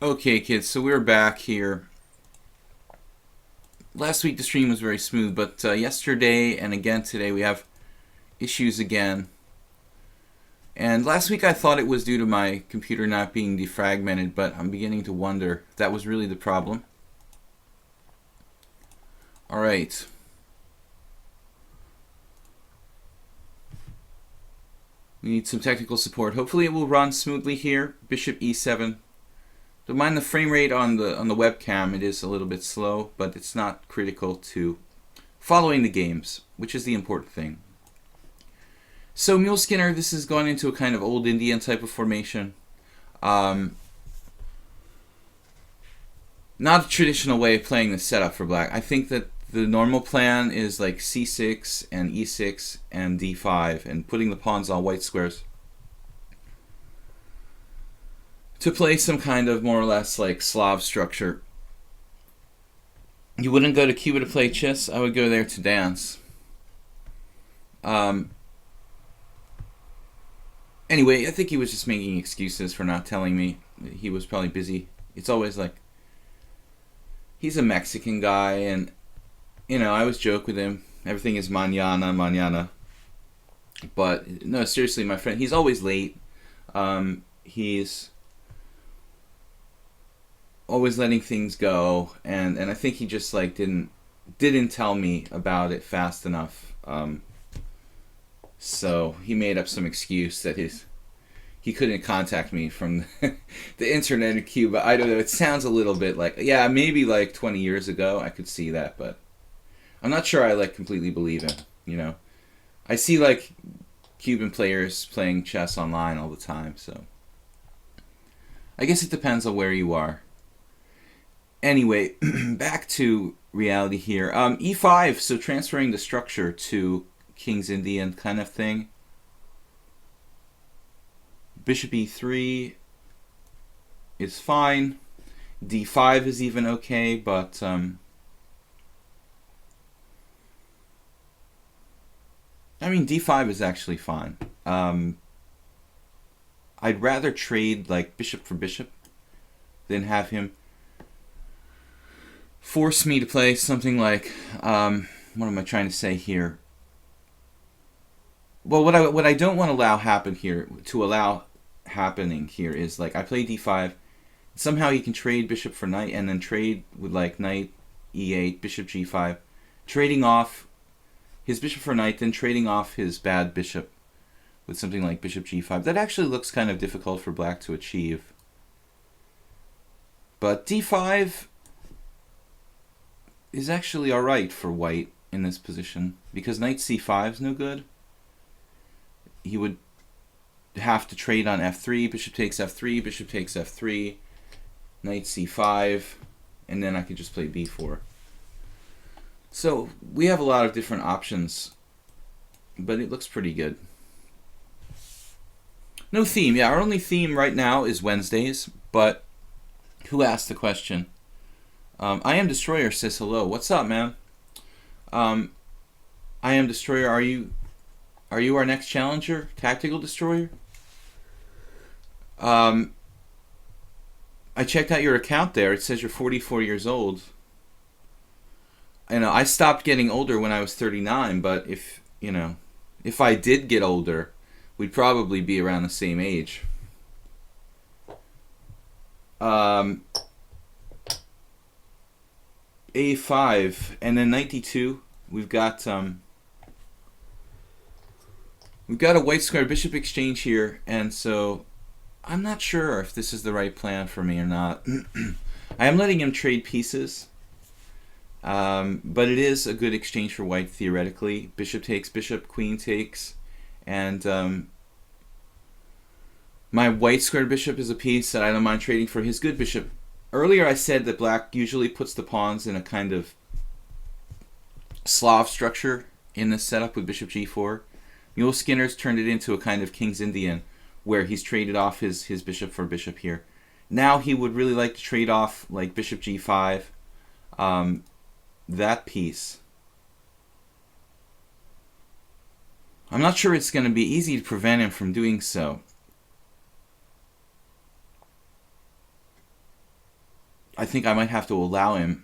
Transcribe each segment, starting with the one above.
Okay, kids, so we're back here. Last week the stream was very smooth, but yesterday and again today we have issues again. And last week I thought it was due to my computer not being defragmented, but I'm beginning to wonder if that was really the problem. Alright. We need some technical support. Hopefully it will run smoothly here. Bishop e7. Don't mind the frame rate on the webcam. It is a little bit slow, but it's not critical to following the games, which is the important thing. So Mule Skinner, this has gone into a kind of old Indian type of formation. Not a traditional way of playing the setup for black. I think that the normal plan is like c6 and e6 and d5 and putting the pawns on white squares to play some kind of more or less like Slav structure. You wouldn't go to Cuba to play chess. I would go there to dance. Anyway, I think he was just making excuses for not telling me. He was probably busy. It's always like, he's a Mexican guy, and, you know, I always joke with him. Everything is mañana, mañana. But, no, seriously, my friend, he's always late. He's always letting things go, and I think he just, like, didn't tell me about it fast enough. So he made up some excuse that he couldn't contact me from the internet in Cuba. I don't know. It sounds a little bit like, yeah, maybe like 20 years ago I could see that, but I'm not sure I like completely believe him. You know, I see like Cuban players playing chess online all the time, so I guess it depends on where you are. Anyway, back to reality here. E5, so transferring the structure to King's Indian kind of thing. Bishop e3 is fine. d5 is even okay, but I mean d5 is actually fine. I'd rather trade like bishop for bishop than have him force me to play something like what am I trying to say here? Well, what I don't want to allow happening here is like I play d5, somehow he can trade bishop for knight and then trade with like knight e8, bishop g5, trading off his bishop for knight, then trading off his bad bishop with something like bishop g5. That actually looks kind of difficult for black to achieve. But d5 is actually alright for white in this position because knight c5 is no good. He would have to trade on f3, bishop takes f3, bishop takes f3, knight c5, and then I could just play b4. So we have a lot of different options, but it looks pretty good. No theme. Yeah, our only theme right now is Wednesdays, but who asked the question? I Am Destroyer says hello. What's up, man? I Am Destroyer, are you our next challenger? Tactical Destroyer? I checked out your account there. It says you're 44 years old. I know I stopped getting older when I was 39, but if I did get older, we'd probably be around the same age. A5 and then knight d2. We've got a white square bishop exchange here, and so I'm not sure if this is the right plan for me or not. I am letting him trade pieces, but it is a good exchange for white theoretically. Bishop takes, bishop, queen takes, and my white squared bishop is a piece that I don't mind trading for his good bishop. Earlier I said that black usually puts the pawns in a kind of Slav structure in this setup with bishop g4. Mule Skinner's turned it into a kind of King's Indian where he's traded off his bishop for bishop here. Now he would really like to trade off like bishop g5, that piece. I'm not sure it's going to be easy to prevent him from doing so. I think I might have to allow him.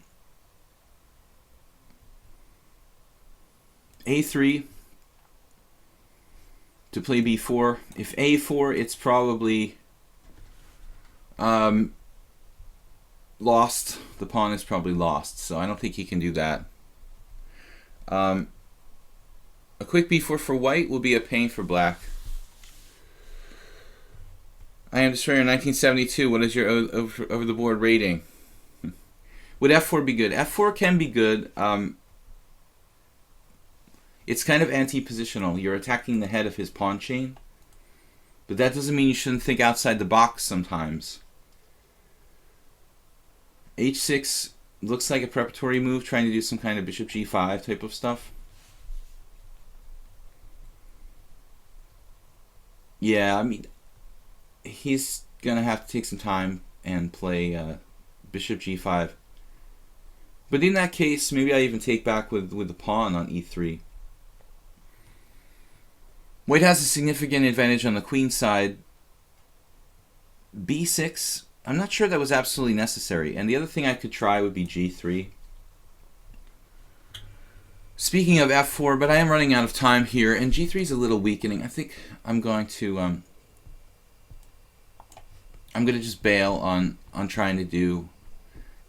A3 to play B4. If A4, it's probably lost. The pawn is probably lost, so I don't think he can do that. A quick B4 for white will be a pain for black. I am Destroyer 1972. What is your over the board rating? Would F4 be good? F4 can be good. It's kind of anti-positional. You're attacking the head of his pawn chain. But that doesn't mean you shouldn't think outside the box sometimes. H6 looks like a preparatory move, trying to do some kind of bishop G5 type of stuff. Yeah, I mean, he's going to have to take some time and play bishop G5. But in that case, maybe I even take back with the pawn on E3. White has a significant advantage on the queen side. B6, I'm not sure that was absolutely necessary. And the other thing I could try would be G3. Speaking of F4, but I am running out of time here, and G3 is a little weakening. I think I'm going to just bail on trying to do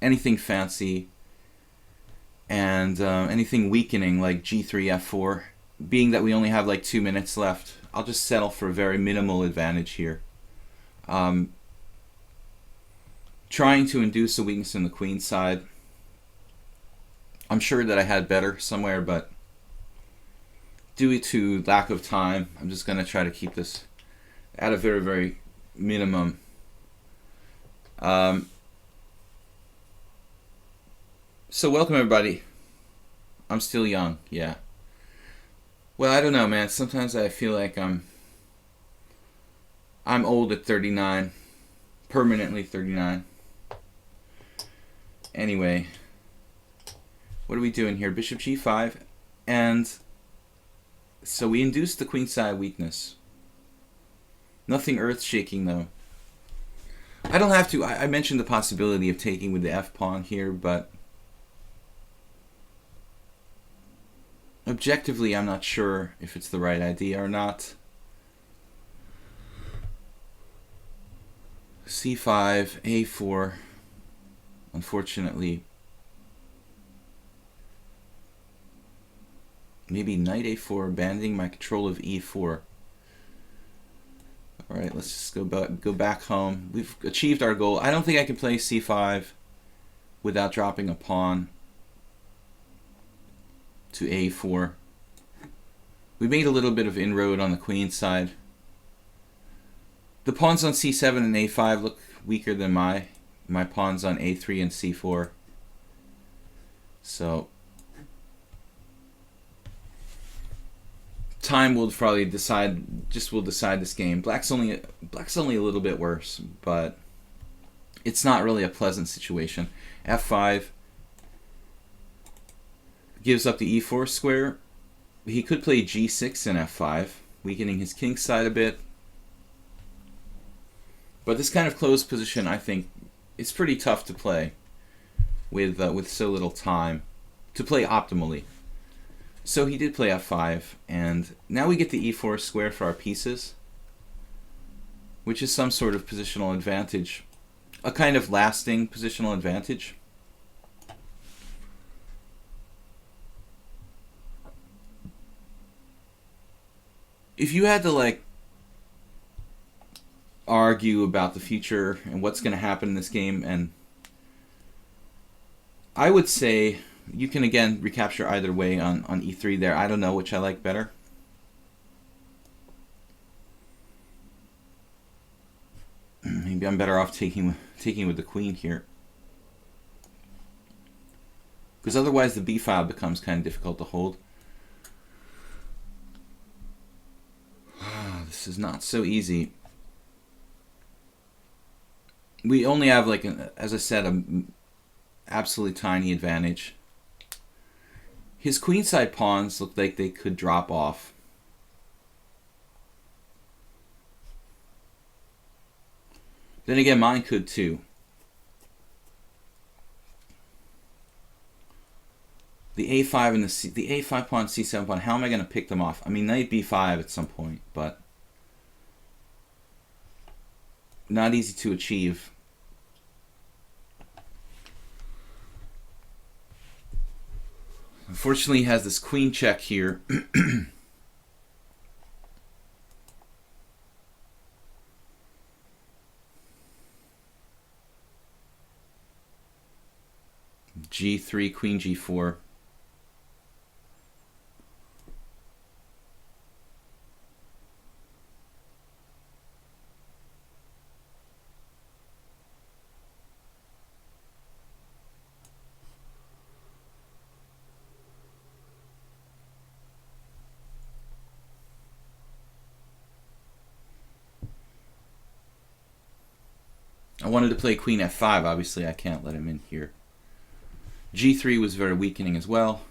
anything fancy and anything weakening like G3, F4. Being that we only have like 2 minutes left, I'll just settle for a very minimal advantage here. Trying to induce a weakness in the queen side. I'm sure that I had better somewhere, but due to lack of time, I'm just going to try to keep this at a very, very minimum. So welcome everybody. I'm still young, yeah. Well, I don't know, man. Sometimes I feel like I'm old at 39, permanently 39. Anyway, what are we doing here? Bishop G5, and so we induced the queenside weakness. Nothing earth-shaking though. I don't have to. I mentioned the possibility of taking with the F pawn here, but objectively, I'm not sure if it's the right idea or not. C5, A4. Unfortunately, maybe knight A4, abandoning my control of E4. All right, let's just go back home. We've achieved our goal. I don't think I can play C5 without dropping a pawn to A4. We made a little bit of inroad on the queen side. The pawns on C7 and A5 look weaker than my pawns on A3 and C4. So time will probably decide this game. Black's only a little bit worse, but it's not really a pleasant situation. F5 gives up the E4 square. He could play G6 and F5, weakening his king side a bit. But this kind of closed position, I think, it's pretty tough to play with so little time to play optimally. So he did play F5, and now we get the E4 square for our pieces, which is some sort of positional advantage, a kind of lasting positional advantage. If you had to like argue about the future and what's going to happen in this game, and I would say you can again recapture either way on E3 there. I don't know which I like better. Maybe I'm better off taking with the queen here, because otherwise the B file becomes kind of difficult to hold. This is not so easy. We only have, like, as I said, an absolutely tiny advantage. His queenside pawns look like they could drop off. Then again, mine could too. The a5 and the a5 pawn, c7 pawn. How am I going to pick them off? I mean, knight b5 at some point, but not easy to achieve. Unfortunately, he has this queen check here. g3, queen g4. I wanted to play queen f5. Obviously, I can't let him in here. g3 was very weakening as well.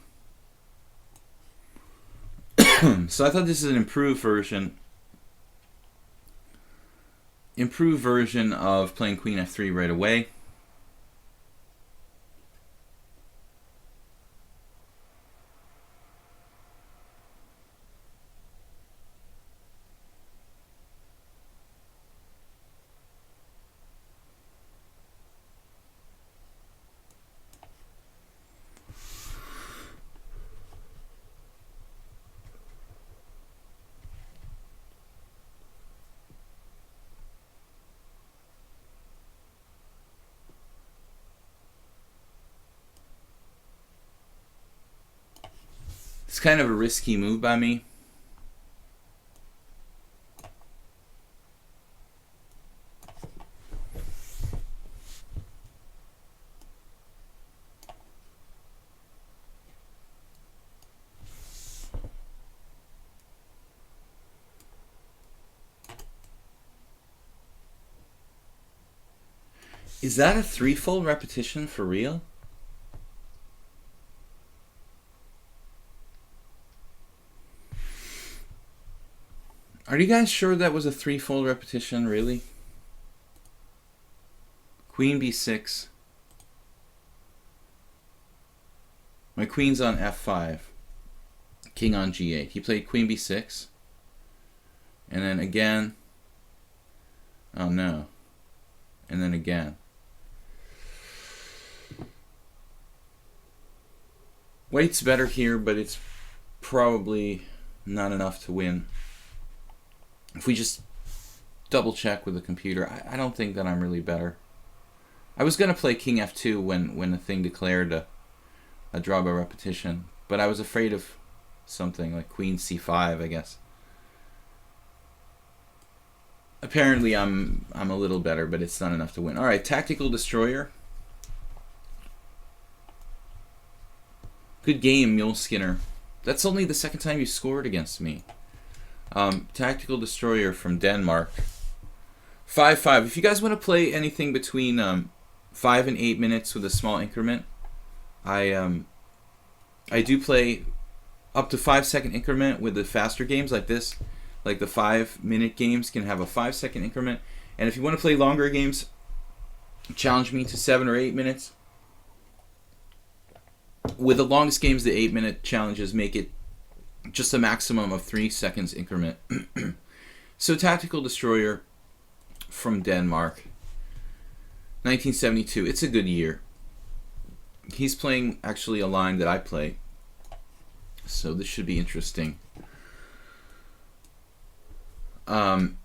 So I thought this is an improved version of playing queen f3 right away. It's kind of a risky move by me. Is that a threefold repetition for real? Are you guys sure that was a threefold repetition, really? Queen b6. My queen's on f5. King on g8. He played queen b6. And then again. Oh no. And then again. White's better here, but it's probably not enough to win. If we just double check with the computer, I don't think that I'm really better. I was going to play king f2 when the thing declared a draw by repetition, but I was afraid of something like queen c5, I guess. Apparently I'm a little better, but it's not enough to win. All right, tactical destroyer. Good game, Mule Skinner. That's only the second time you scored against me. Tactical destroyer from Denmark. 5-5. If you guys want to play anything between 5 and 8 minutes with a small increment, I do play up to 5-second increment with the faster games like this. Like the 5-minute games can have a 5-second increment. And if you want to play longer games, challenge me to 7 or 8 minutes. With the longest games, the 8-minute challenges make it just a maximum of 3 seconds increment. So Tactical Destroyer from Denmark. 1972. It's a good year. He's playing actually a line that I play. So this should be interesting. When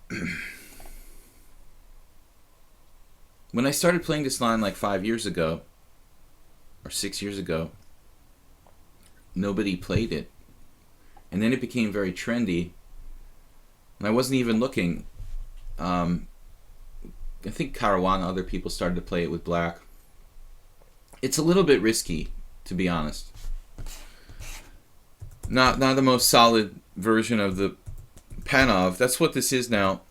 I started playing this line like 5 years ago, or 6 years ago, nobody played it. And then it became very trendy. And I wasn't even looking. I think Caruana and other people started to play it with black. It's a little bit risky, to be honest. Not the most solid version of the Panov. That's what this is now.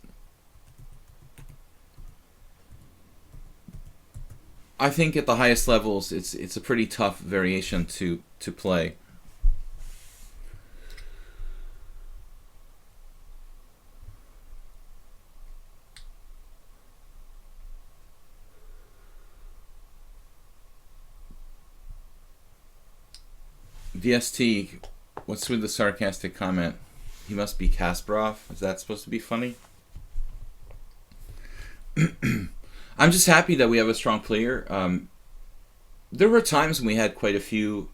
I think at the highest levels, it's a pretty tough variation to play. DST, what's with the sarcastic comment? He must be Kasparov. Is that supposed to be funny? I'm just happy that we have a strong player. There were times when we had quite a few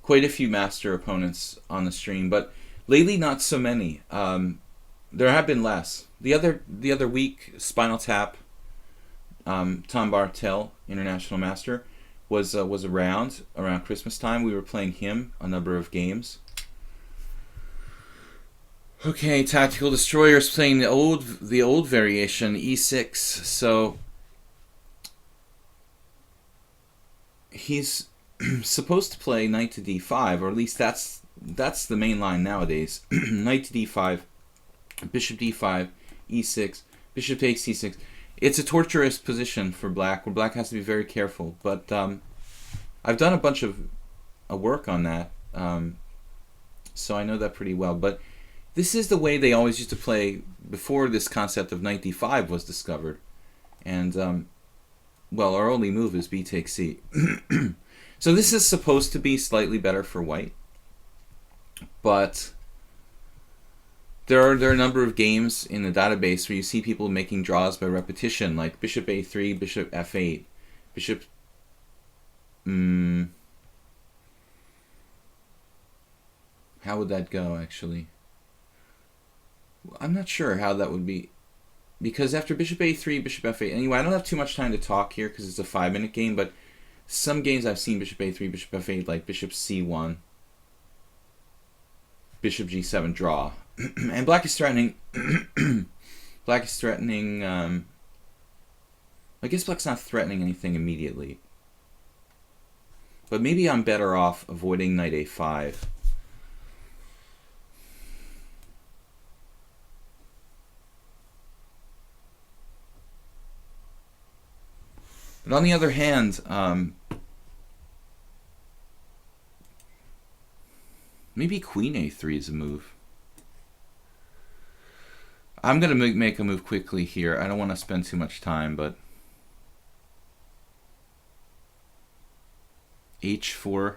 master opponents on the stream, but lately not so many. There have been less. The other week, Spinal Tap, Tom Bartel, International Master, was around Christmas time. We were playing him a number of games. Okay, Tactical Destroyer's playing the old variation, E6. So he's supposed to play knight to d5, or at least that's the main line nowadays. Knight to d5, bishop d5, e6, bishop takes c6. It's a torturous position for black, where black has to be very careful. But I've done a bunch of work on that, so I know that pretty well. But this is the way they always used to play before this concept of knight d5 was discovered. And, well, our only move is b takes c. So this is supposed to be slightly better for white. But there are a number of games in the database where you see people making draws by repetition, like bishop a3, bishop f8, bishop... How would that go, actually? I'm not sure how that would be. Because after bishop a3, bishop f8... Anyway, I don't have too much time to talk here because it's a 5-minute game, but some games I've seen bishop a3, bishop f8, like bishop c1, bishop g7 draw. And black is threatening... black is threatening... I guess black's not threatening anything immediately. But maybe I'm better off avoiding knight a5. But on the other hand, maybe queen a3 is a move. I'm going to make a move quickly here. I don't want to spend too much time, but h4.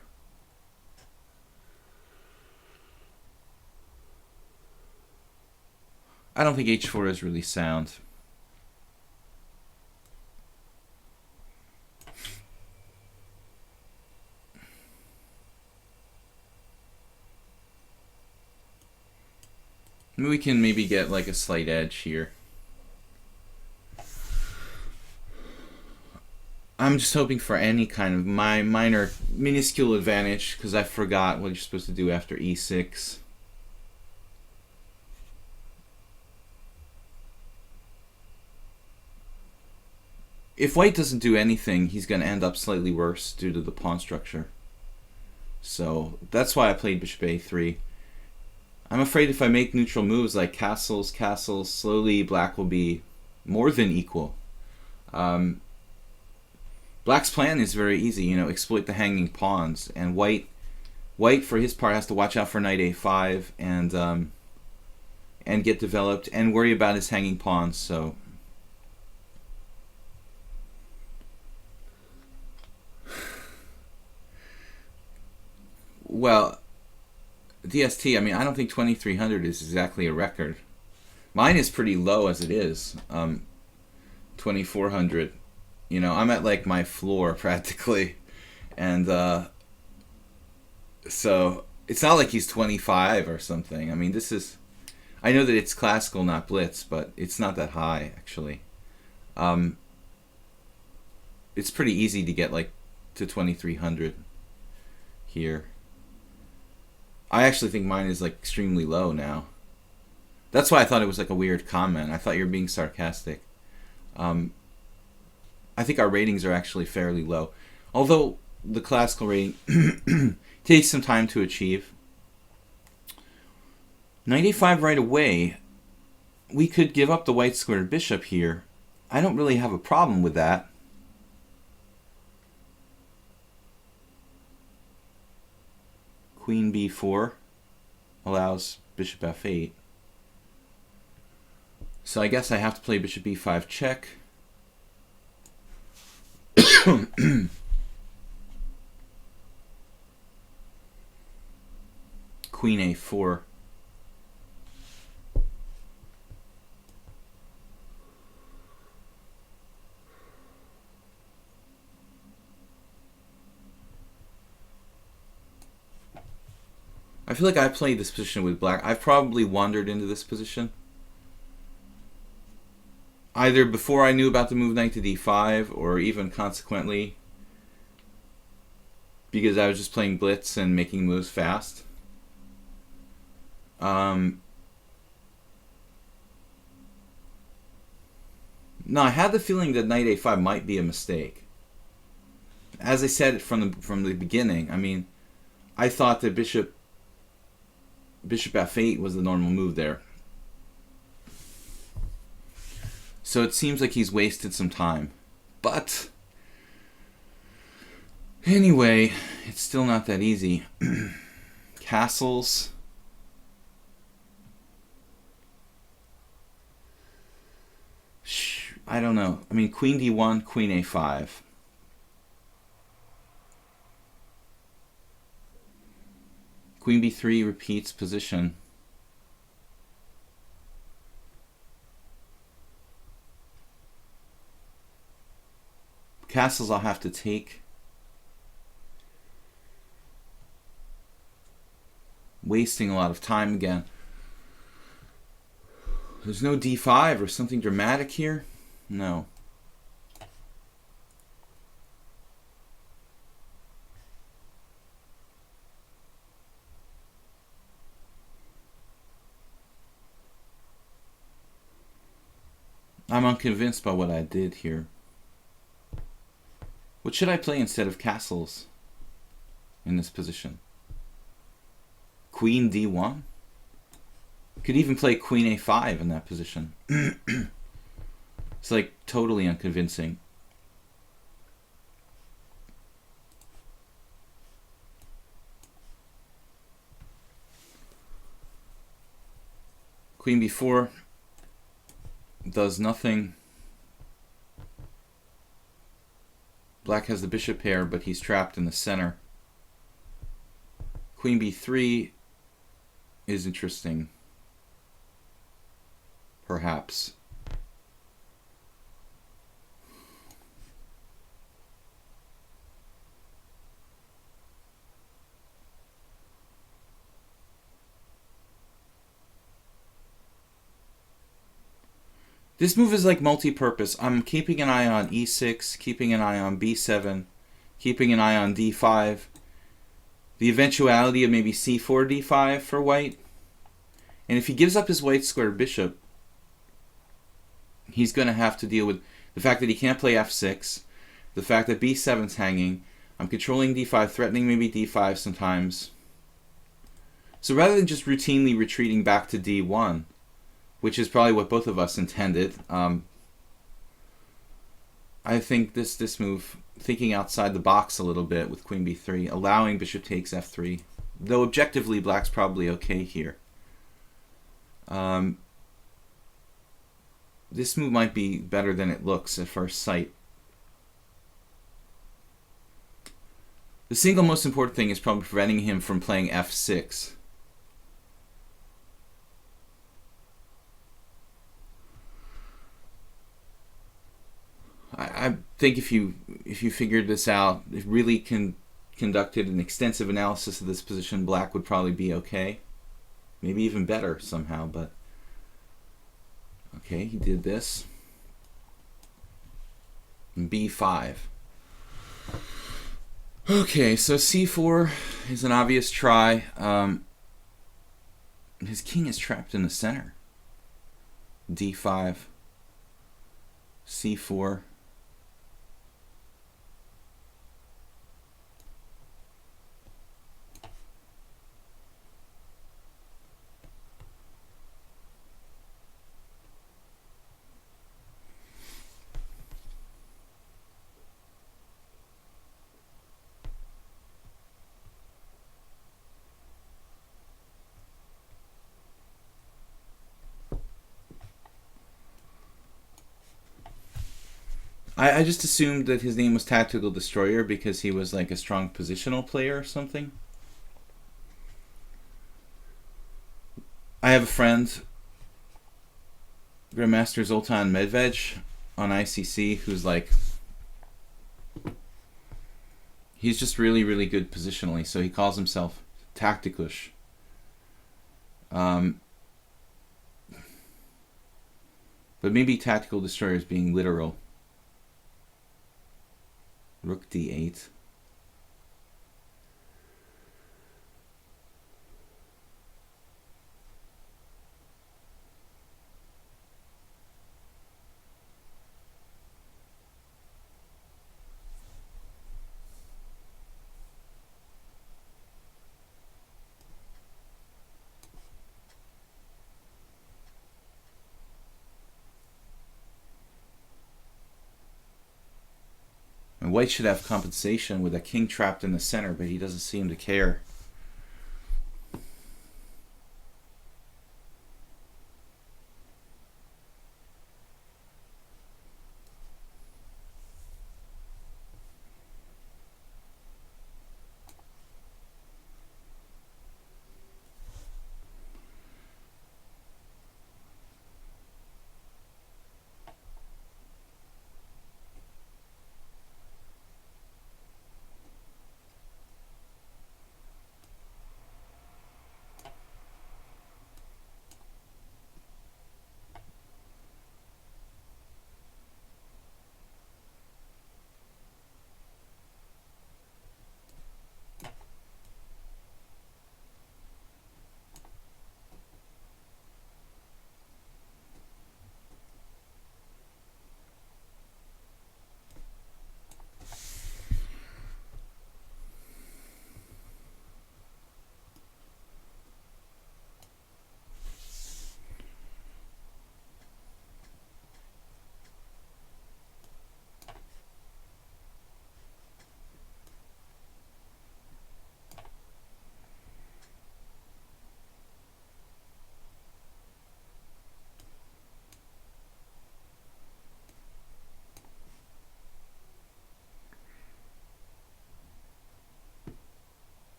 I don't think h4 is really sound. We can maybe get like a slight edge here. I'm just hoping for any kind of minor, minuscule advantage, because I forgot what you're supposed to do after e6. If white doesn't do anything, he's going to end up slightly worse due to the pawn structure. So that's why I played bishop a3. I'm afraid if I make neutral moves like castles, slowly black will be more than equal. Black's plan is very easy, exploit the hanging pawns, and white for his part has to watch out for knight a5 and get developed and worry about his hanging pawns. So well, DST, I mean, I don't think 2300 is exactly a record. Mine is pretty low as it is. 2400. I'm at like my floor practically. And so it's not like he's 25 or something. I mean, I know that it's classical, not blitz, but it's not that high actually. It's pretty easy to get like to 2300 here. I actually think mine is like extremely low now. That's why I thought it was like a weird comment. I thought you were being sarcastic. I think our ratings are actually fairly low. Although the classical rating takes some time to achieve. Knight a5 right away. We could give up the white squared bishop here. I don't really have a problem with that. Queen b4 allows bishop f8. So I guess I have to play bishop b5 check. queen a4. I feel like I played this position with black. I've probably wandered into this position, either before I knew about the move knight to d5, or even consequently because I was just playing blitz and making moves fast. No, I had the feeling that knight a5 might be a mistake. As I said from the beginning, I mean, I thought that bishop f8 was the normal move there. So it seems like he's wasted some time. But anyway, it's still not that easy. Castles. I don't know. I mean, queen d1, queen a5. Queen b3 repeats position. Castles I'll have to take. Wasting a lot of time again. There's no d5 or something dramatic here? No. I'm unconvinced by what I did here. What should I play instead of castles in this position? Queen d1? Could even play queen a5 in that position. It's like totally unconvincing. Queen b4 does nothing. Black has the bishop pair, but he's trapped in the center. Queen b3 is interesting. Perhaps. This move is like multi-purpose. I'm keeping an eye on e6, keeping an eye on b7, keeping an eye on d5. The eventuality of maybe c4, d5 for white. And if he gives up his white square bishop, he's going to have to deal with the fact that he can't play f6, the fact that b7's hanging. I'm controlling d5, threatening maybe d5 sometimes. So rather than just routinely retreating back to d1, which is probably what both of us intended, I think this move, thinking outside the box a little bit with queen b3, allowing bishop takes f3, though objectively black's probably okay here. This move might be better than it looks at first sight. The single most important thing is probably preventing him from playing f6. I think if you figured this out, if really conducted an extensive analysis of this position, black would probably be okay. Maybe even better somehow, but okay, he did this. And b5. Okay, so c4 is an obvious try. His king is trapped in the center. d5. c4. I just assumed that his name was Tactical Destroyer because he was like a strong positional player or something. I have a friend, Grandmaster Zoltan Medved on ICC, who's like, he's just really, really good positionally. So he calls himself Taktikush. But maybe tactical destroyer is being literal. Rook d8. And white should have compensation with a king trapped in the center, but he doesn't seem to care.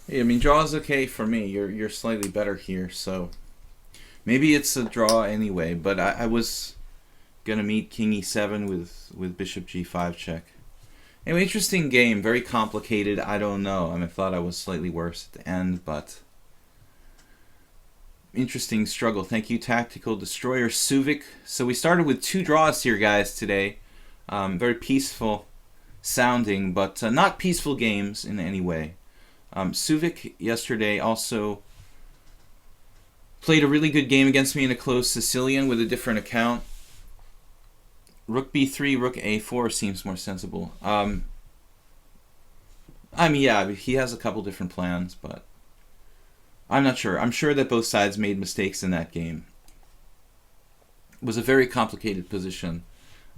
Yeah, I mean, draw is okay for me. You're slightly better here, so maybe it's a draw anyway. But I was gonna meet King E7 with Bishop G5 check. Anyway, interesting game, very complicated. I don't know. I mean, I thought I was slightly worse at the end, but interesting struggle. Thank you, Tactical Destroyer Suvik. So we started with 2 draws here, guys, today. Very peaceful sounding, but not peaceful games in any way. Suvik yesterday also played a really good game against me in a closed Sicilian with a different account. Rook b3, rook a4 seems more sensible. I mean, yeah, he has a couple different plans, but I'm not sure. I'm sure that both sides made mistakes in that game. It was a very complicated position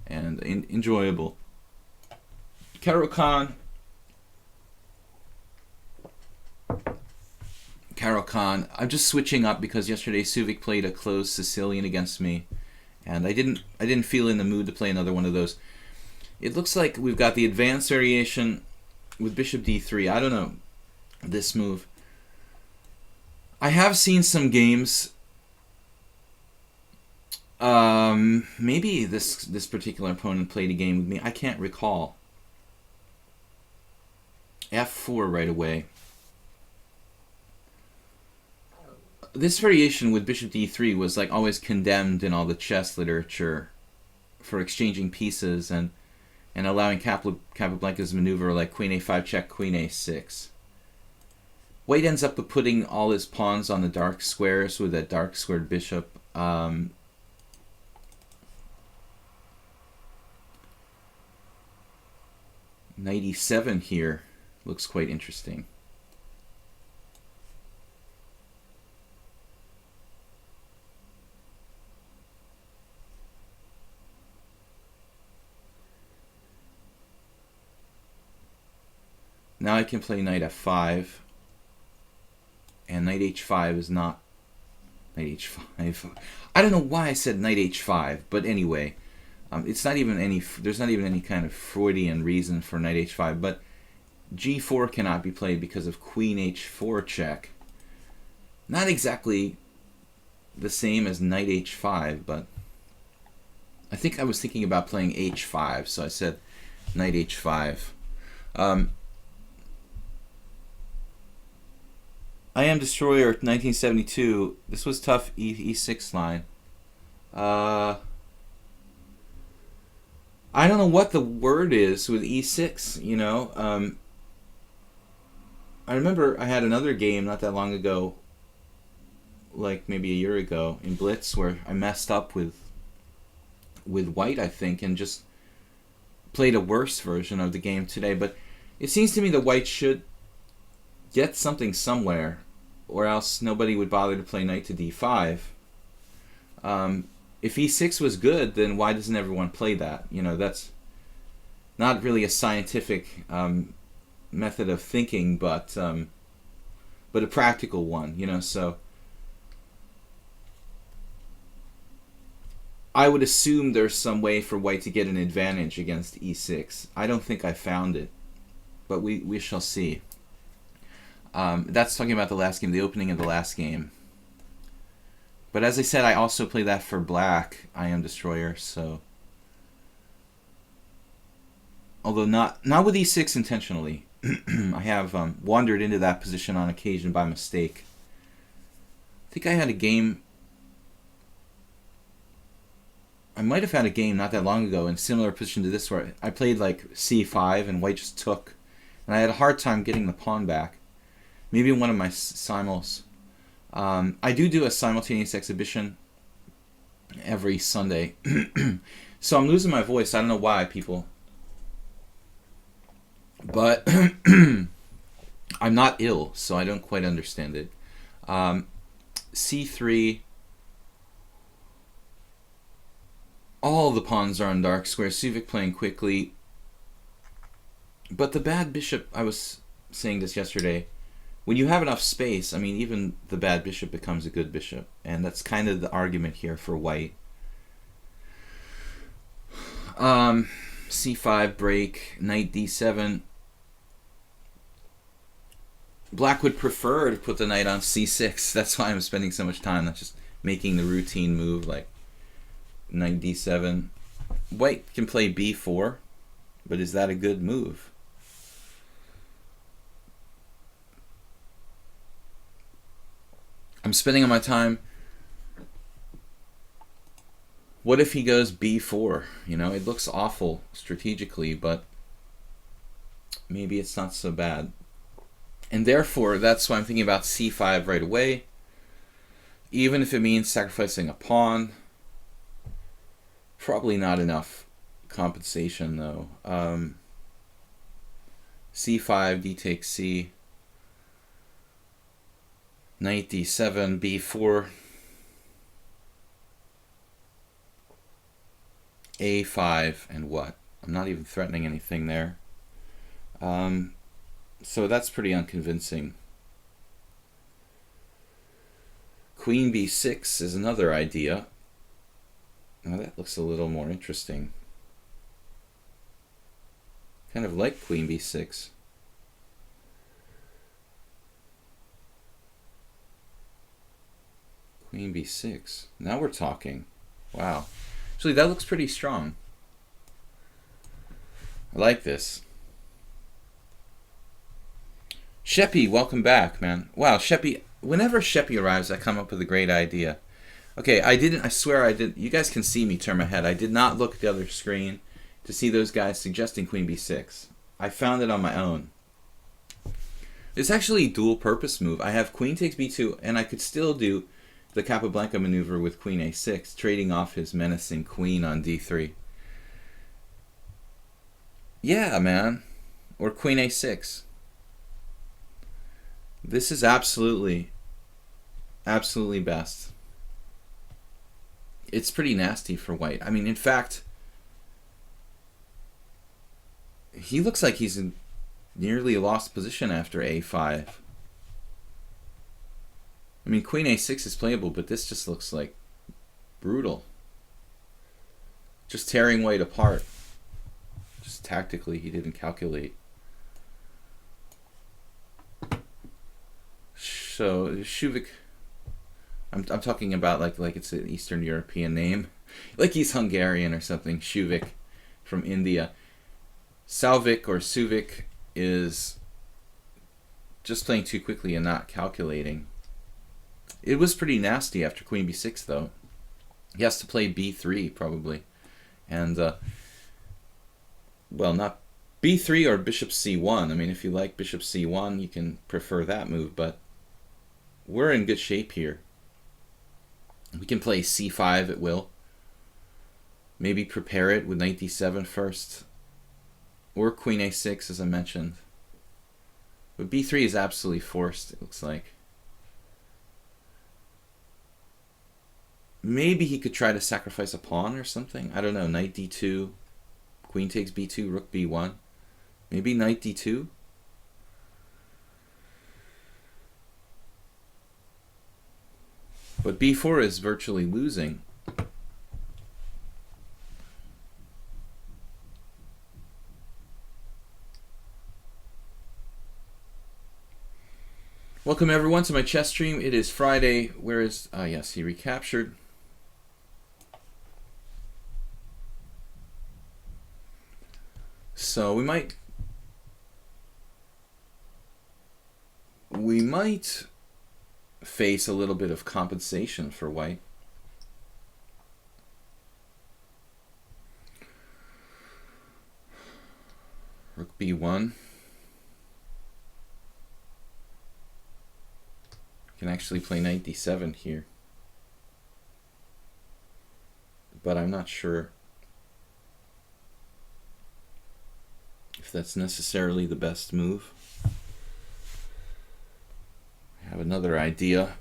and enjoyable. Khan, I'm just switching up because yesterday Suvik played a closed Sicilian against me, and I didn't feel in the mood to play another one of those. It looks like we've got the advanced variation with Bishop d3. I don't know this move. I have seen some games. Maybe this particular opponent played a game with me. I can't recall. f4 right away. This variation with Bishop d3 was like always condemned in all the chess literature for exchanging pieces and allowing Capablanca's maneuver like Queen a5 check, Queen a6. White ends up with putting all his pawns on the dark squares with that dark squared bishop. 97 here looks quite interesting. Now I can play knight f5, and knight h5 is not knight h5. I don't know why I said knight h5, but anyway, it's not even any. There's not even any kind of Freudian reason for knight h5. But g4 cannot be played because of queen h4 check. Not exactly the same as knight h5, but I think I was thinking about playing h5, so I said knight h5. I am Destroyer 1972. This was tough e6 line. I don't know what the word is with e6, you know. I remember I had another game not that long ago, like maybe a year ago, in Blitz, where I messed up with white, I think, and just played a worse version of the game today. But it seems to me that white should get something somewhere, or else nobody would bother to play knight to d5. If e6 was good, then why doesn't everyone play that? You know, that's not really a scientific method of thinking, but a practical one. You know, so I would assume there's some way for white to get an advantage against e6. I don't think I found it, but we shall see. That's talking about the last game, the opening of the last game. But as I said, I also play that for black, I Am Destroyer, so... Although not with e6 intentionally. I have wandered into that position on occasion by mistake. I think I had a game... I might have had a game not that long ago in similar position to this where I played like c5 and white just took. And I had a hard time getting the pawn back. Maybe one of my simuls. I do a simultaneous exhibition every Sunday. So I'm losing my voice. I don't know why, people. But I'm not ill, so I don't quite understand it. C3. All the pawns are on dark squares. Suvik playing quickly. But the bad bishop, I was saying this yesterday, when you have enough space, I mean, even the bad bishop becomes a good bishop. And that's kind of the argument here for white. C5 break, knight d7. Black would prefer to put the knight on c6. That's why I'm spending so much time, not just making the routine move like knight d7. White can play b4, but is that a good move? I'm spending on my time. What if he goes b4? You know, it looks awful strategically, but maybe it's not so bad. And therefore, that's why I'm thinking about c5 right away. Even if it means sacrificing a pawn. Probably not enough compensation, though. c5, d takes c. Knight d7, b4, a5, and what? I'm not even threatening anything there. So that's pretty unconvincing. Queen b6 is another idea. Now that looks a little more interesting. Kind of like queen b6. Queen b6. Now we're talking. Wow. Actually, that looks pretty strong. I like this. Sheppy, welcome back, man. Wow, Sheppy. Whenever Sheppy arrives, I come up with a great idea. Okay, I swear I did. You guys can see me turn my head. I did not look at the other screen to see those guys suggesting queen b6. I found it on my own. It's actually a dual purpose move. I have queen takes b2, and I could still do the Capablanca maneuver with queen a6, trading off his menacing queen on d3. Yeah, man. Or queen a6. This is absolutely best. It's pretty nasty for white. I mean, in fact, he looks like he's in nearly lost position after a5. I mean, queen a6 is playable, but this just looks like brutal. Just tearing white apart. Just tactically, he didn't calculate. So, Shuvik, I'm talking about like it's an Eastern European name. Like he's Hungarian or something. Shuvik from India. Salvik or Suvik is just playing too quickly and not calculating. It was pretty nasty after queen b6, though. He has to play b3, probably. And, well, not b3 or bishop c1. I mean, if you like bishop c1, you can prefer that move, but we're in good shape here. We can play c5 at will. Maybe prepare it with knight d7 first. Or queen a6, as I mentioned. But b3 is absolutely forced, it looks like. Maybe he could try to sacrifice a pawn or something. I don't know. Knight d2, queen takes b2, rook b1. Maybe knight d2. But b4 is virtually losing. Welcome everyone to my chess stream. It is Friday. Where is... yes, he recaptured. So we might face a little bit of compensation for white. Rook b1. Can actually play knight d7 here. But I'm not sure if that's necessarily the best move. I have another idea.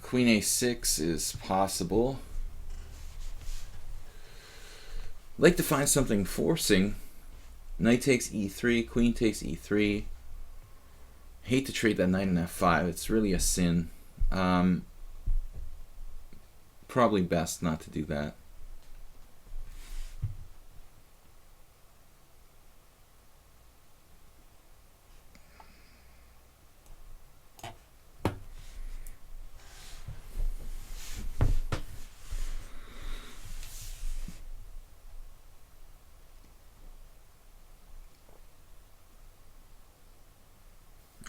Queen a6 is possible. I'd like to find something forcing. Knight takes e3, queen takes e3. Hate to trade that knight in f5. It's really a sin. Probably best not to do that.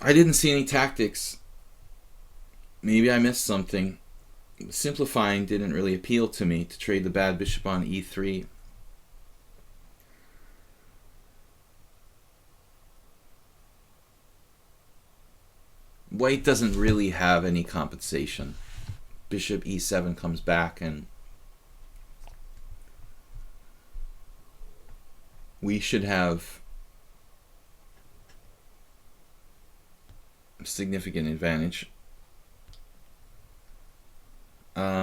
I didn't see any tactics. Maybe I missed something. Simplifying didn't really appeal to me, to trade the bad bishop on e3. White doesn't really have any compensation. Bishop e7 comes back, and we should have a significant advantage. I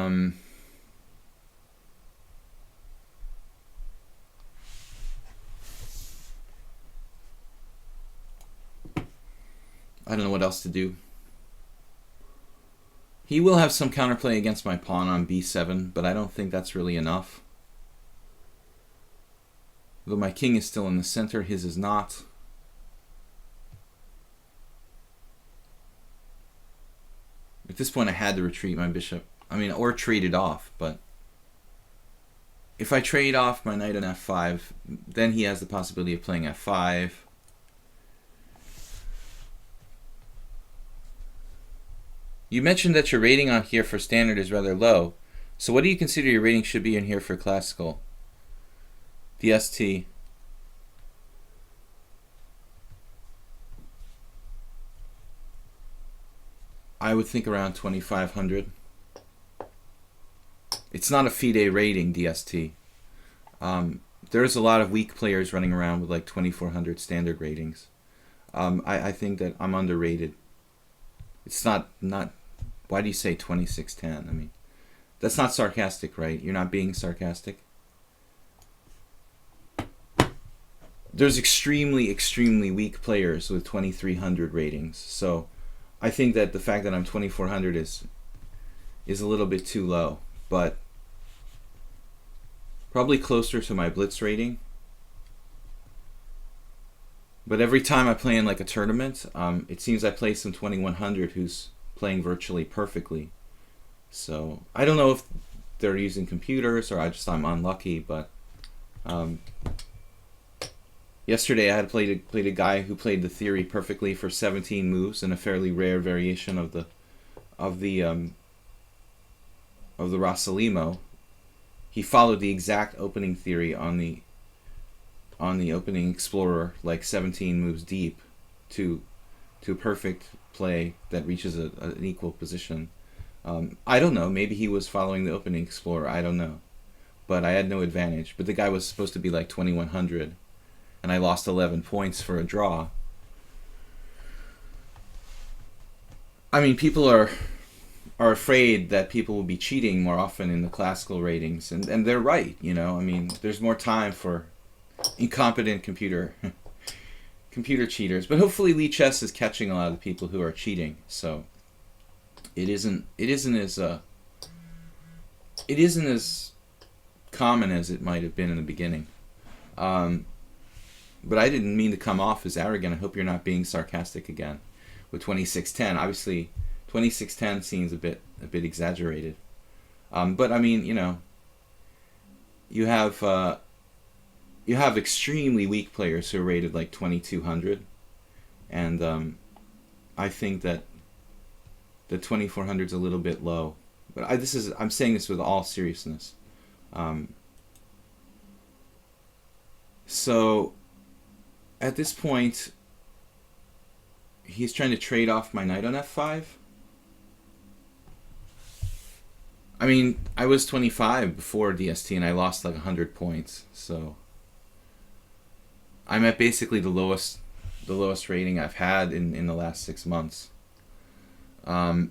don't know what else to do. He will have some counterplay against my pawn on b7, but I don't think that's really enough. Though my king is still in the center, his is not. At this point I had to retreat my bishop. I mean, or trade it off, but if I trade off my knight on f5, then he has the possibility of playing f5. You mentioned that your rating on here for standard is rather low. So what do you consider your rating should be in here for classical? DST. I would think around 2,500. It's not a FIDE rating, DST. There's a lot of weak players running around with like 2,400 standard ratings. I think that I'm underrated. It's not. Why do you say 2610? I mean, that's not sarcastic, right? You're not being sarcastic. There's extremely, extremely weak players with 2,300 ratings. So I think that the fact that I'm 2,400 is a little bit too low. But probably closer to my blitz rating. But every time I play in like a tournament, it seems I play some 2,100 who's playing virtually perfectly. So I don't know if they're using computers or I'm unlucky. But yesterday I had played a guy who played the theory perfectly for 17 moves in a fairly rare variation of the Rossalimo. He followed the exact opening theory on the opening explorer, like 17 moves deep, to a perfect play that reaches an equal position. I don't know. Maybe he was following the opening explorer. I don't know, but I had no advantage. But the guy was supposed to be like 2,100, and I lost 11 points for a draw. I mean, people are afraid that people will be cheating more often in the classical ratings, and they're right. I mean, there's more time for incompetent computer cheaters, but hopefully lichess is catching a lot of the people who are cheating, so it isn't as common as it might have been in the beginning. But I didn't mean to come off as arrogant. I hope you're not being sarcastic again with 2610. Obviously 2610 seems a bit exaggerated, but I mean, you have extremely weak players who are rated like 2,200, and I think that the 2,400 is a little bit low. But I'm saying this with all seriousness. So at this point, he's trying to trade off my knight on f5. I mean, I was 25 before DST and I lost like 100 points. So I'm at basically the lowest rating I've had in the last 6 months. But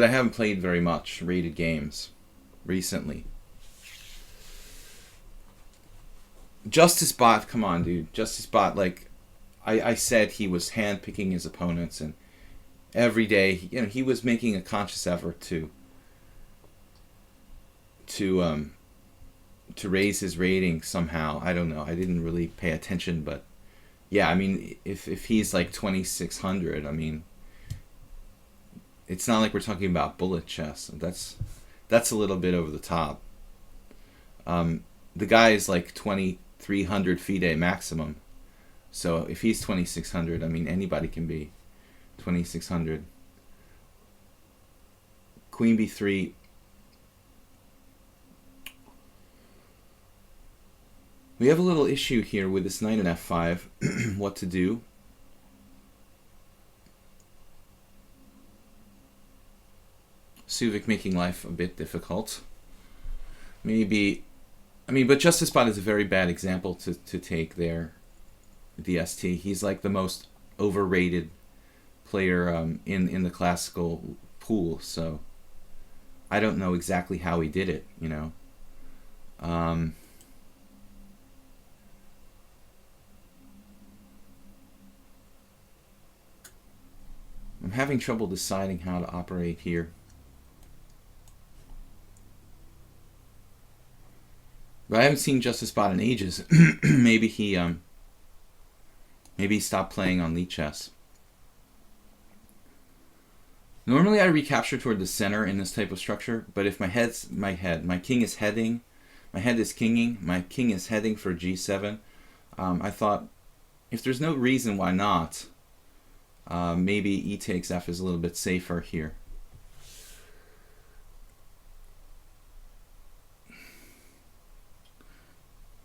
I haven't played very much rated games recently. Justice Bot, come on, dude. Justice Bot, like I said, he was handpicking his opponents, and every day, he was making a conscious effort to raise his rating somehow. I don't know. I didn't really pay attention, but yeah, I mean, if he's like 2,600, I mean, it's not like we're talking about bullet chess. That's a little bit over the top. The guy is like 2,300 FIDE maximum. So if he's 2,600, I mean, anybody can be 2,600. Queen b3. We have a little issue here with this knight in f5. What to do? Suvik making life a bit difficult. Maybe, I mean, but Justice Bot is a very bad example to take there. DST. He's like the most overrated player in the classical pool. So I don't know exactly how he did it. I'm having trouble deciding how to operate here. But I haven't seen Justice Bot in ages. Maybe he stopped playing on lichess. Normally I recapture toward the center in this type of structure, but if my king is heading, my head is kinging, my king is heading for g7, I thought, if there's no reason why not, maybe e takes f is a little bit safer here.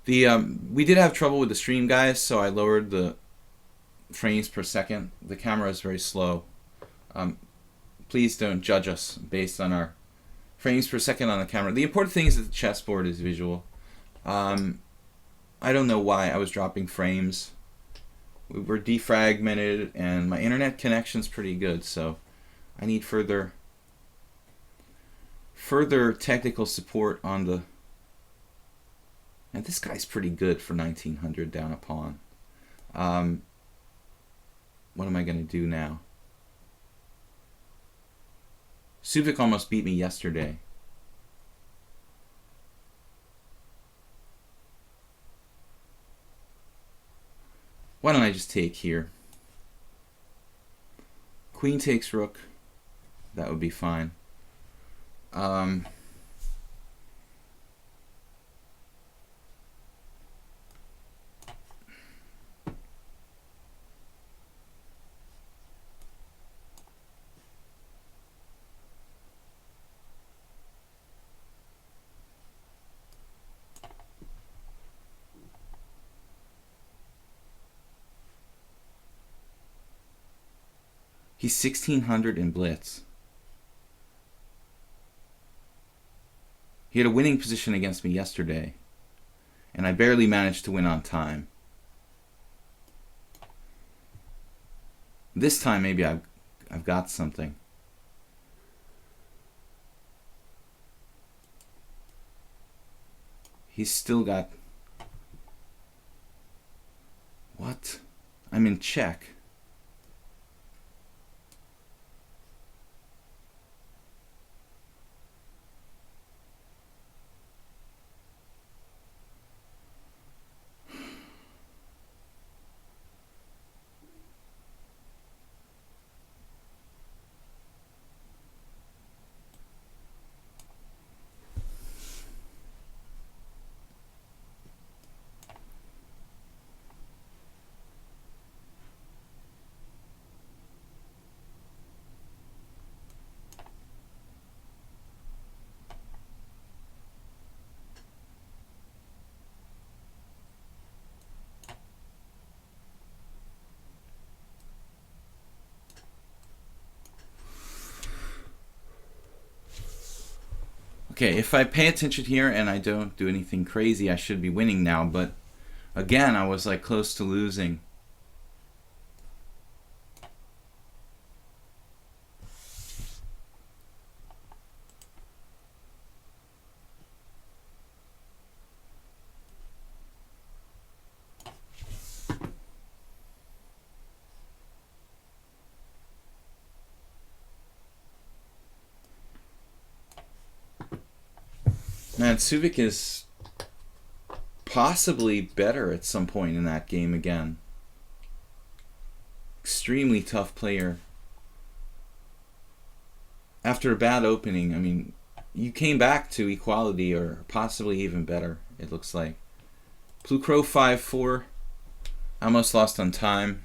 We did have trouble with the stream, guys, so I lowered the frames per second. The camera is very slow. Please don't judge us based on our frames per second on the camera. The important thing is that the chessboard is visual. I don't know why I was dropping frames. We were defragmented, and my internet connection's pretty good, so I need further technical support on the... And this guy's pretty good for 1900 down a pawn. What am I going to do now? Suvik almost beat me yesterday. Why don't I just take here? Queen takes rook. That would be fine. He's 1600 in blitz. He had a winning position against me yesterday, and I barely managed to win on time. This time maybe I've got something. He's still got... What? I'm in check. Okay, if I pay attention here and I don't do anything crazy, I should be winning now, but again, I was like close to losing. Man, Suvik is possibly better at some point in that game again. Extremely tough player. After a bad opening, I mean, you came back to equality or possibly even better, it looks like. Blue Crow 5-4. I almost lost on time.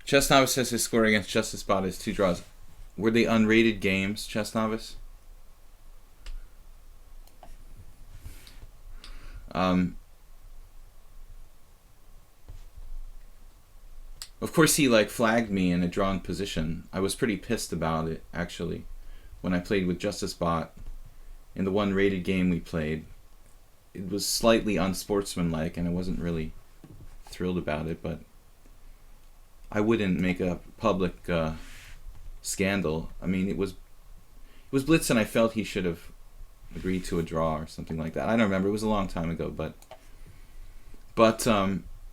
Chess Novice says his score against Justice Bot is 2 draws. Were they unrated games, Chess Novice? Of course, he like flagged me in a drawn position. I was pretty pissed about it, actually, when I played with Justice Bot in the one rated game we played. It was slightly unsportsmanlike, and I wasn't really thrilled about it, but I wouldn't make a public scandal. I mean, it was blitz, and I felt he should have agreed to a draw or something like that. I don't remember. It was a long time ago, but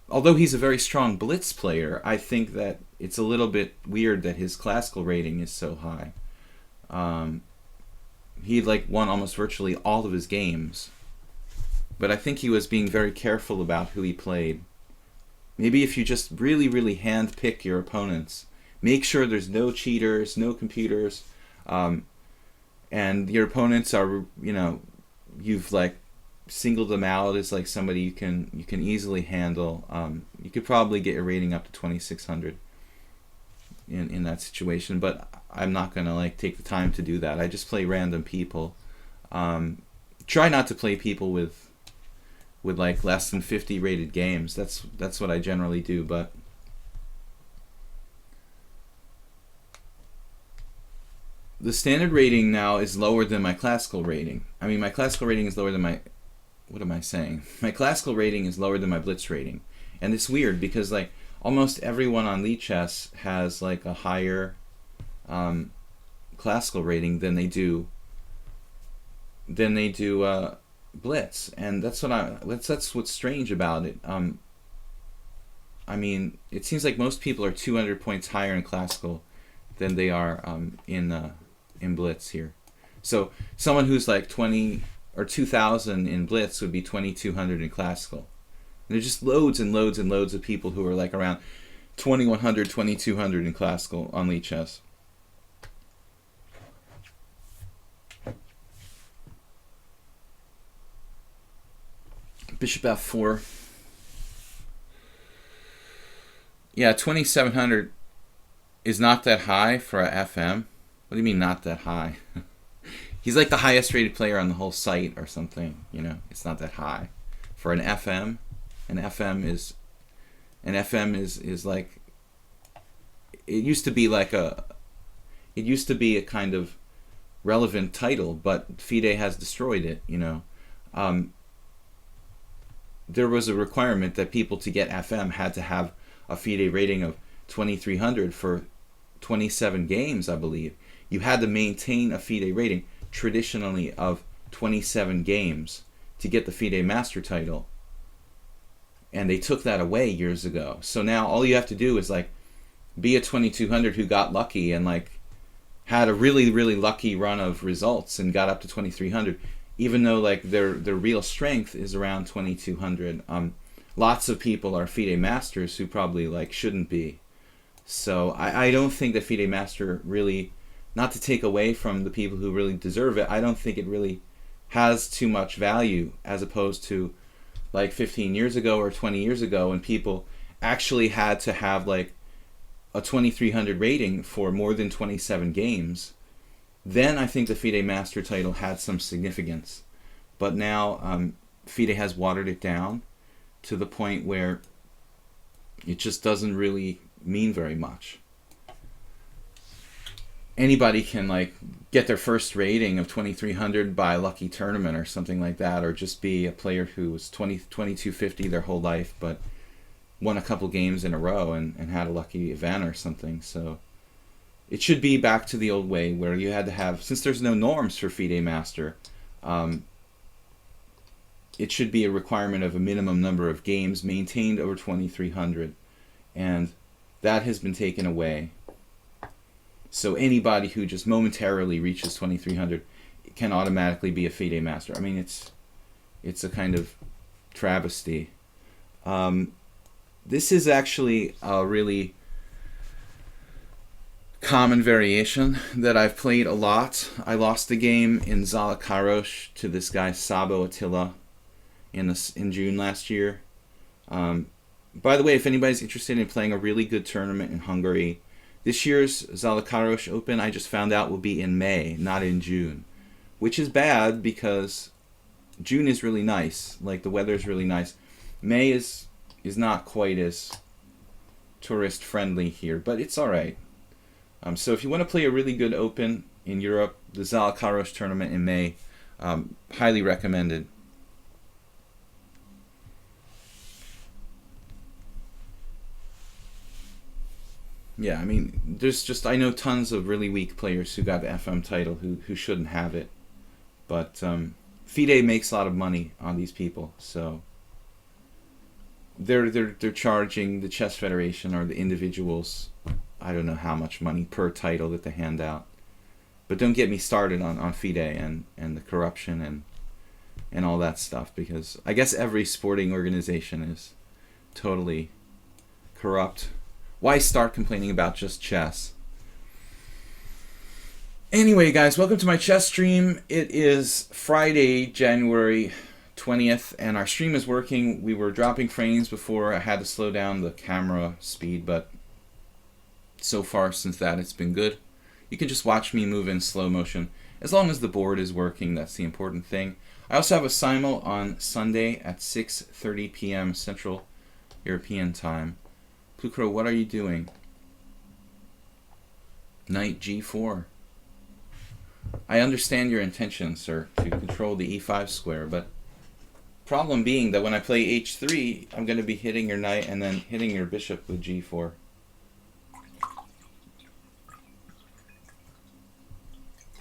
although he's a very strong blitz player, I think that it's a little bit weird that his classical rating is so high. He like won almost virtually all of his games, but I think he was being very careful about who he played. Maybe if you just really, really hand-pick your opponents, make sure there's no cheaters, no computers, and your opponents are, you know, you've like singled them out as like somebody you can easily handle. You could probably get your rating up to 2600. in that situation, but I'm not gonna like take the time to do that. I just play random people. Try not to play people with like less than 50 rated games. That's what I generally do, but the standard rating now is lower than my classical rating. I mean, my classical rating is lower than my... What am I saying? My classical rating is lower than my blitz rating. And it's weird because, like, almost everyone on lichess has, like, a higher classical rating than they do blitz. And that's what's strange about it. I mean, it seems like most people are 200 points higher in classical than they are in blitz here. So someone who's like 20 or 2,000 in blitz would be 2,200 in classical. And there's just loads and loads and loads of people who are like around 2,100, 2,200 in classical on lichess. Bishop f4. Yeah, 2,700 is not that high for a FM. What do you mean not that high? He's like the highest rated player on the whole site or something, you know. It's not that high. For an FM, an FM is like, it used to be a kind of relevant title, but FIDE has destroyed it, you know. There was a requirement that people to get FM had to have a FIDE rating of 2,300 for 27 games, I believe. You had to maintain a FIDE rating traditionally of 27 games to get the FIDE Master title. And they took that away years ago. So now all you have to do is like be a 2,200 who got lucky and like had a really, really lucky run of results and got up to 2,300, even though like their real strength is around 2,200. Lots of people are FIDE Masters who probably like shouldn't be. So I don't think that FIDE Master really, not to take away from the people who really deserve it, I don't think it really has too much value as opposed to like 15 years ago or 20 years ago when people actually had to have like a 2,300 rating for more than 27 games. Then I think the FIDE Master title had some significance. But now FIDE has watered it down to the point where it just doesn't really mean very much. Anybody can like get their first rating of 2,300 by a lucky tournament or something like that, or just be a player who was 2,250 their whole life but won a couple games in a row and had a lucky event or something. So it should be back to the old way where you had to have, since there's no norms for FIDE Master, it should be a requirement of a minimum number of games maintained over 2,300, and that has been taken away. So anybody who just momentarily reaches 2,300 can automatically be a FIDE Master. I mean, it's a kind of travesty. This is actually a really common variation that I've played a lot. I lost the game in Zalakaros to this guy Sabo Attila in June last year. By the way, if anybody's interested in playing a really good tournament in Hungary, this year's Zalakaros Open, I just found out, will be in May, not in June. Which is bad because June is really nice. Like, the weather is really nice. May is not quite as tourist friendly here, but it's alright. So if you want to play a really good Open in Europe, the Zalakaros tournament in May, highly recommended. Yeah, I mean, there's just, I know tons of really weak players who got the FM title who shouldn't have it. But FIDE makes a lot of money on these people, so they're charging the Chess Federation or the individuals, I don't know how much money per title that they hand out. But don't get me started on FIDE and the corruption and all that stuff, because I guess every sporting organization is totally corrupt. Why start complaining about just chess? Anyway, guys, welcome to my chess stream. It is Friday, January 20th, and our stream is working. We were dropping frames before. I had to slow down the camera speed, but so far since that, it's been good. You can just watch me move in slow motion. As long as the board is working, that's the important thing. I also have a simul on Sunday at 6:30 p.m. Central European Time. Blue Crow, what are you doing? Knight g4. I understand your intention, sir, to control the e5 square, but problem being that when I play h3, I'm going to be hitting your knight and then hitting your bishop with g4.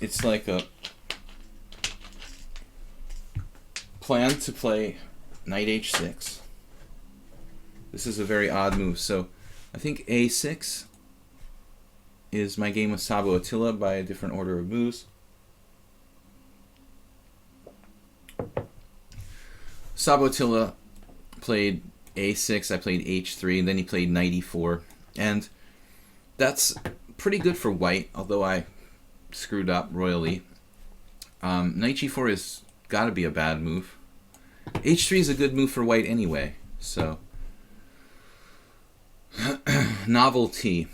It's like a plan to play knight h6. This is a very odd move. So I think a6 is my game with Sabo Attila by a different order of moves. Sabo Attila played a6, I played h3, and then he played knight e4. And that's pretty good for white, although I screwed up royally. Knight g4 has got to be a bad move. h3 is a good move for white anyway, so novelty.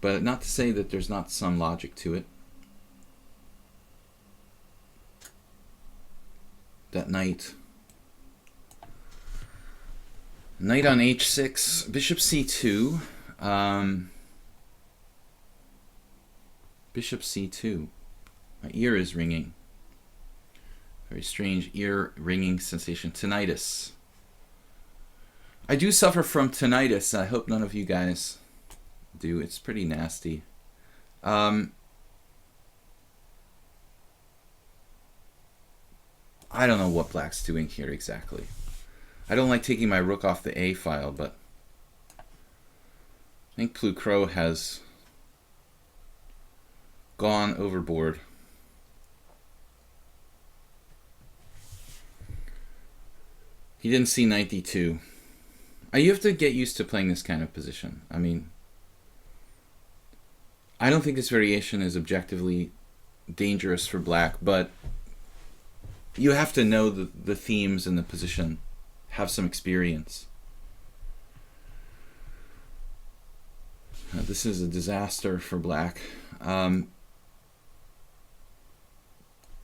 But not to say that there's not some logic to it. That knight on h6, bishop c2, bishop c2. My ear is ringing. Very strange ear ringing sensation. Tinnitus. I do suffer from tinnitus. I hope none of you guys do. It's pretty nasty. I don't know what black's doing here exactly. I don't like taking my rook off the A file, but I think Blue Crow has gone overboard. He didn't see knight d2. You have to get used to playing this kind of position. I mean, I don't think this variation is objectively dangerous for black, but you have to know the themes and the position, have some experience. This is a disaster for black.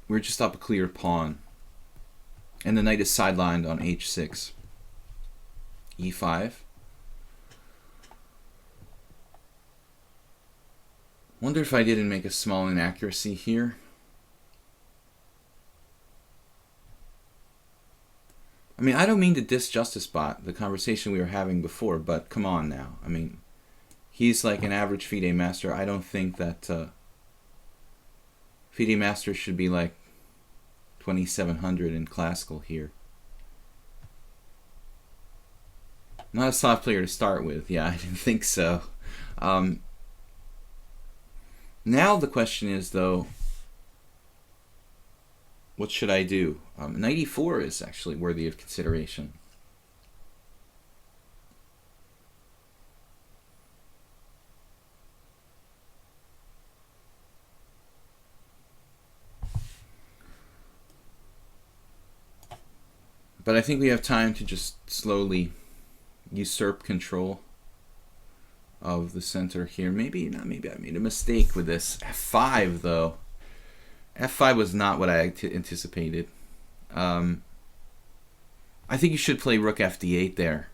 We're just up a clear pawn. And the knight is sidelined on h6. e5. Wonder if I didn't make a small inaccuracy here. I mean, I don't mean to diss Justice Bot, the conversation we were having before, but come on now. I mean, he's like an average FIDE master. I don't think that FIDE masters should be like 2700 in classical here. Not a soft player to start with. Yeah, I didn't think so. Now the question is, though, what should I do? Knight e4 is actually worthy of consideration. But I think we have time to just slowly usurp control of the center here. Maybe I made a mistake with this. f5 though. f5 was not what I anticipated. I think you should play rook fd8 there.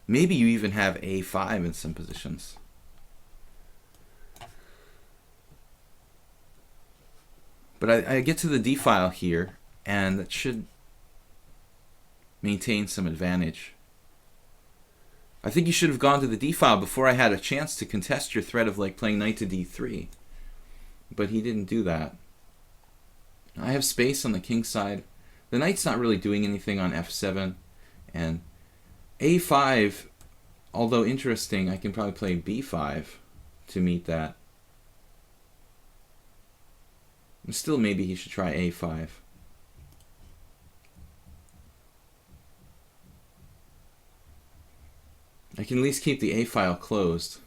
Maybe you even have a5 in some positions. But I get to the d file here, and that should maintain some advantage. I think you should have gone to the d file before I had a chance to contest your threat of like playing knight to d3. But he didn't do that. I have space on the king side. The knight's not really doing anything on f7. And a5, although interesting, I can probably play b5 to meet that. And still, maybe he should try a5. I can at least keep the a file closed.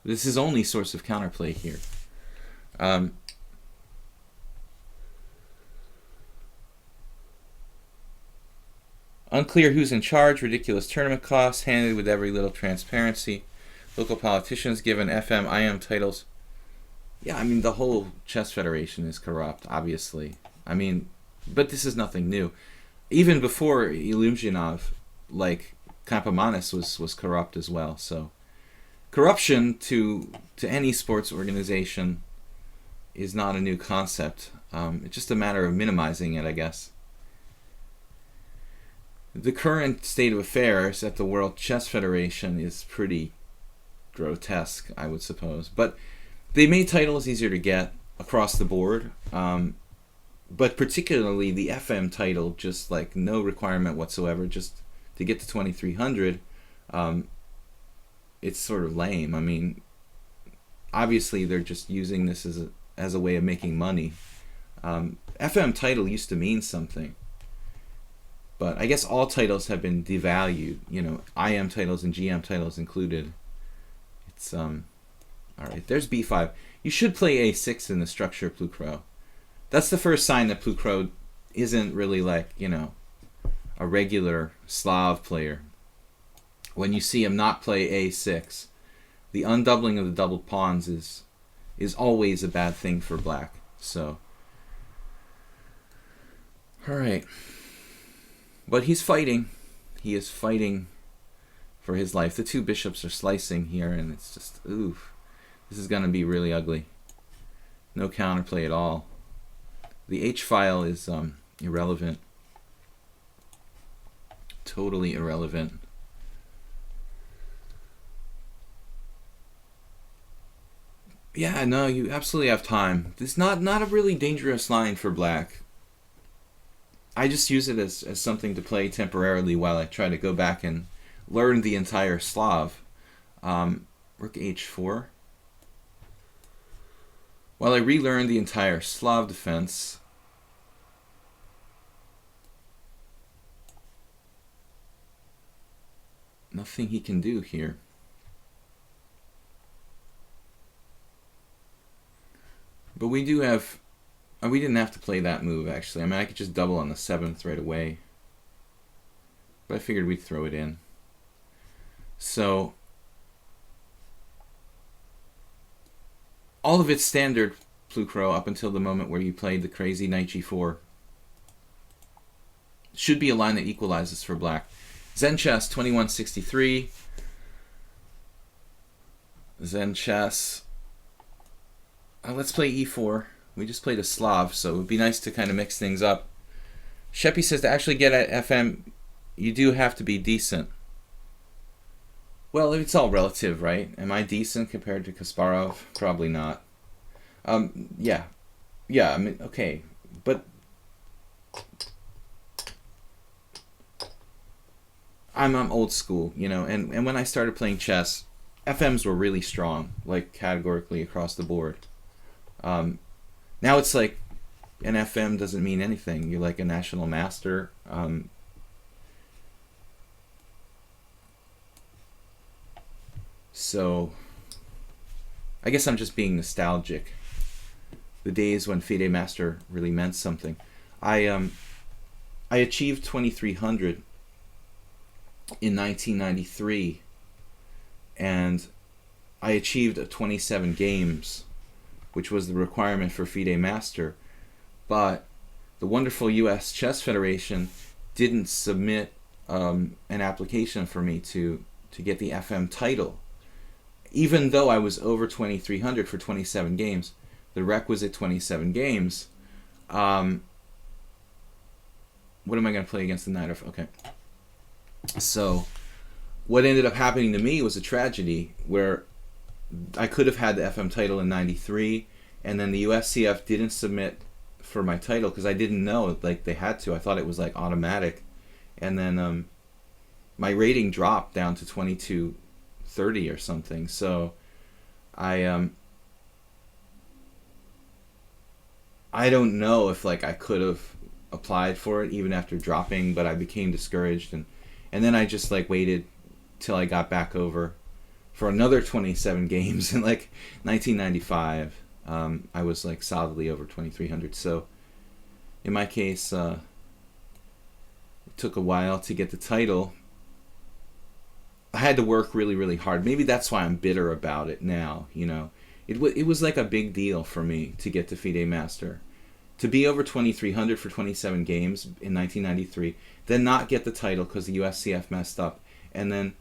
This is his only source of counterplay here. Unclear who's in charge, ridiculous tournament costs, handed with every little transparency. Local politicians given FM, IM titles. Yeah, I mean, the whole chess federation is corrupt, obviously. I mean, but this is nothing new. Even before Iluzhinov, like, Kampamanis was corrupt as well. So corruption to any sports organization is not a new concept. It's just a matter of minimizing it, I guess. The current state of affairs at the World Chess Federation is pretty grotesque, I would suppose. But they made titles easier to get across the board. But particularly the FM title, just like no requirement whatsoever, just to get to 2300, it's sort of lame. I mean, obviously they're just using this as a way of making money. FM title used to mean something, but I guess all titles have been devalued. You know, IM titles and GM titles included. It's all right. There's B5. You should play A6 in the structure of Plukro. That's the first sign that Plukro isn't really like, you know, a regular Slav player. When you see him not play A6, the undoubling of the doubled pawns is always a bad thing for black. So, all right. But he's fighting. He is fighting for his life. The two bishops are slicing here, and it's just, oof. This is going to be really ugly. No counterplay at all. The H file is irrelevant. Totally irrelevant. Yeah, no, you absolutely have time. This is not a really dangerous line for black. I just use it as something to play temporarily while I try to go back and learn the entire Slav. Rook H4. While I relearn the entire Slav defense, nothing he can do here. But we do have, we didn't have to play that move actually. I mean, I could just double on the 7th right away. But I figured we'd throw it in. So, all of it's standard Plukro up until the moment where you played the crazy knight g4. Should be a line that equalizes for black. Zen chess 2163. Zen chess. Let's play e4. We just played a Slav, so it would be nice to kind of mix things up. Sheppy says to actually get at FM, you do have to be decent. Well, it's all relative, right? Am I decent compared to Kasparov? Probably not. Yeah, I mean, okay, but I'm old school, you know, and when I started playing chess, FMs were really strong, like categorically across the board. Now it's like an FM doesn't mean anything. You're like a national master. So I guess I'm just being nostalgic. The days when FIDE Master really meant something. I achieved 2300 in 1993, and I achieved 27 games, which was the requirement for FIDE Master. But the wonderful U.S. Chess Federation didn't submit an application for me to get the FM title. Even though I was over 2300 for 27 games, the requisite 27 games, what am I going to play against the knight of... Okay. So, what ended up happening to me was a tragedy where I could have had the FM title in 93, and then the USCF didn't submit for my title because I didn't know, like, they had to. I thought it was, like, automatic. And then my rating dropped down to 2230 or something. So, I don't know if, like, I could have applied for it even after dropping, but I became discouraged, and then I just, like, waited till I got back over for another 27 games in, like, 1995. I was, like, solidly over 2300. So in my case, took a while to get the title. I had to work really, really hard. Maybe that's why I'm bitter about it now, you know. It was like a big deal for me to get to FIDE Master. To be over 2,300 for 27 games in 1993, then not get the title because the USCF messed up, and then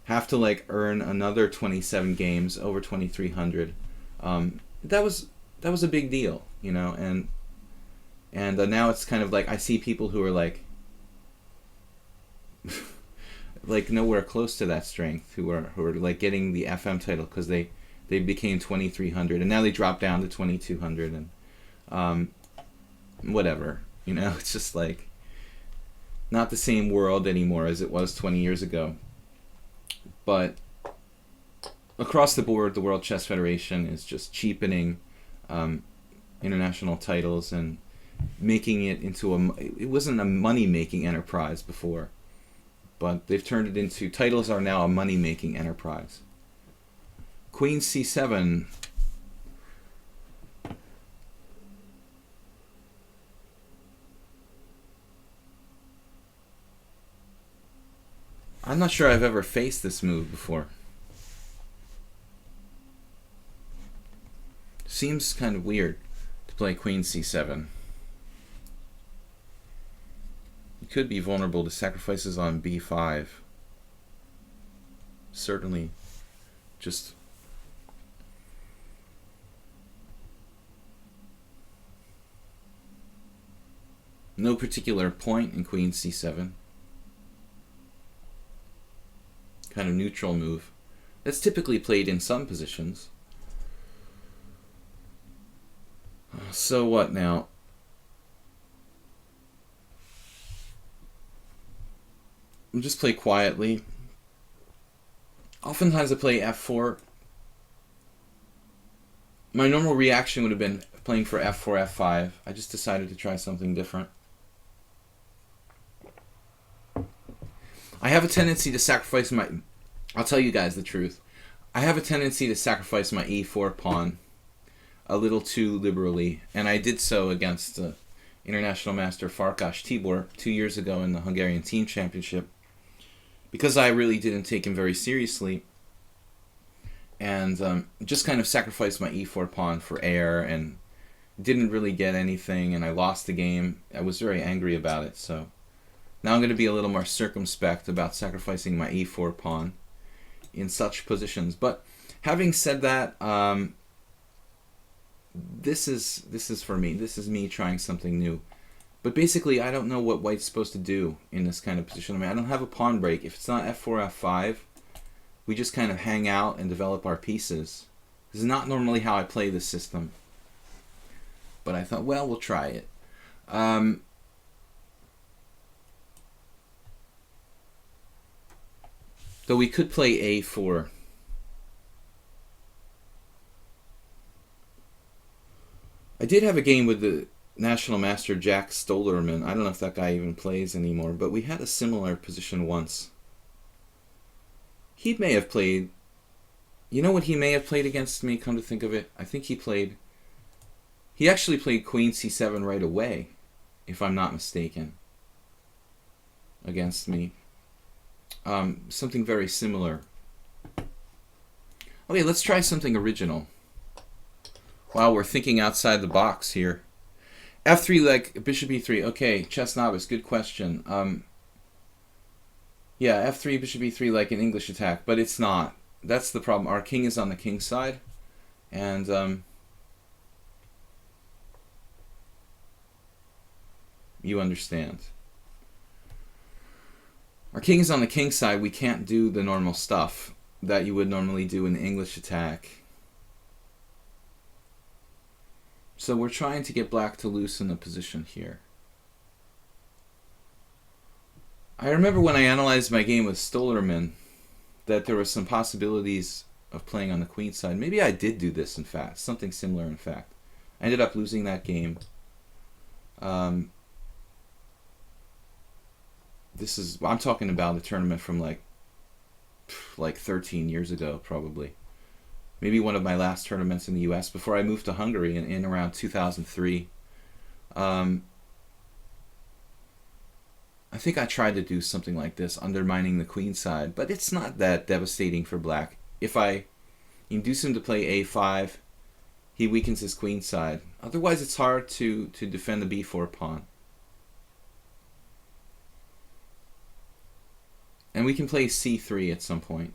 have to like earn another 27 games over 2,300. That was a big deal, you know, and now it's kind of like I see people who are like like nowhere close to that strength, who are like getting the FM title because they became 2,300 and now they drop down to 2,200 and whatever, you know. It's just like not the same world anymore as it was 20 years ago. But across the board, the World Chess Federation is just cheapening international titles and making it into it wasn't a money-making enterprise before, but they've turned it into, titles are now a money-making enterprise. Queen C7. I'm not sure I've ever faced this move before. Seems kind of weird to play Queen C7. You could be vulnerable to sacrifices on B5. Certainly, just no particular point in Queen C7. Kind of neutral move that's typically played in some positions. So what now? I'll just play quietly. Oftentimes I play F4. My normal reaction would have been playing for F4, F5. I just decided to try something different. I have a tendency to sacrifice my... I'll tell you guys the truth. I have a tendency to sacrifice my E4 pawn a little too liberally, and I did so against International Master Farkas Tibor 2 years ago in the Hungarian Team Championship, because I really didn't take him very seriously, and just kind of sacrificed my E4 pawn for air and didn't really get anything, and I lost the game. I was very angry about it, so now I'm going to be a little more circumspect about sacrificing my E4 pawn in such positions. But having said that, this is for me. This is me trying something new. But basically, I don't know what white's supposed to do in this kind of position. I mean, I don't have a pawn break. If it's not F4, F5, we just kind of hang out and develop our pieces. This is not normally how I play this system. But I thought, well, we'll try it. Though we could play A4. I did have a game with the National Master Jack Stolerman. I don't know if that guy even plays anymore, but we had a similar position once. He may have played... You know what he may have played against me, come to think of it? I think he actually played Queen C7 right away, if I'm not mistaken, against me. Something very similar. Okay, let's try something original. Wow, we're thinking outside the box here. F3 like bishop E3. Okay, chess novice, good question. Yeah, F3 bishop E3 like an English attack, but it's not. That's the problem. Our king is on the king side, and you understand. Our king is on the king side. We can't do the normal stuff that you would normally do in the English attack. So we're trying to get black to loosen the position here. I remember when I analyzed my game with Stolerman that there were some possibilities of playing on the queen side. Maybe I did do this, in fact. Something similar, in fact. I ended up losing that game. I'm talking about a tournament from like 13 years ago, probably. Maybe one of my last tournaments in the U.S. before I moved to Hungary in around 2003. I I think I tried to do something like this, undermining the queen side, but it's not that devastating for black. If I induce him to play a5, he weakens his queen side. Otherwise, it's hard to defend the b4 pawn. And we can play c3 at some point.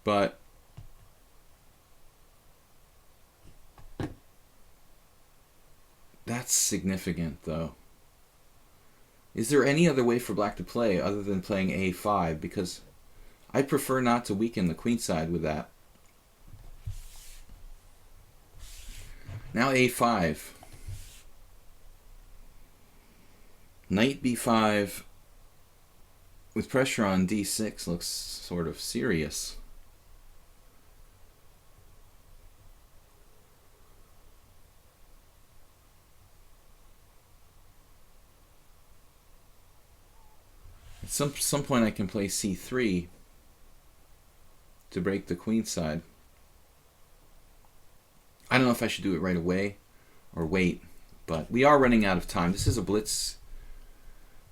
But that's significant, though. Is there any other way for black to play other than playing a5? Because I prefer not to weaken the queen side with that. Now a5. Knight b5 with pressure on d6 looks sort of serious. At some point I can play c3 to break the queen side. I don't know if I should do it right away or wait, but we are running out of time. This is a blitz.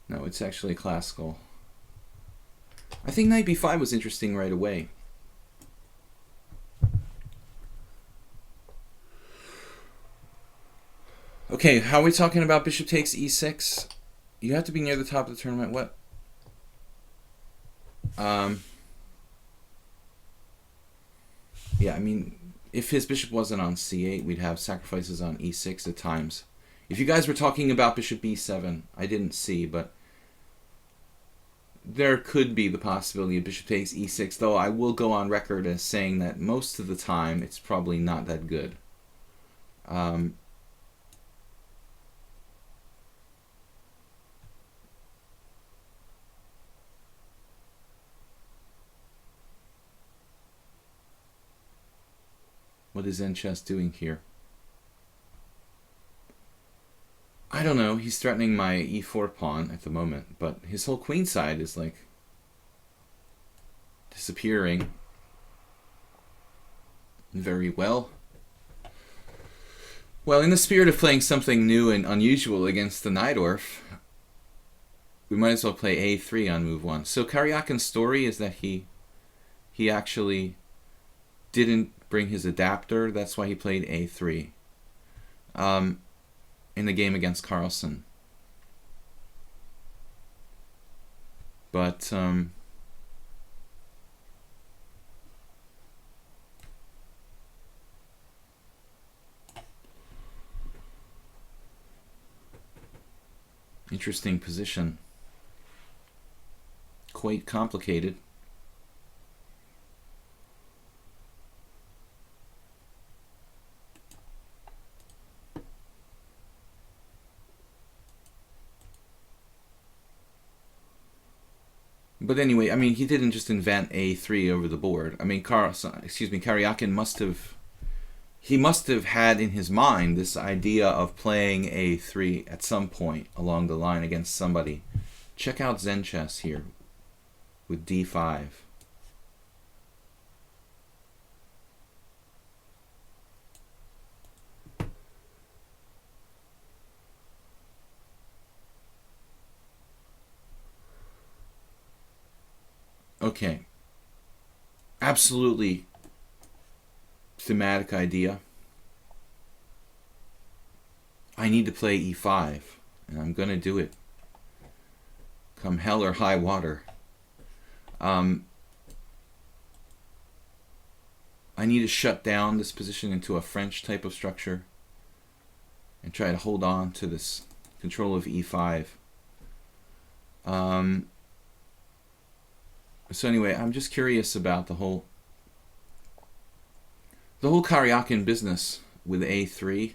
No, it's actually a classical. I think knight b5 was interesting right away. Okay, how are we talking about bishop takes e6? You have to be near the top of the tournament. What? Yeah, I mean, if his bishop wasn't on c8, we'd have sacrifices on e6 at times. If you guys were talking about bishop b7, I didn't see, but there could be the possibility of bishop takes e6, though I will go on record as saying that most of the time it's probably not that good. What is Zen chess doing here? I don't know. He's threatening my e4 pawn at the moment, but his whole queen side is like disappearing. Very well. Well, in the spirit of playing something new and unusual against the Najdorf, we might as well play a3 on move 1. So Karyakin's story is that he actually didn't bring his adapter. That's why he played a3 in the game against Carlsen. But interesting position. Quite complicated. But anyway, I mean, he didn't just invent a3 over the board. I mean, Karyakin must have had in his mind this idea of playing a3 at some point along the line against somebody. Check out Zen chess here with d5. Okay. Absolutely thematic idea. I need to play e5, and I'm going to do it. Come hell or high water. I need to shut down this position into a French type of structure and try to hold on to this control of e5. So anyway, I'm just curious about the whole Karyakin business with a3.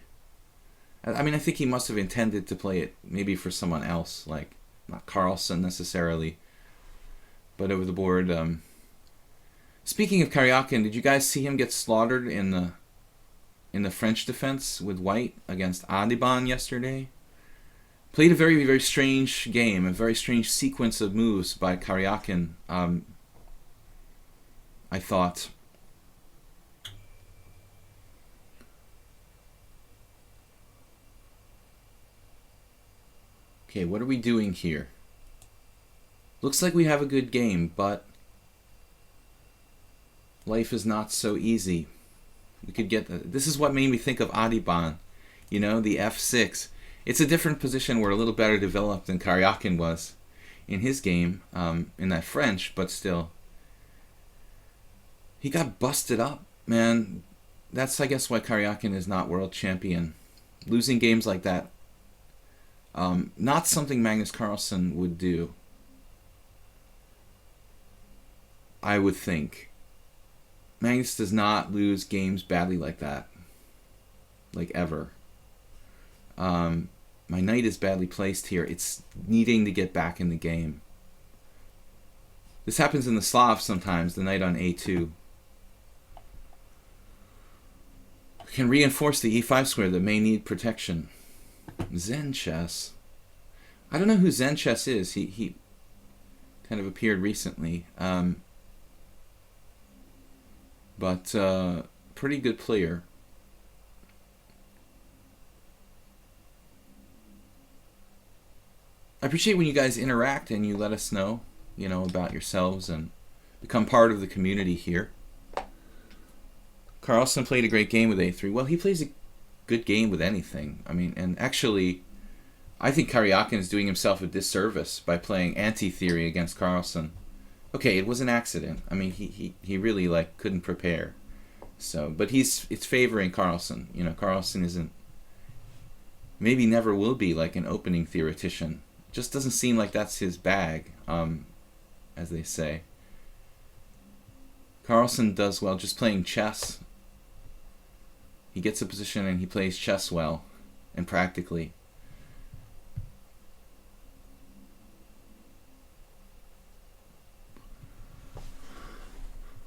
I mean, I think he must have intended to play it maybe for someone else, like not Carlsen necessarily, but over the board. Speaking of Karyakin, did you guys see him get slaughtered in the French defense with white against Adiban yesterday? Played a very, very strange game, a very strange sequence of moves by Karyakin, I thought. Okay, what are we doing here? Looks like we have a good game, but life is not so easy. We could get this is what made me think of Adiban, you know, the f6. It's a different position. We're a little better developed than Karyakin was in his game, in that French, but still. He got busted up, man. That's, I guess, why Karyakin is not world champion. Losing games like that, not something Magnus Carlsen would do, I would think. Magnus does not lose games badly like that. Like, ever. My knight is badly placed here. It's needing to get back in the game. This happens in the Slav sometimes, the knight on a2. Can reinforce the e5 square that may need protection. Zen chess. I don't know who Zen chess is. He kind of appeared recently. But pretty good player. I appreciate when you guys interact and you let us know, you know, about yourselves and become part of the community here. Carlsen played a great game with a3. Well, he plays a good game with anything. I mean, and actually, I think Karyakin is doing himself a disservice by playing anti-theory against Carlsen. Okay, it was an accident. I mean, he really, like, couldn't prepare. So, but it's favoring Carlsen. You know, Carlsen isn't, maybe never will be, like, an opening theoretician. Just doesn't seem like that's his bag, as they say. Carlsen does well just playing chess. He gets a position and he plays chess well and practically.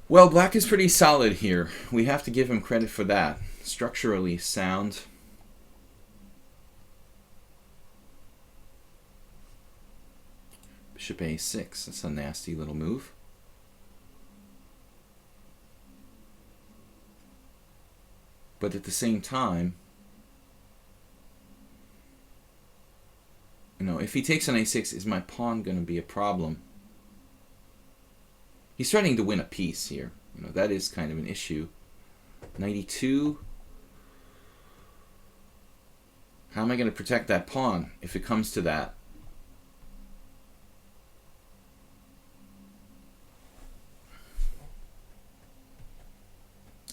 Well, black is pretty solid here. We have to give him credit for that. Structurally sound. Bishop a6. That's a nasty little move. But at the same time, you know, if he takes on a6, is my pawn going to be a problem? He's starting to win a piece here. You know, that is kind of an issue. Knight e2. How am I going to protect that pawn if it comes to that?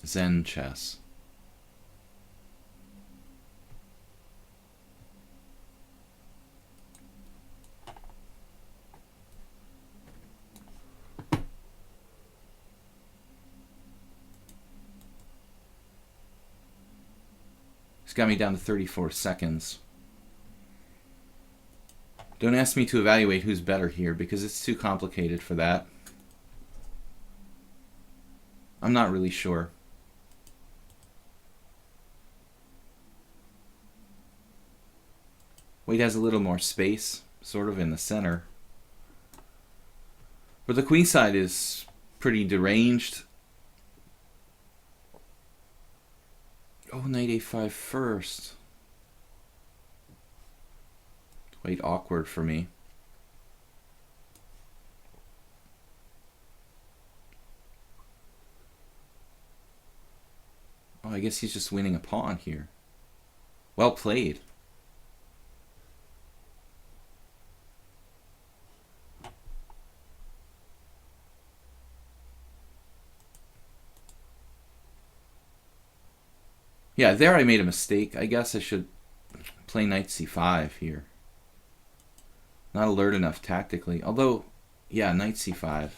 Zen chess. It's got me down to 34 seconds. Don't ask me to evaluate who's better here because it's too complicated for that. I'm not really sure. White has a little more space, sort of in the center. But the queen side is pretty deranged. Oh, knight a5 first. Quite awkward for me. Oh, I guess he's just winning a pawn here. Well played. Yeah, there I made a mistake. I guess I should play knight c5 here. Not alert enough tactically. Although, yeah, knight c5.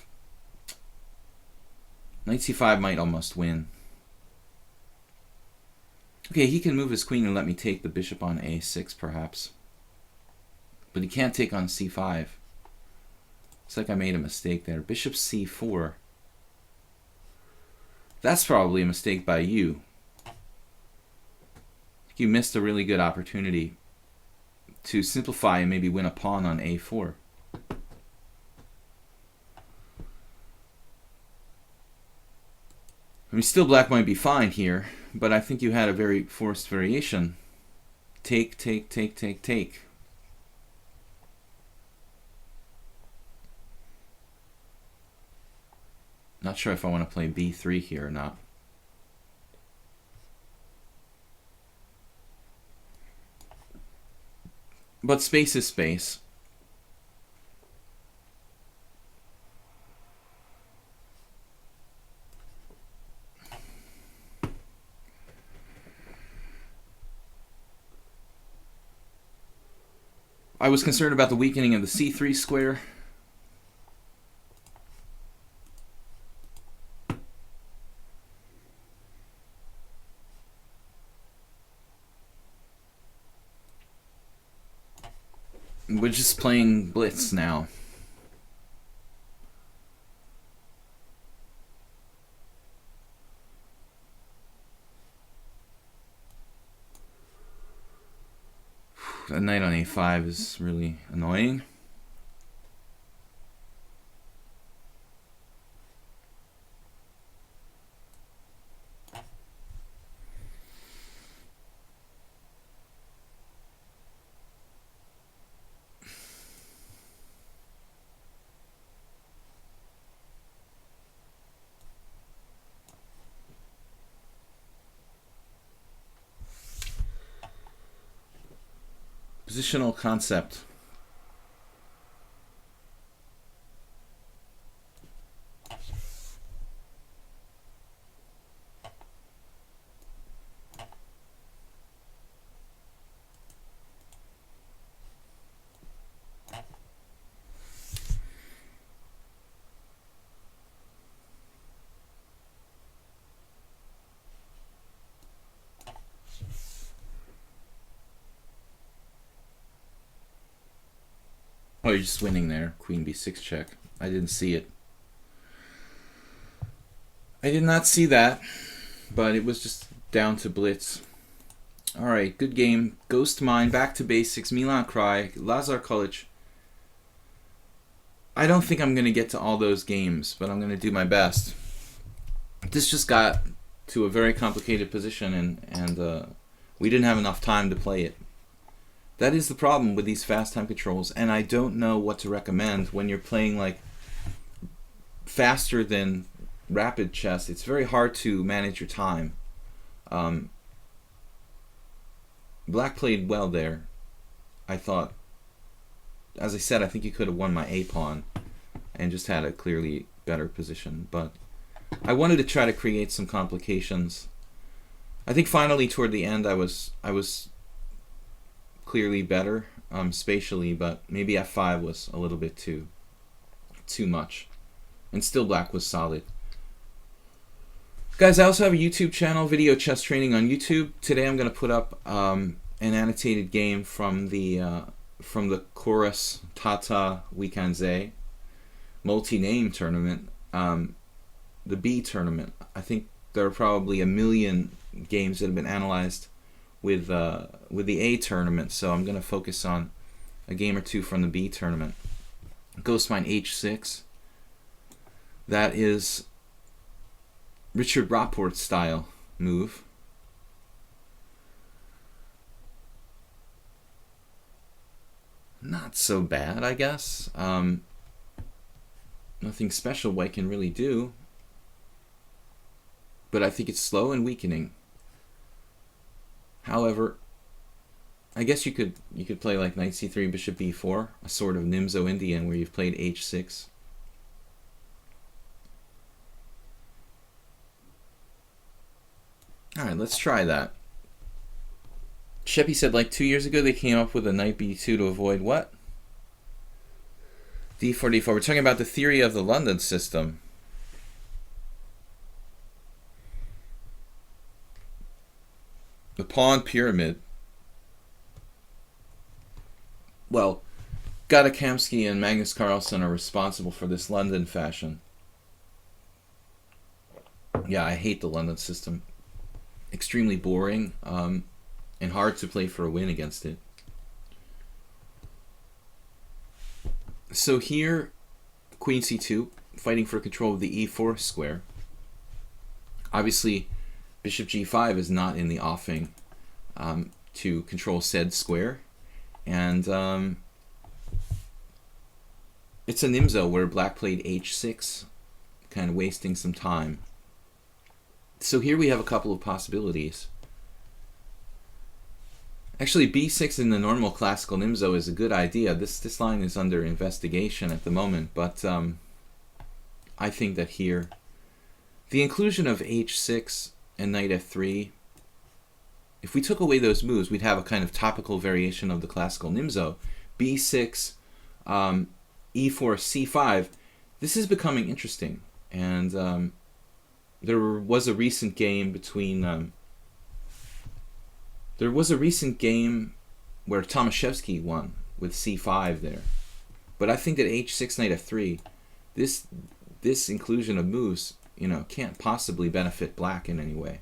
Knight c5 might almost win. Okay, he can move his queen and let me take the bishop on a6 perhaps. But he can't take on c5. It's like I made a mistake there. Bishop c4. That's probably a mistake by you. You missed a really good opportunity to simplify and maybe win a pawn on a4. I mean, still black might be fine here, but I think you had a very forced variation. Take, take, take, take, take. not sure if I want to play b3 here or not. But space is space. I was concerned about the weakening of the c3 square. We're just playing blitz now. A knight on a5 is really annoying. Positional concept. Oh, you're just winning there. Queen b6 check. I didn't see it. I did not see that, but it was just down to blitz. Alright, good game. Ghost Mine, Back to Basics, Milan Cry, Lazar College. I don't think I'm going to get to all those games, but I'm going to do my best. This just got to a very complicated position, and we didn't have enough time to play it. That is the problem with these fast time controls, and I don't know what to recommend when you're playing like faster than rapid chess. It's very hard to manage your time. Black played well there. I thought, as I said, I think he could have won my a pawn and just had a clearly better position, but I wanted to try to create some complications. I think finally toward the end I was clearly better spatially, but maybe f5 was a little bit too much, and still black was solid. Guys, I also have a YouTube channel, Video Chess Training on YouTube. Today I'm going to put up an annotated game from the Chorus Tata Weekendze multi-name tournament, the B tournament. I think there are probably 1 million games that have been analyzed with the A tournament, so I'm going to focus on a game or two from the B tournament. Ghost Mine h6. That is Richard Rapport style move. Not so bad, I guess. Nothing special White can really do, but I think it's slow and weakening. However, I guess you could play like knight c3, bishop b4, a sort of Nimzo Indian where you've played h6. All right, let's try that. Sheppy said like 2 years ago they came up with a knight b2 to avoid what? d4, d4. We're talking about the theory of the London system. The pawn pyramid. Well, Gadakamsky and Magnus Carlsen are responsible for this London fashion. Yeah, I hate the London system. Extremely boring, and hard to play for a win against it. So here, Queen c2, fighting for control of the e4 square. Obviously, Bishop g5 is not in the offing to control said square, and it's a Nimzo where black played h6, kind of wasting some time. So here we have a couple of possibilities. Actually, b6 in the normal classical Nimzo is a good idea. This line is under investigation at the moment, but I think that here, the inclusion of h6 and knight f3, if we took away those moves, we'd have a kind of topical variation of the classical Nimzo. b6, e4, c5. This is becoming interesting, and there was a recent game between. There was a recent game where Tomaszewski won with c5 there, but I think that h6 knight f3, this inclusion of moves, can't possibly benefit black in any way.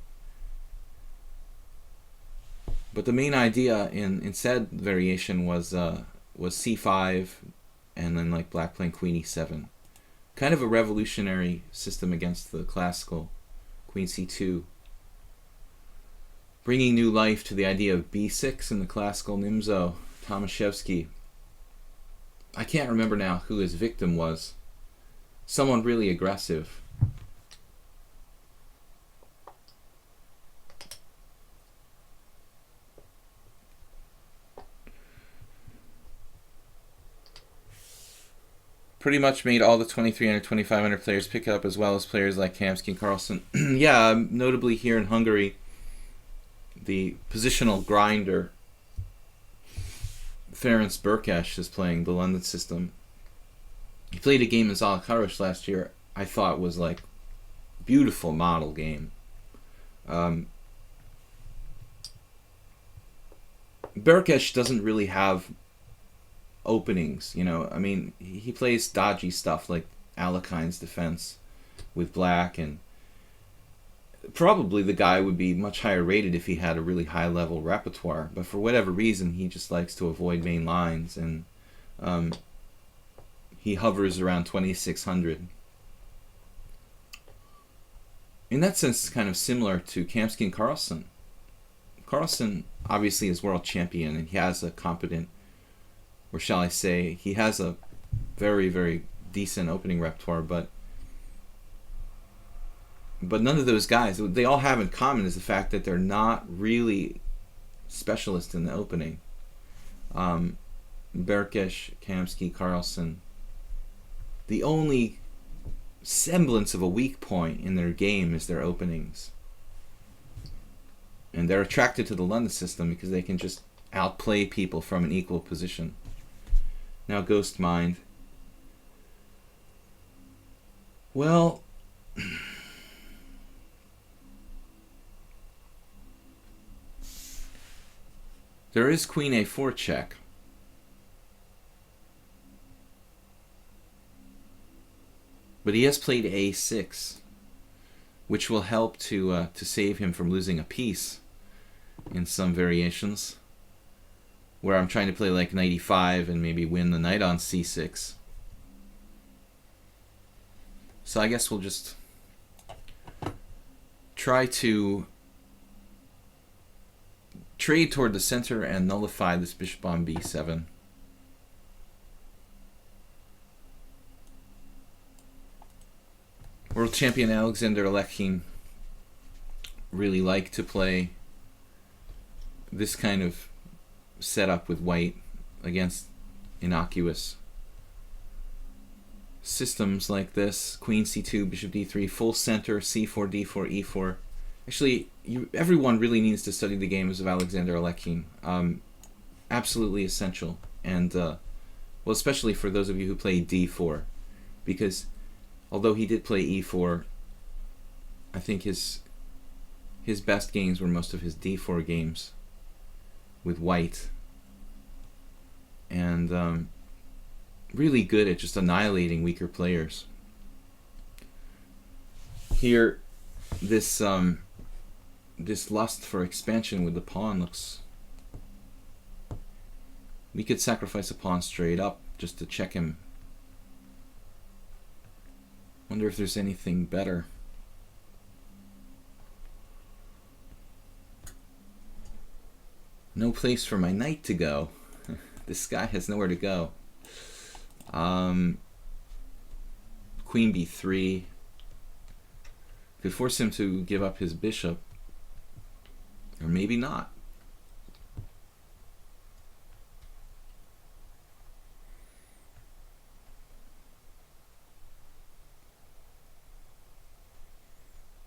But the main idea in said variation was c5, and then like black playing queen e7, kind of a revolutionary system against the classical queen c2. Bringing new life to the idea of b6 in the classical Nimzo, Tomaszewski. I can't remember now who his victim was. Someone really aggressive. Pretty much made all the 2300, 2500 players pick up, as well as players like Kamsky and Carlsen. Yeah, notably here in Hungary, the positional grinder Ferenc Berkes is playing the London system. He played a game in Zalakaros last year. I thought was like beautiful model game. Berkes doesn't really have openings, I mean, he plays dodgy stuff like Alekhine's defense with black, and probably the guy would be much higher rated if he had a really high level repertoire, but for whatever reason he just likes to avoid main lines, and he hovers around 2600. In that sense, it's kind of similar to Kamsky and Carlsen. Carlsen obviously is world champion, and he has a competent, or shall I say, he has a very, very decent opening repertoire, but none of those guys, what they all have in common is the fact that they're not really specialists in the opening. Berkes, Kamsky, Carlsen, the only semblance of a weak point in their game is their openings. And they're attracted to the London system because they can just outplay people from an equal position. Now Ghost Mind. Well, there is queen a4 check. But he has played a6, which will help to save him from losing a piece in some variations, where I'm trying to play like knight e5 and maybe win the knight on c6. So I guess we'll just try to trade toward the center and nullify this bishop on b7. World champion Alexander Alekhine really liked to play this kind of setup with white against innocuous systems like this. Queen c2, bishop d3, full center, c4, d4, e4. Actually, everyone really needs to study the games of Alexander Alekhine. Absolutely essential. And, well, especially for those of you who play d4. Because although he did play e4, I think his best games were most of his d4 games with white. And really good at just annihilating weaker players. Here, this lust for expansion with the pawn looks... We could sacrifice a pawn straight up just to check him. Wonder if there's anything better. No place for my knight to go. This guy has nowhere to go. Queen b3. Could force him to give up his bishop, or maybe not.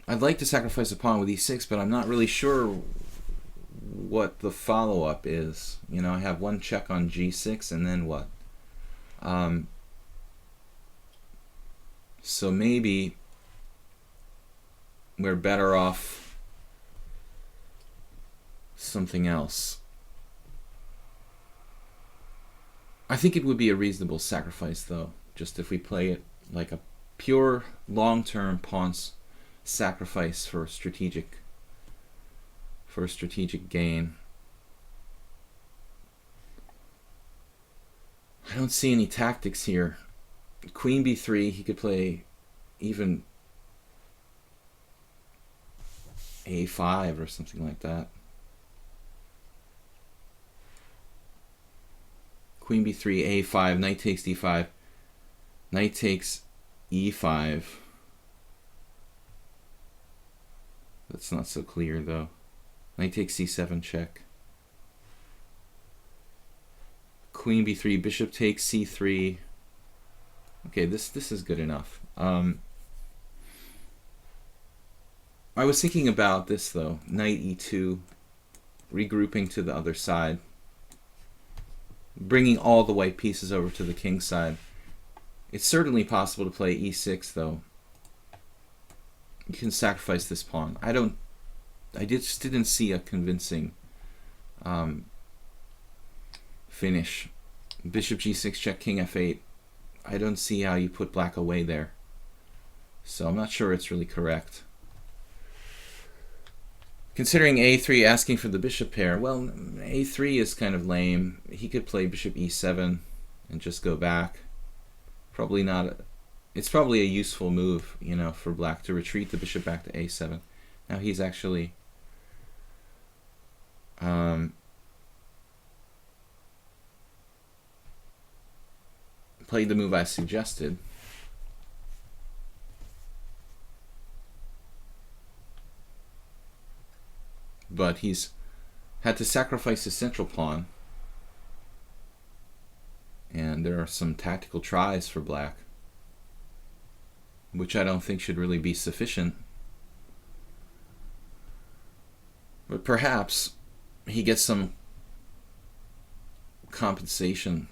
I'd like to sacrifice a pawn with e6, but I'm not really sure what the follow-up is. You know, I have one check on g6, and then what? So maybe we're better off something else. I think it would be a reasonable sacrifice, though, just if we play it like a pure long-term pawn sacrifice for a strategic gain. I don't see any tactics here. Queen b3, he could play even a5 or something like that. Queen b3, a5, knight takes d5, knight takes e5. That's not so clear though. Knight takes c7 check. Queen b3, bishop takes c3. Okay, this is good enough. I was thinking about this though. Knight e2, regrouping to the other side, bringing all the white pieces over to the king side. It's certainly possible to play e6 though. You can sacrifice this pawn. I just didn't see a convincing finish. Bishop g6 check, king f8. I don't see how you put black away there. So I'm not sure it's really correct. Considering a3 asking for the bishop pair, well, a3 is kind of lame. He could play bishop e7 and just go back. Probably not. It's probably a useful move, you know, for black to retreat the bishop back to a7. Now he's actually played the move I suggested. But he's had to sacrifice his central pawn. And there are some tactical tries for black, which I don't think should really be sufficient. But perhaps he gets some compensation.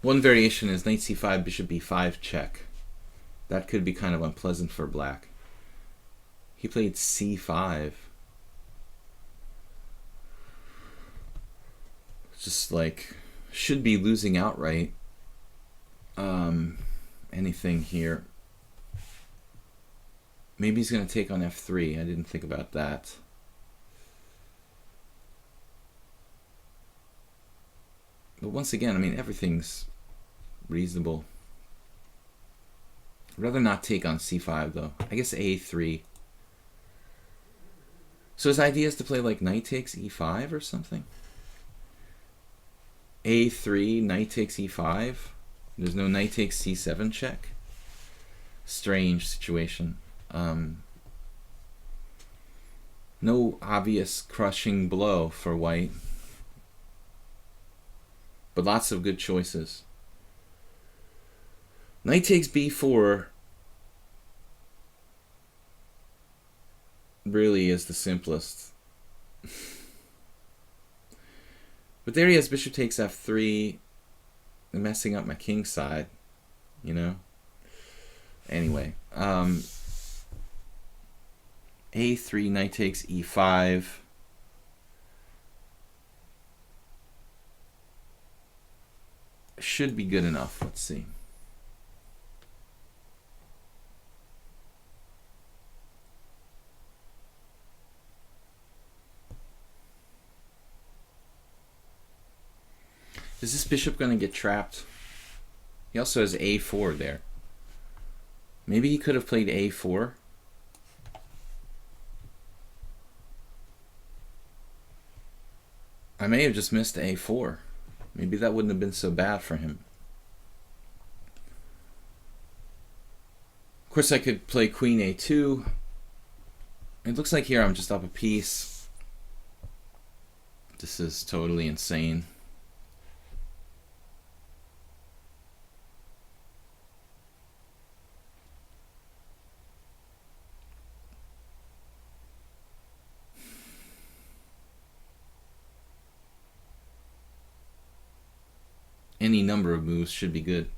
One variation is knight c5, bishop b5 check. That could be kind of unpleasant for black. He played c5. Just like, should be losing outright. Anything here. Maybe he's going to take on f3. I didn't think about that. But once again, I mean, everything's reasonable. I'd rather not take on c5 though. I guess a3. So his idea is to play like knight takes e5 or something? a3, knight takes e5. There's no knight takes c7 check. Strange situation. No obvious crushing blow for white. But lots of good choices. Knight takes b4 really is the simplest. But there he has bishop takes f3, messing up my king side, you know? Anyway, a3, knight takes e5. Should be good enough. Let's see. Is this bishop going to get trapped? He also has a4 there. Maybe he could have played a4. I may have just missed a4. Maybe that wouldn't have been so bad for him. Of course, I could play queen a2. It looks like here I'm just up a piece. This is totally insane. Any number of moves should be good.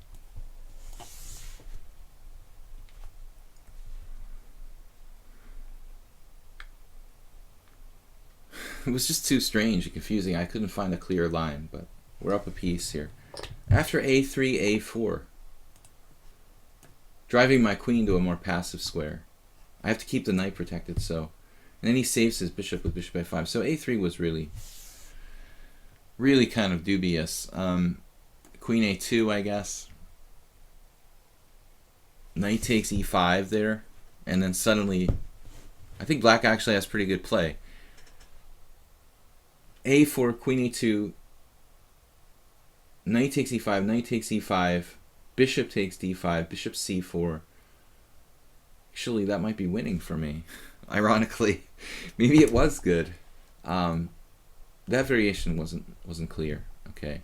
It was just too strange and confusing. I couldn't find a clear line, but we're up a piece here. After a3, a4. Driving my queen to a more passive square. I have to keep the knight protected, so. And then he saves his bishop with bishop a5. So a3 was really kind of dubious. Queen a2, I guess. Knight takes e5 there. And then suddenly, I think black actually has pretty good play. a4, queen a2, knight takes e5, knight takes e5, bishop takes d5, bishop c4. Actually, that might be winning for me. Ironically, maybe it was good. That variation wasn't clear. Okay,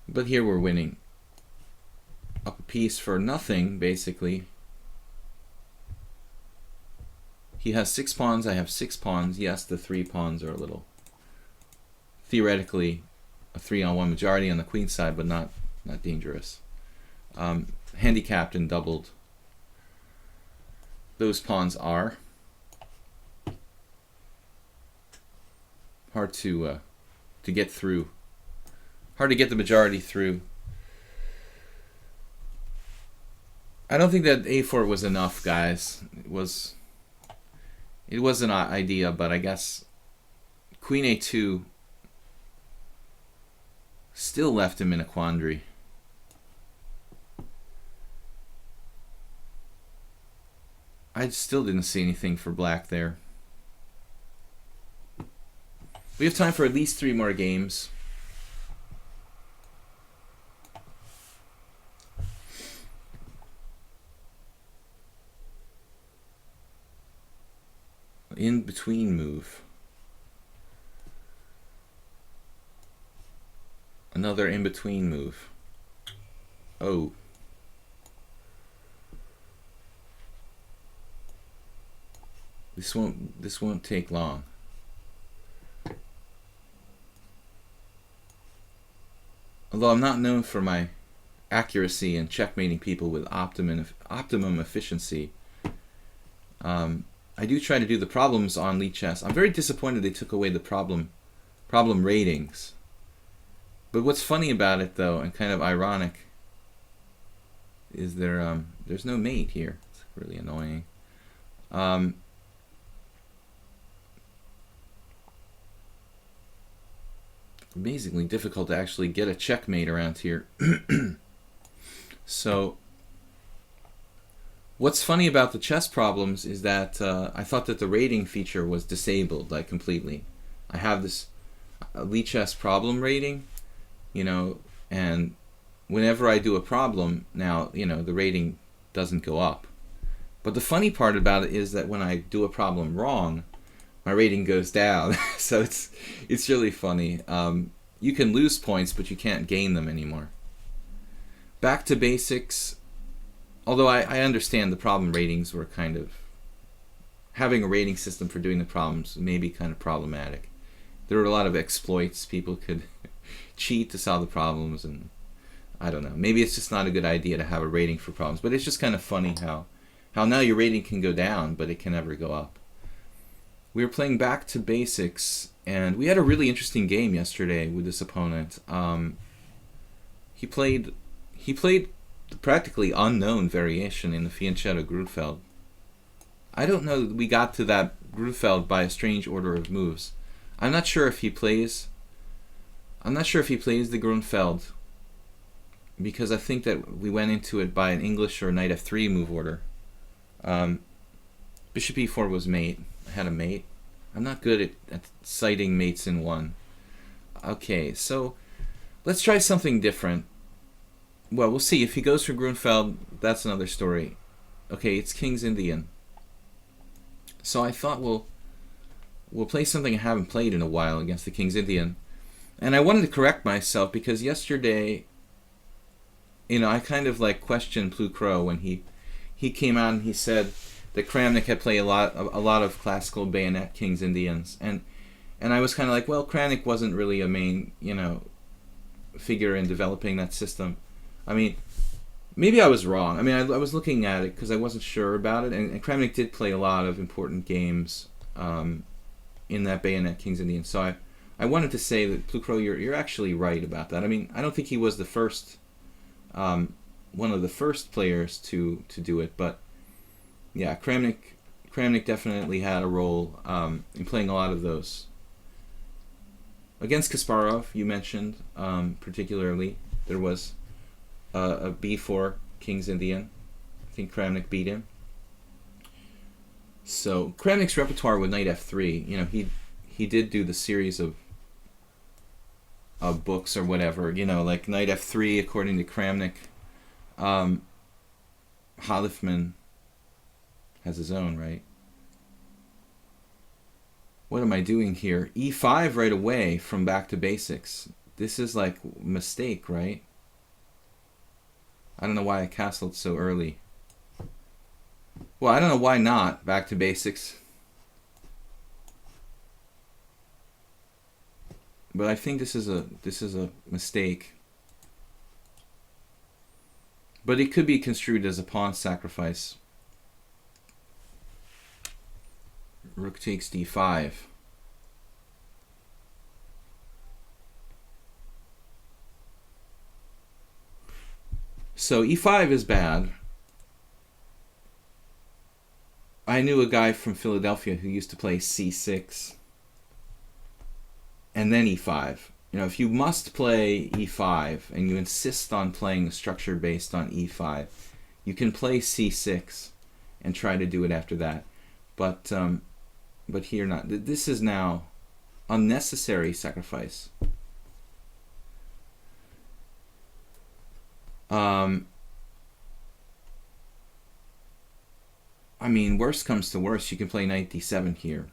but here we're winning. Up a piece for nothing, basically. He has 6 pawns, I have 6 pawns. Yes, the 3 pawns are a little, theoretically, a 3-on-1 majority on the queen side, but not dangerous. Handicapped and doubled. Those pawns are hard to get through. Hard to get the majority through. I don't think that a4 was enough, guys. It was an idea, but I guess queen a2 still left him in a quandary. I still didn't see anything for black there. We have time for at least 3 more games. In between move. Another in between move. Oh. This won't take long. Although I'm not known for my accuracy in checkmating people with optimum efficiency, I do try to do the problems on lichess. I'm very disappointed they took away the problem ratings. But what's funny about it, though, and kind of ironic, is there's no mate here. It's really annoying. Amazingly difficult to actually get a checkmate around here. So, what's funny about the chess problems is that I thought that the rating feature was disabled, like, completely. I have this lichess problem rating, you know, and whenever I do a problem now, you know, the rating doesn't go up. But the funny part about it is that when I do a problem wrong, my rating goes down. So it's really funny. You can lose points, but you can't gain them anymore. Back to basics. Although I understand the problem ratings were kind of, having a rating system for doing the problems may be kind of problematic. There were a lot of exploits. People could cheat to solve the problems, and I don't know. Maybe it's just not a good idea to have a rating for problems. But it's just kind of funny how now your rating can go down, but it can never go up. We were playing back to basics, and we had a really interesting game yesterday with this opponent. He played the practically unknown variation in the Fianchetto-Grunfeld. I don't know that we got to that Grunfeld by a strange order of moves. I'm not sure if he plays the Grunfeld because I think that we went into it by an English or knight f3 move order. Bishop e4 was mate. I had a mate. I'm not good at citing mates in one. Okay, so let's try something different. Well, we'll see. If he goes for Grunfeld, that's another story. Okay, it's King's Indian. So I thought we'll play something I haven't played in a while against the King's Indian. And I wanted to correct myself because yesterday, I kind of like questioned Plu Crow when he came out and he said that Kramnik had played a lot of classical bayonet King's Indians, and I was kind of like, well, Kramnik wasn't really a main figure in developing that system. I mean, maybe I was wrong. I mean, I was looking at it because I wasn't sure about it, and Kramnik did play a lot of important games in that bayonet King's Indian. So I wanted to say that Plu Crow, you're actually right about that. I mean, I don't think he was the first. One of the first players to do it, but yeah, Kramnik definitely had a role in playing a lot of those. Against Kasparov, you mentioned particularly, there was a b4 King's Indian. I think Kramnik beat him. So Kramnik's repertoire with knight f3, he did do the series of books or whatever, like knight f3 according to Kramnik. Halifman has his own, right? What am I doing here? e5 right away from back to basics. This is like a mistake, right? I don't know why I castled so early. Well, I don't know why not back to basics. But I think this is a mistake. But it could be construed as a pawn sacrifice. Rook takes d5. So e5 is bad. I knew a guy from Philadelphia who used to play c6 and then e5. If you must play e5 and you insist on playing a structure based on e5, you can play c6 and try to do it after that. But here not. This is now unnecessary sacrifice. I mean, worst comes to worst, you can play knight d7 here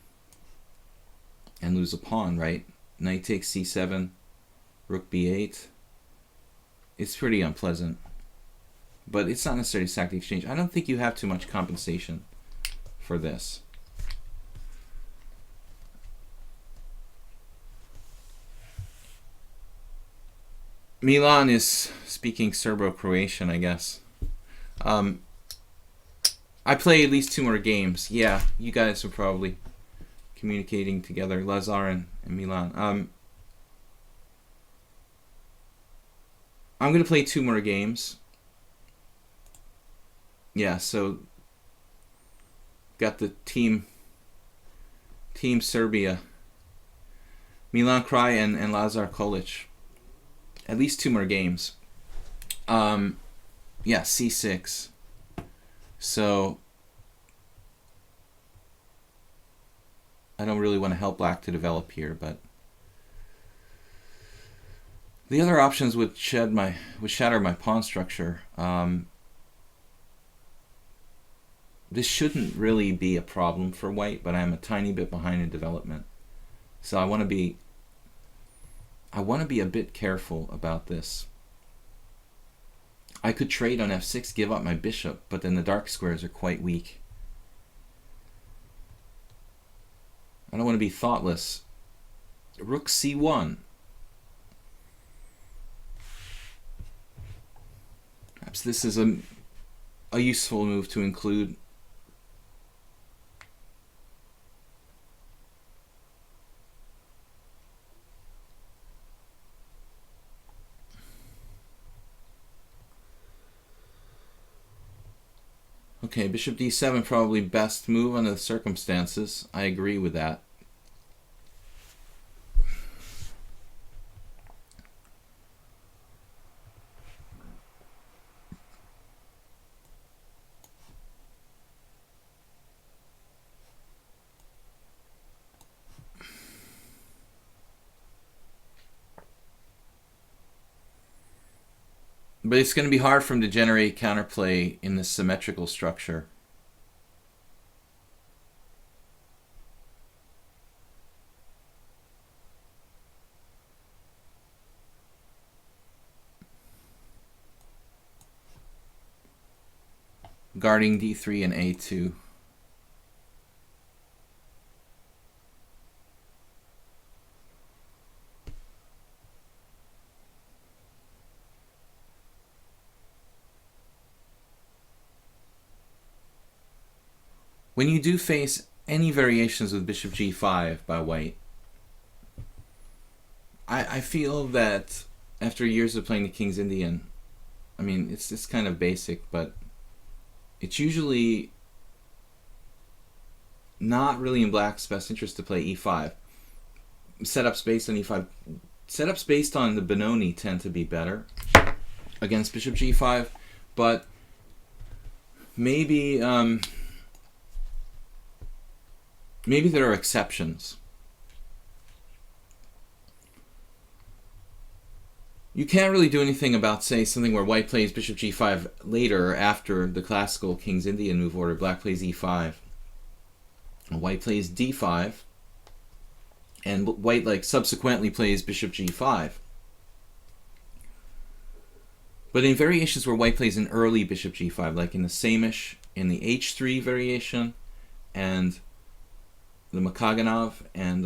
and lose a pawn, right? Knight takes c7, rook b8. It's pretty unpleasant. But it's not necessarily sack the exchange. I don't think you have too much compensation for this. Milan is speaking Serbo-Croatian, I guess. I play at least 2 more games. Yeah, you guys are probably communicating together, Lazar and Milan. I'm going to play 2 more games. Yeah, so got the team Serbia, Milan Kraj and Lazar Kolic. At least 2 more games. Yeah, c6. So I don't really want to help black to develop here, but the other options would shatter my pawn structure. This shouldn't really be a problem for white, but I'm a tiny bit behind in development. So I want to be a bit careful about this. I could trade on f6, give up my bishop, but then the dark squares are quite weak. I don't want to be thoughtless. Rook c1. Perhaps this is a useful move to include. Okay, bishop d7 probably best move under the circumstances. I agree with that. But it's going to be hard for him to generate counterplay in this symmetrical structure. Guarding d3 and a2. When you do face any variations with bishop g5 by white, I feel that after years of playing the King's Indian, I mean, it's kind of basic, but it's usually not really in black's best interest to play e5. Setups based on e5, setups based on the Benoni tend to be better against bishop g5, but maybe maybe there are exceptions. You can't really do anything about, say, something where white plays bishop g5 later after the classical King's Indian move order. Black plays e5. White plays d5. And white subsequently plays bishop g5. But in variations where white plays an early bishop g5, like in the Samish, in the h3 variation, and the Makaganov, and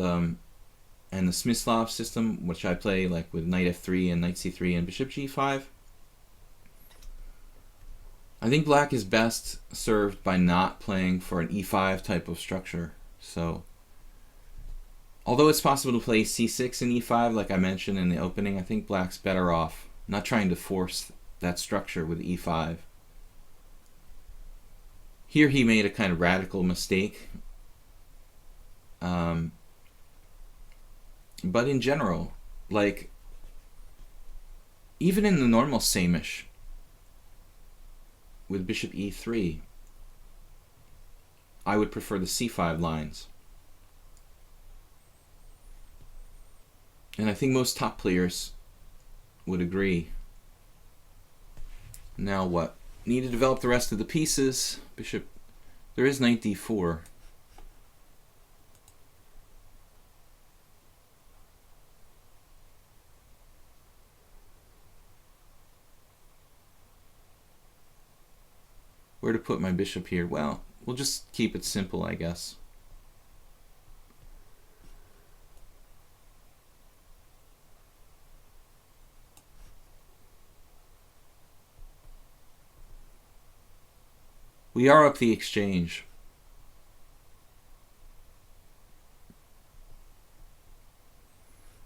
the Smyslov system, which I play like with knight f3 and knight c3 and bishop g5, I think black is best served by not playing for an e5 type of structure. So, although it's possible to play c6 and e5, like I mentioned in the opening, I think black's better off not trying to force that structure with e5. Here he made a kind of radical mistake. But in general, like, even in the normal Samish with bishop e3, I would prefer the c5 lines. And I think most top players would agree. Now what? Need to develop the rest of the pieces. Bishop, there is knight d4. Where to put my bishop here? Well, we'll just keep it simple, I guess. We are up the exchange.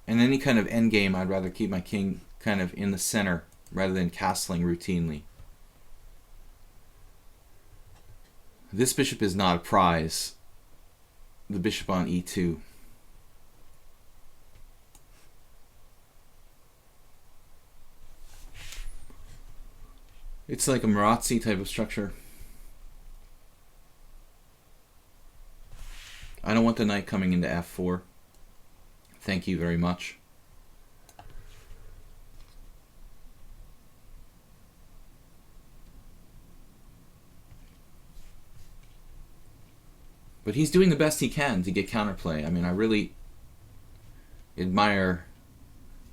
In any kind of endgame, I'd rather keep my king kind of in the center rather than castling routinely. This bishop is not a prize. The bishop on e2. It's like a Marazzi type of structure. I don't want the knight coming into f4. Thank you very much. But he's doing the best he can to get counterplay. I mean, I really admire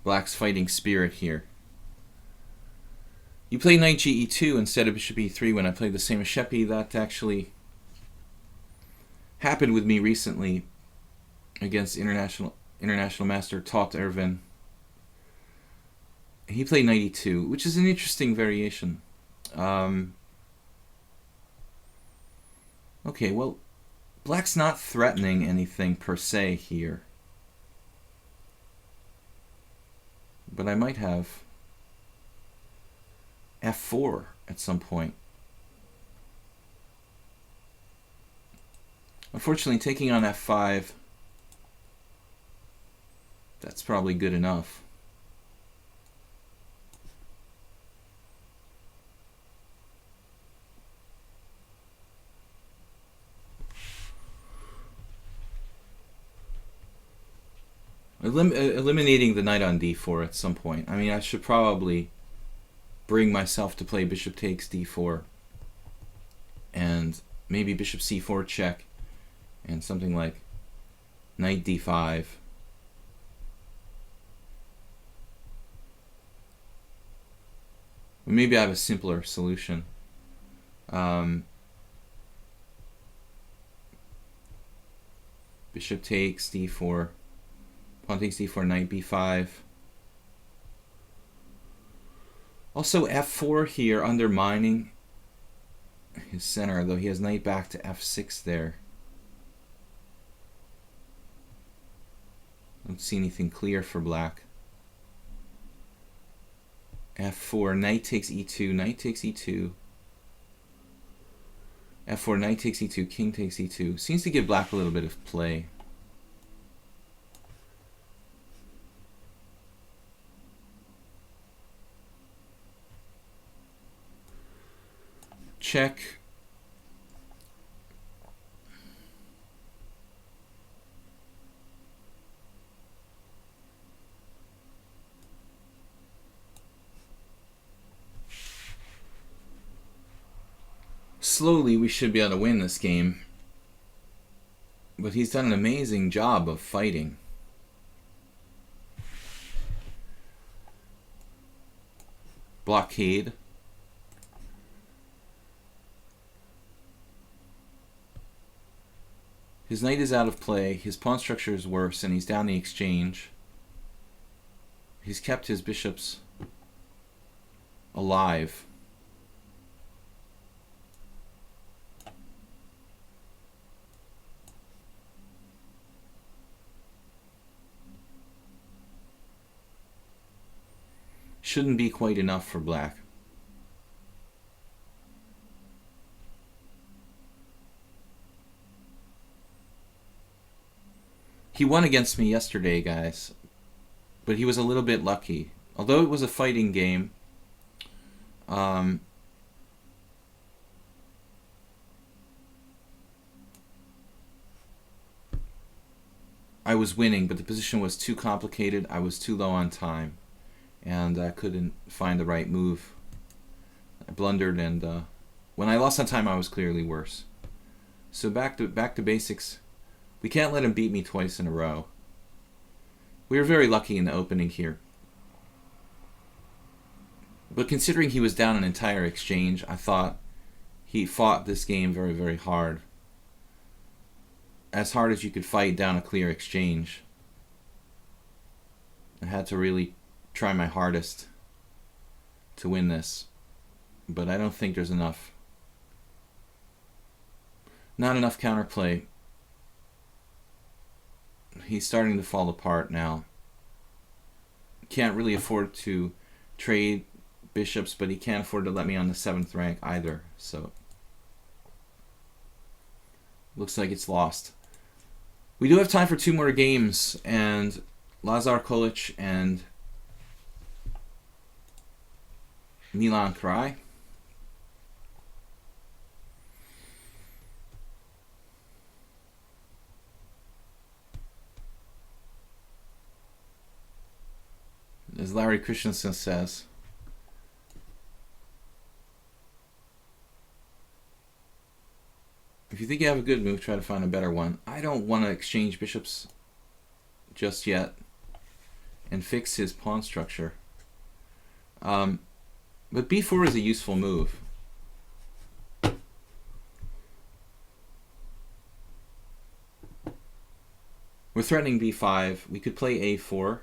black's fighting spirit here. You play knight ge2 instead of bishop e3 when I played the same as Sheppy. That actually happened with me recently against international master Tot Ervin. He played knight e2, which is an interesting variation. Okay, well, black's not threatening anything per se here. But I might have f4 at some point. Unfortunately, taking on f5, that's probably good enough. Eliminating the knight on d4 at some point. I mean, I should probably bring myself to play bishop takes d4 and maybe bishop c4 check and something like knight d5. Or maybe I have a simpler solution. Bishop takes d4, pawn takes d4, knight b5. Also f4 here, undermining his center, though he has knight back to f6 there. Don't see anything clear for black. f4, knight takes e2, knight takes e2. f4, knight takes e2, king takes e2. Seems to give black a little bit of play. Check. Slowly we should be able to win this game, but he's done an amazing job of fighting. Blockade. His knight is out of play, his pawn structure is worse, and he's down the exchange. He's kept his bishops alive. Shouldn't be quite enough for black. He won against me yesterday, guys, but he was a little bit lucky. Although it was a fighting game, I was winning, but the position was too complicated. I was too low on time, and I couldn't find the right move. I blundered, and when I lost on time, I was clearly worse. So back to basics. We can't let him beat me twice in a row. We were very lucky in the opening here. But considering he was down an entire exchange, I thought he fought this game very, very hard. As hard as you could fight down a clear exchange. I had to really try my hardest to win this. But I don't think there's enough. Not enough counterplay. He's starting to fall apart now. Can't really afford to trade bishops, but he can't afford to let me on the 7th rank either. So looks like it's lost. We do have time for 2 more games, and Lazar Kolic and Milan Kraj. As Larry Christensen says, if you think you have a good move, try to find a better one. I don't want to exchange bishops just yet and fix his pawn structure. But b4 is a useful move. We're threatening b5. We could play a4.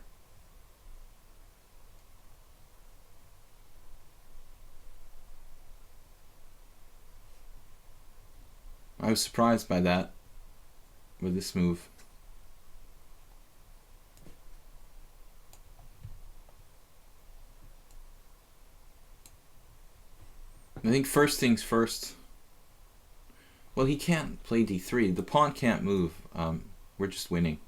I was surprised by that, with this move. I think first things first. Well, he can't play d3. The pawn can't move. We're just winning.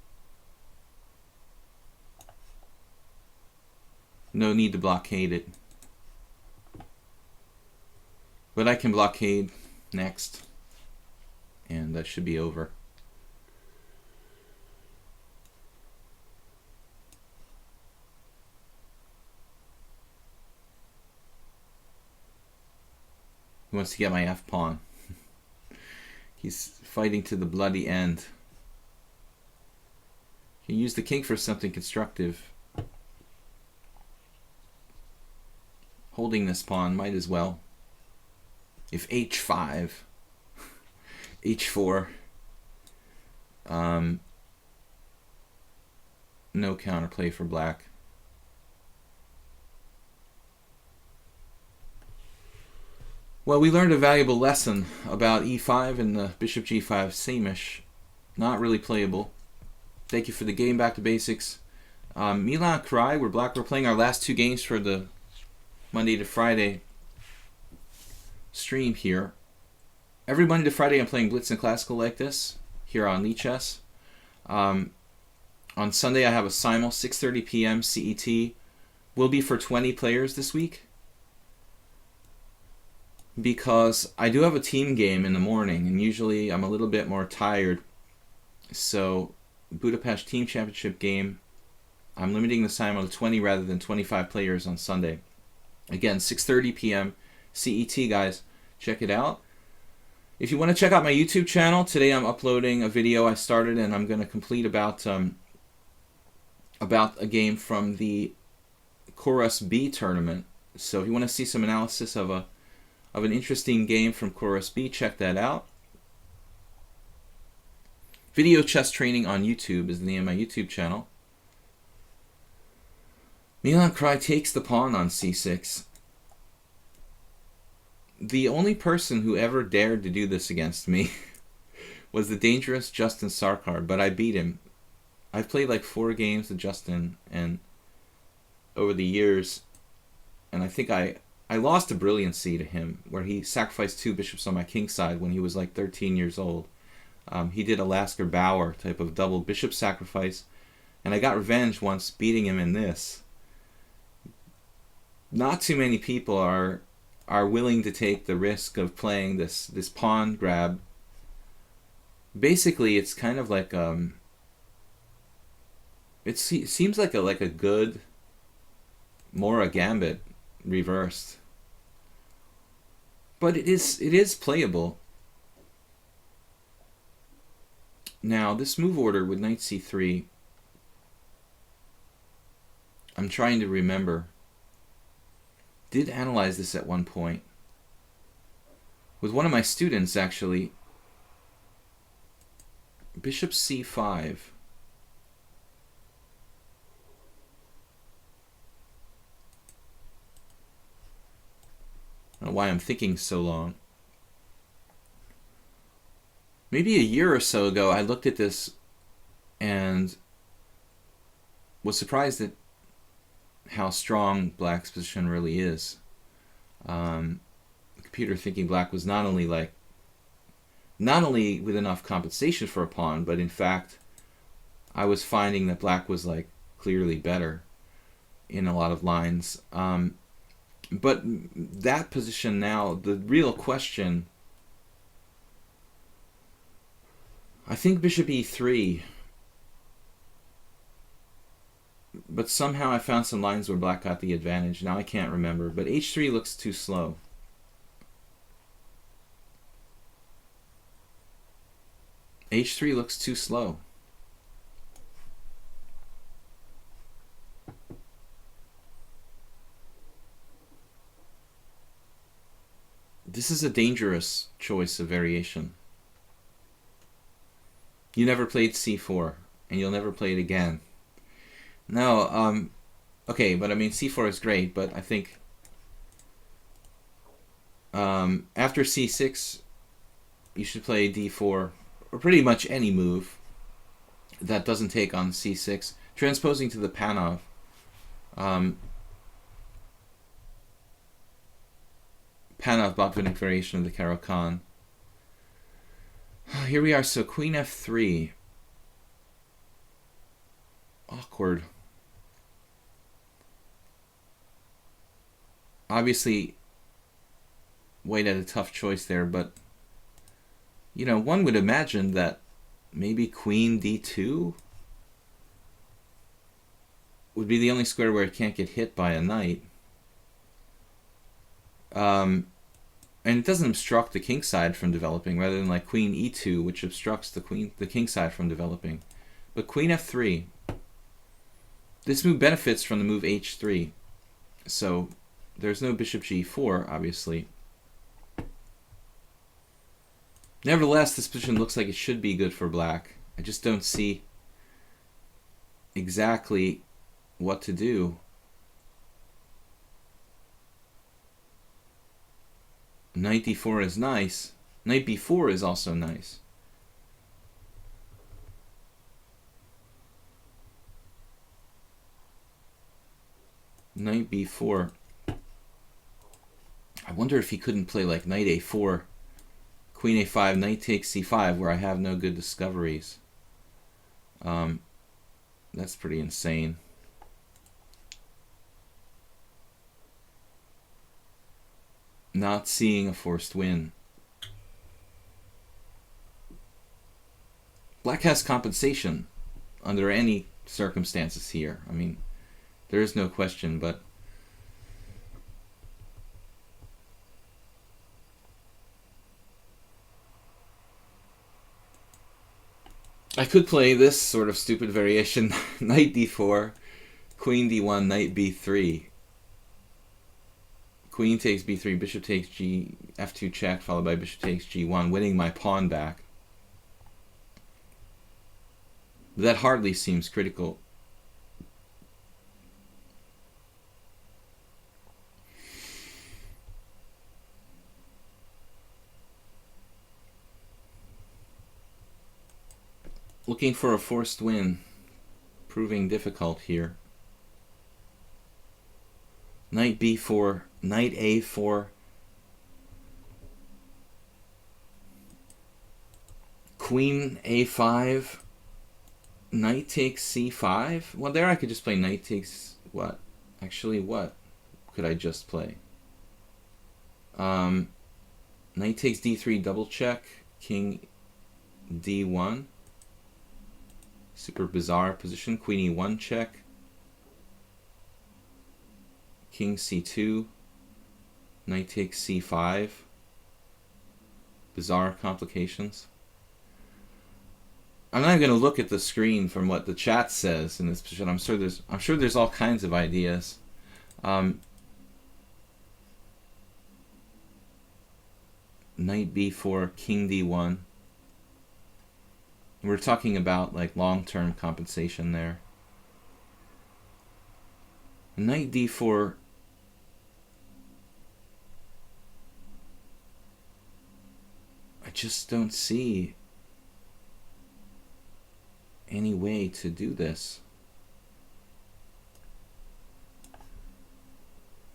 No need to blockade it. But I can blockade next. And that should be over. wants to get my f-pawn. He's fighting to the bloody end. He can use the king for something constructive. Holding this pawn, might as well. If h5, h4, no counterplay for black. Well, we learned a valuable lesson about e5 and the bishop g5 same-ish. Not really playable. Thank you for the game. Back to basics. Milan Cry, we're playing our last two games for the Monday to Friday stream here. Every Monday to Friday I'm playing Blitz and Classical like this here on lichess. On Sunday I have a simul, 6:30 p.m. CET. Will be for 20 players this week, because I do have a team game in the morning, and usually I'm a little bit more tired. So Budapest Team Championship game, I'm limiting the simul to 20 rather than 25 players on Sunday. Again, 6:30 p.m. CET, guys. Check it out. If you want to check out my YouTube channel, today I'm uploading a video I started, and I'm going to complete about a game from the Chorus B tournament. So if you want to see some analysis of an interesting game from Chorus B, check that out. Video Chess Training on YouTube is the name of my YouTube channel. Milan Cry takes the pawn on c6. The only person who ever dared to do this against me was the dangerous Justin Sarkar, but I beat him. I've played like 4 games with Justin and over the years, and I think I lost a brilliancy to him, where he sacrificed 2 bishops on my king side when he was like 13 years old. He did a Lasker Bauer type of double bishop sacrifice, and I got revenge once beating him in this. Not too many people are willing to take the risk of playing this pawn grab. Basically, it's kind of like it seems like a good Mora Gambit reversed, but it is playable. Now this move order with knight c3, I'm trying to remember. Did analyze this at one point with one of my students, actually. Bishop c5. I don't know why I'm thinking so long. Maybe a year or so ago, I looked at this and was surprised at how strong black's position really is. The computer thinking black was not only with enough compensation for a pawn, but in fact, I was finding that black was like clearly better in a lot of lines. But that position now, the real question, I think bishop e3, but somehow I found some lines where black got the advantage. Now I can't remember, but h3 looks too slow. h3 looks too slow. This is a dangerous choice of variation. You never played c4, and you'll never play it again. No, okay, but I mean, c4 is great, but I think after c6, you should play d4, or pretty much any move that doesn't take on c6. Transposing to the Panov, Panov-Botvinnik variation of the Caro-Kann. Here we are, so queen f3. Awkward. Obviously, White had a tough choice there, but you know, one would imagine that maybe queen d2 would be the only square where it can't get hit by a knight. And it doesn't obstruct the king side from developing, rather than like queen e2, which obstructs the king side from developing. But queen f3. This move benefits from the move h3. So there's no bishop g4, obviously. Nevertheless, this position looks like it should be good for black. I just don't see exactly what to do. Knight d4 is nice. Knight b4 is also nice. Knight b4. I wonder if he couldn't play like knight a4, queen a5, knight takes c5, where I have no good discoveries. That's pretty insane. Not seeing a forced win. Black has compensation under any circumstances here. I mean, there is no question, but I could play this sort of stupid variation, knight d4, queen d1, knight b3. Queen takes b3, bishop takes g, f2 check, followed by bishop takes g1, winning my pawn back. But that hardly seems critical. Looking for a forced win, proving difficult here. Knight b4, knight a4, queen a5, knight takes c5. Well, there I could just play knight takes what? Actually, what could I just play? Knight takes d3, double check, king d1. Super bizarre position. Queen e1 check. King c2. Knight takes c5. Bizarre complications. I'm not going to look at the screen from what the chat says in this position. I'm sure there's all kinds of ideas. Knight b4, king d1. We're talking about like long-term compensation there. Knight d4. I just don't see any way to do this.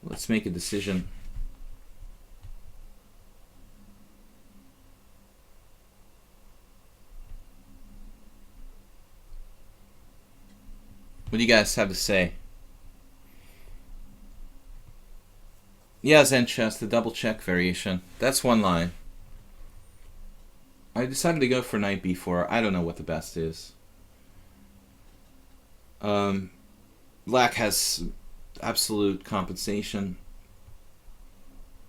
Let's make a decision. What do you guys have to say? Yeah, Zen chess, the double check variation. That's one line. I decided to go for knight b4. I don't know what the best is. Black has absolute compensation.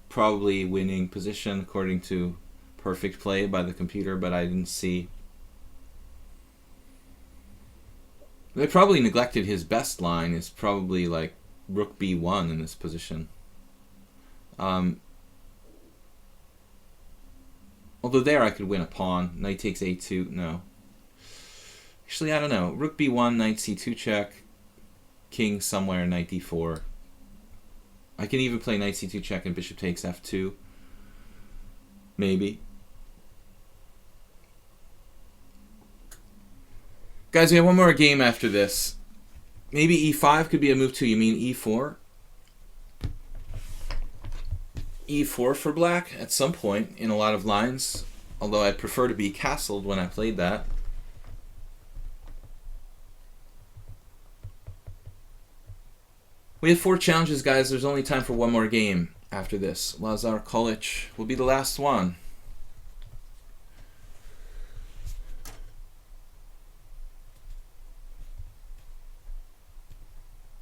Probably winning position according to perfect play by the computer, but I didn't see. They probably neglected his best line, is probably like rook b1 in this position. Although there I could win a pawn. Knight takes a2. No. Actually, I don't know. Rook b1, knight c2 check. King somewhere, knight d4. I can even play knight c2 check and bishop takes f2. Maybe. Guys, we have one more game after this. Maybe e5 could be a move too. You mean e4? e4 for black at some point in a lot of lines. Although I'd prefer to be castled when I played that. We have 4 challenges, guys. There's only time for one more game after this. Lazar Kolic will be the last one.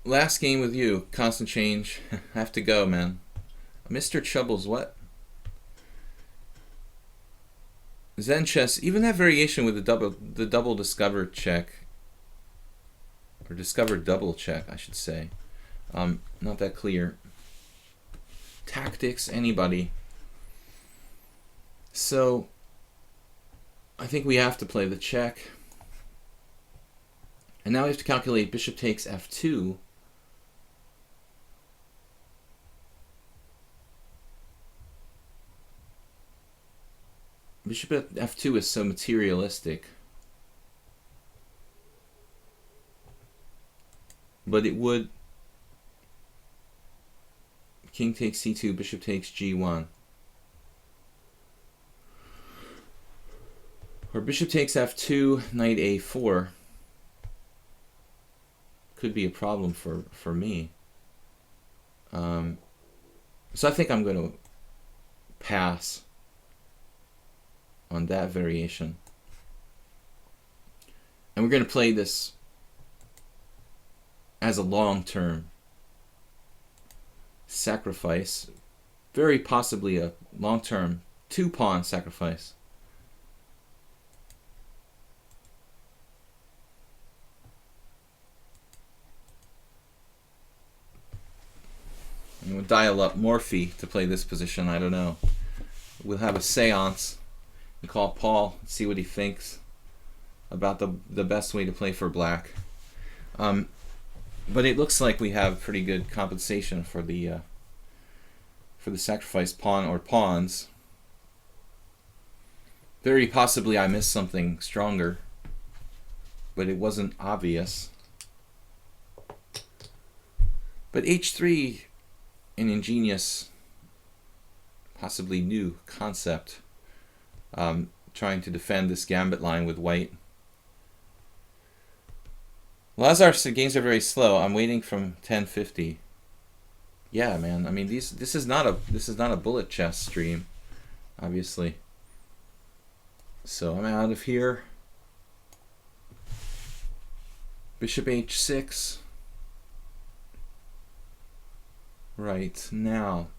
Last game with you. Constant change. I have to go, man. Mr. Chubbles, what? Zen chess, even that variation with the double discover check, or discovered double check, I should say. Not that clear. Tactics, anybody. So I think we have to play the check. And now we have to calculate bishop takes f2. Bishop at f2 is so materialistic. But it would... King takes c2, bishop takes g1. Or bishop takes f2, knight a4. Could be a problem for me. So I think I'm going to pass on that variation. And we're going to play this as a long-term sacrifice. Very possibly a long-term two-pawn sacrifice. And we'll dial up Morphy to play this position. I don't know. We'll have a seance and call Paul, see what he thinks about the best way to play for black. But it looks like we have pretty good compensation for the sacrifice pawn or pawns. Very possibly I missed something stronger, but it wasn't obvious. But h3, an ingenious, possibly new concept, trying to defend this gambit line with white. Lazar's games are very slow. I'm waiting from 10:50. Yeah, man. I mean, this is not a bullet chess stream, obviously. So I'm out of here. Bishop h6. Right now.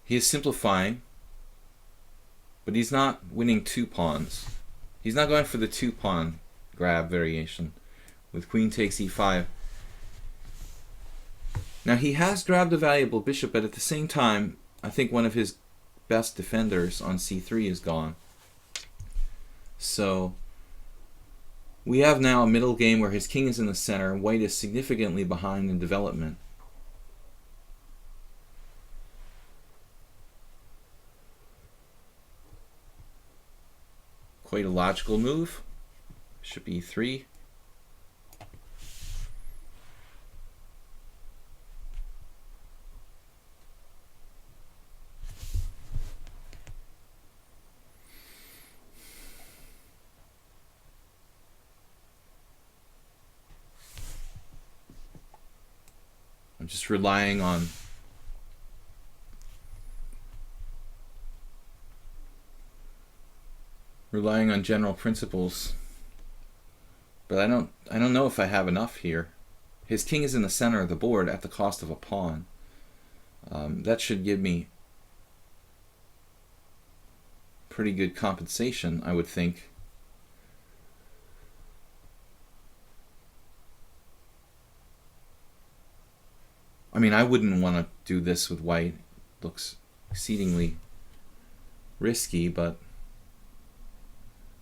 He is simplifying, but he's not winning two pawns. He's not going for the two-pawn grab variation with queen takes e5. Now he has grabbed a valuable bishop, but at the same time, I think one of his best defenders on c3 is gone. So we have now a middle game where his king is in the center. White is significantly behind in development. Quite a logical move. Bishop e3. I'm just relying on general principles, but I don't know if I have enough here. His king is in the center of the board at the cost of a pawn. That should give me pretty good compensation, I would think. I mean, I wouldn't want to do this with white. It looks exceedingly risky, but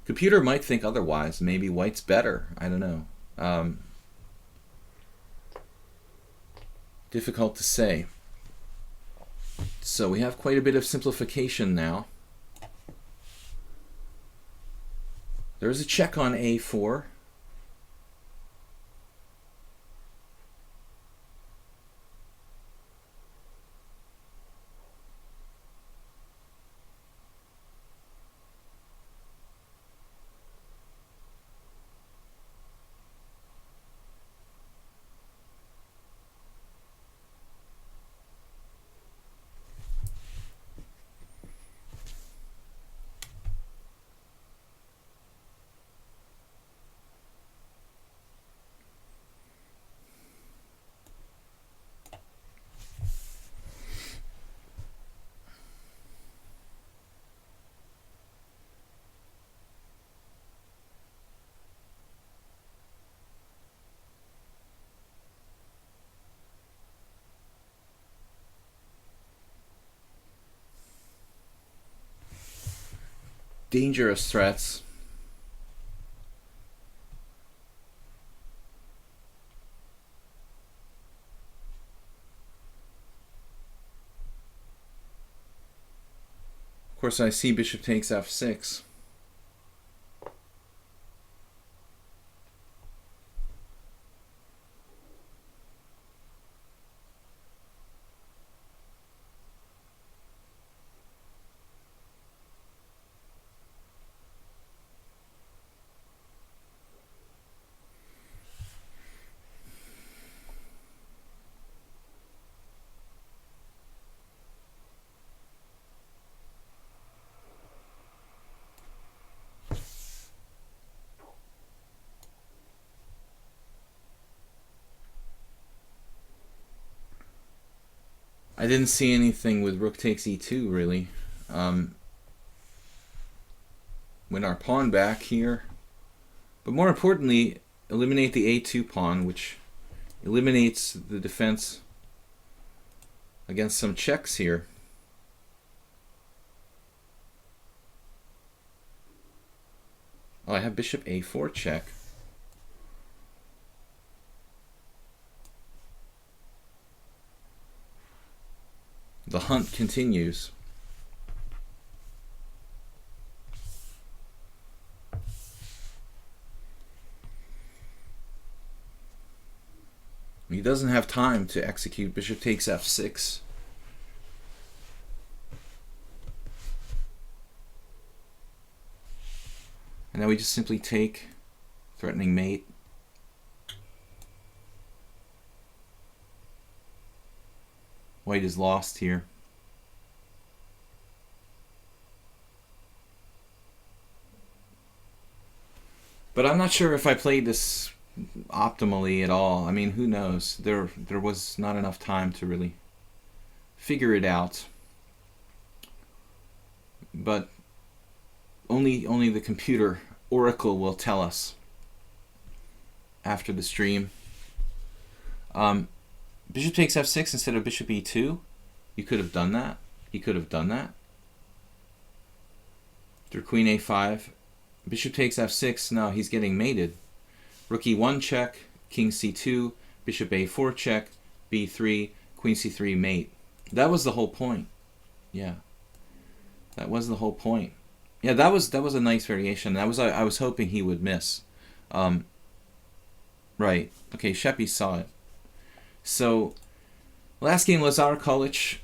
computer might think otherwise. Maybe white's better. I don't know. Difficult to say. So we have quite a bit of simplification now. There's a check on a4. dangerous threats. Of course, I see bishop takes f6. I didn't see anything with rook takes e2, really. Win our pawn back here. But more importantly, eliminate the a2 pawn, which eliminates the defense against some checks here. Oh, I have bishop a4 check. The hunt continues. He doesn't have time to execute bishop takes f6. And now we just simply take, threatening mate. White is lost here. But I'm not sure if I played this optimally at all. I mean, who knows? There was not enough time to really figure it out. But only the computer oracle will tell us after the stream. Bishop takes f6 instead of bishop e2. You could have done that. He could have done that. Through queen a5. Bishop takes f6. No, he's getting mated. Rook e1 check. King c2. Bishop a4 check. b3. Queen c3 mate. That was the whole point. Yeah. That was the whole point. Yeah, that was a nice variation. I was hoping he would miss. Right. Okay, Sheppy saw it. So, last game, Lazar Kulich.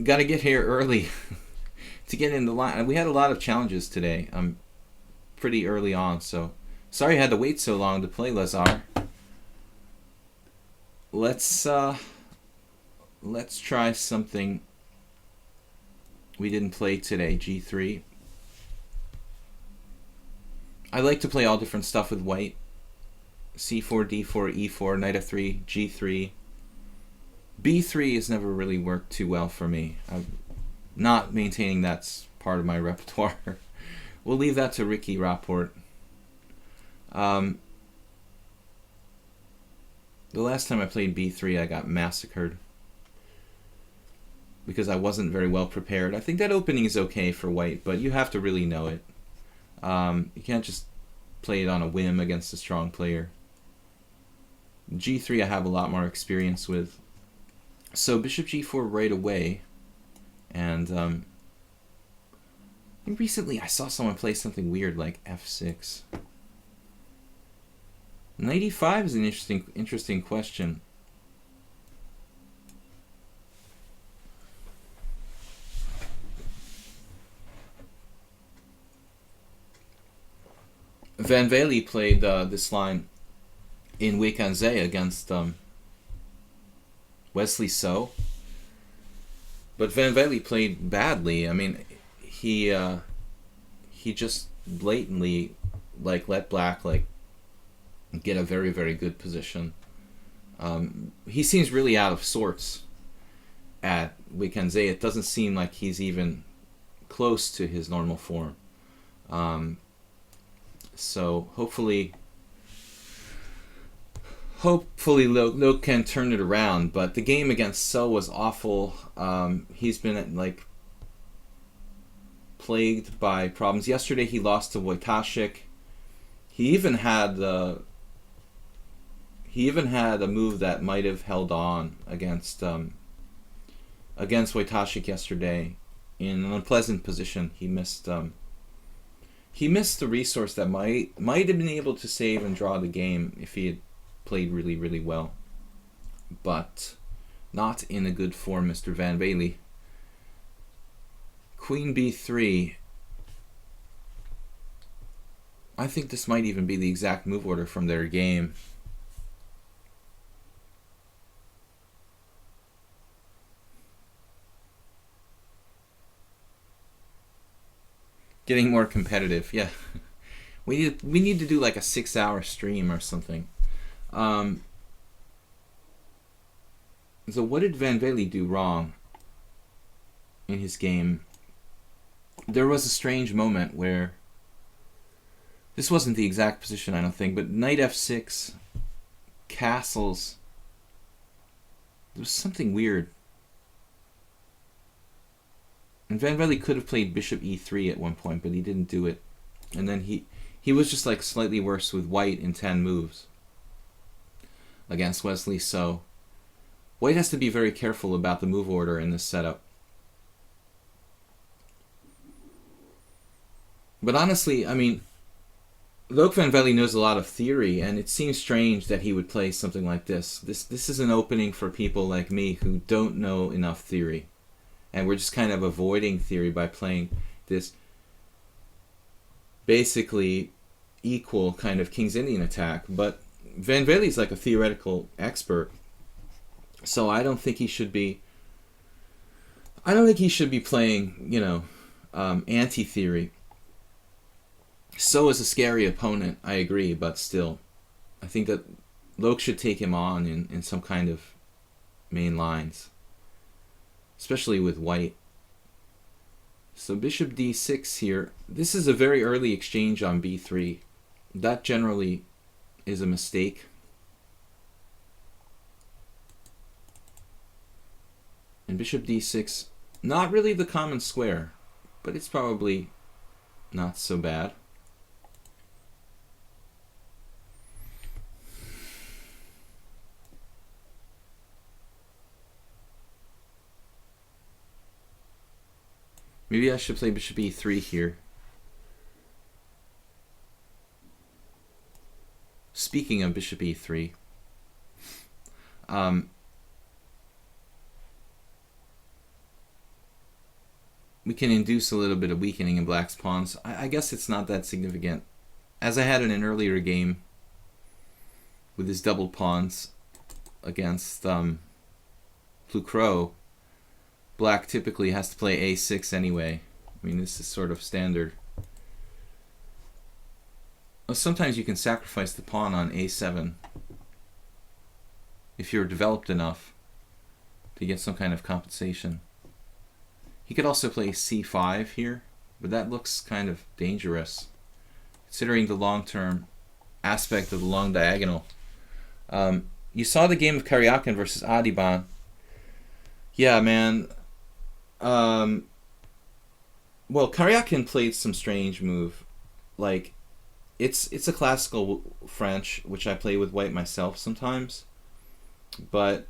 Got to get here early to get in the line. We had a lot of challenges today. Pretty early on, so sorry I had to wait so long to play Lazar. Let's try something we didn't play today. G3. I like to play all different stuff with white. C4, D4, E4, knight f3, G3. B3 has never really worked too well for me. I'm not maintaining that's part of my repertoire. We'll leave that to Ricky Rapport. The last time I played B3, I got massacred because I wasn't very well prepared. I think that opening is okay for white, but you have to really know it. You can't just play it on a whim against a strong player. G3 I have a lot more experience with. So bishop G4 right away. And I think recently I saw someone play something weird like F6. Knight E5 is an interesting question. Van Velde played this line in Weekendze against Wesley So. But Van Velde played badly. I mean, he just blatantly let black get a very, very good position. He seems really out of sorts at Weekendze. It doesn't seem like he's even close to his normal form. So hopefully Loke can turn it around. But the game against So was awful. He's been plagued by problems. Yesterday he lost to Wojtaszek. He even had a move that might have held on against Wojtaszek yesterday in an unpleasant position. He missed the resource that might have been able to save and draw the game if he had played really, really well. But not in a good form, Mr. Van Bailey. Queen b3. I think this might even be the exact move order from their game. Getting more competitive, yeah. We need to do like a 6-hour stream or something. So what did Van Bailey do wrong in his game? There was a strange moment where this wasn't the exact position, I don't think, but knight f6, castles. There was something weird. And Van Bailey could have played bishop e3 at one point, but he didn't do it. And then he was just like slightly worse with white in 10 moves against Wesley. So white has to be very careful about the move order in this setup. But honestly, I mean, Loke Van Bailey knows a lot of theory, and it seems strange that he would play something like this. This is an opening for people like me who don't know enough theory. And we're just kind of avoiding theory by playing this basically equal kind of King's Indian attack. But Van Bailey's like a theoretical expert, so I don't think he should be playing, you know, anti-theory. So is a scary opponent, I agree, but still, I think that Loke should take him on in some kind of main lines, especially with white. So bishop d6 here. This is a very early exchange on b3. That generally is a mistake. And bishop d6, not really the common square, but it's probably not so bad. Maybe I should play bishop e3 here. Speaking of bishop e3, we can induce a little bit of weakening in black's pawns. I guess it's not that significant. As I had in an earlier game with his double pawns against Flucrow, black typically has to play a6 anyway. I mean, this is sort of standard. Well, sometimes you can sacrifice the pawn on a7 if you're developed enough to get some kind of compensation. He could also play c5 here, but that looks kind of dangerous considering the long-term aspect of the long diagonal. You saw the game of Karyakin versus Adiban. Yeah, man. Well, Karyakin played some strange move. Like, it's a classical French, which I play with white myself sometimes. But,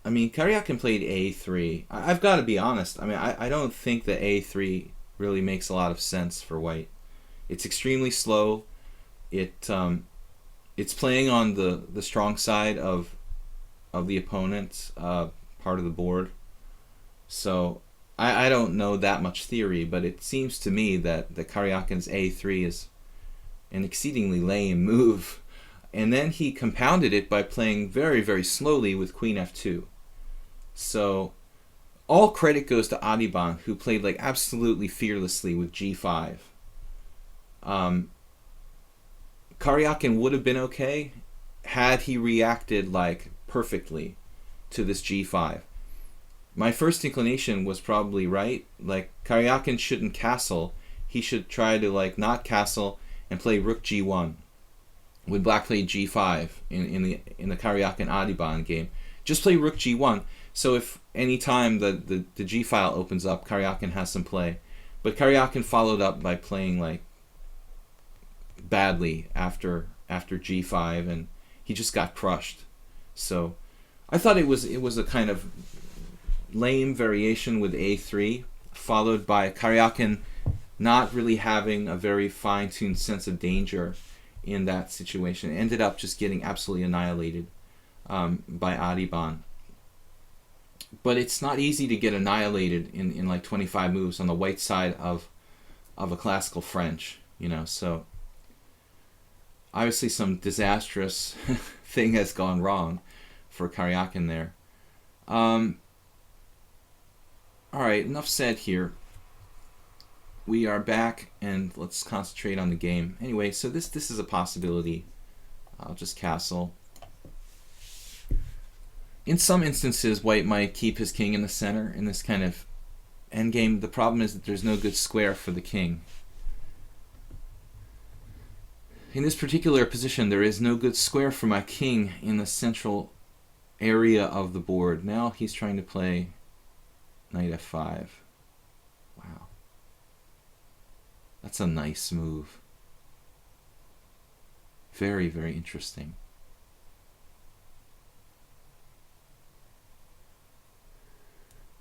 I mean, Karyakin played a3. I've got to be honest. I mean, I don't think that a3 really makes a lot of sense for white. It's extremely slow. It's playing on the strong side of the opponent's part of the board. So I don't know that much theory, but it seems to me that the Karyakin's a3 is an exceedingly lame move. And then he compounded it by playing very, very slowly with queen f2. So all credit goes to Adiban, who played like absolutely fearlessly with g5. Karyakin would have been okay had he reacted like perfectly to this g5. My first inclination was probably right. Like, Karyakin shouldn't castle. He should try to like not castle and play rook g1. When black played g5 in the Karyakin Adiban game, just play rook g1. So if any time the G file opens up, Karyakin has some play. But Karyakin followed up by playing like badly after G5, and he just got crushed. So I thought it was a kind of lame variation with A3, followed by Karyakin not really having a very fine-tuned sense of danger in that situation. It ended up just getting absolutely annihilated by Adiban. But it's not easy to get annihilated in like 25 moves on the white side of a classical French, you know. So obviously some disastrous thing has gone wrong for Karyakin there. All right, enough said here. We are back, and let's concentrate on the game. Anyway, so this is a possibility. I'll just castle. In some instances, white might keep his king in the center in this kind of endgame. The problem is that there's no good square for the king. In this particular position, there is no good square for my king in the central area of the board. Now he's trying to play knight f5. Wow. That's a nice move. Very, very interesting.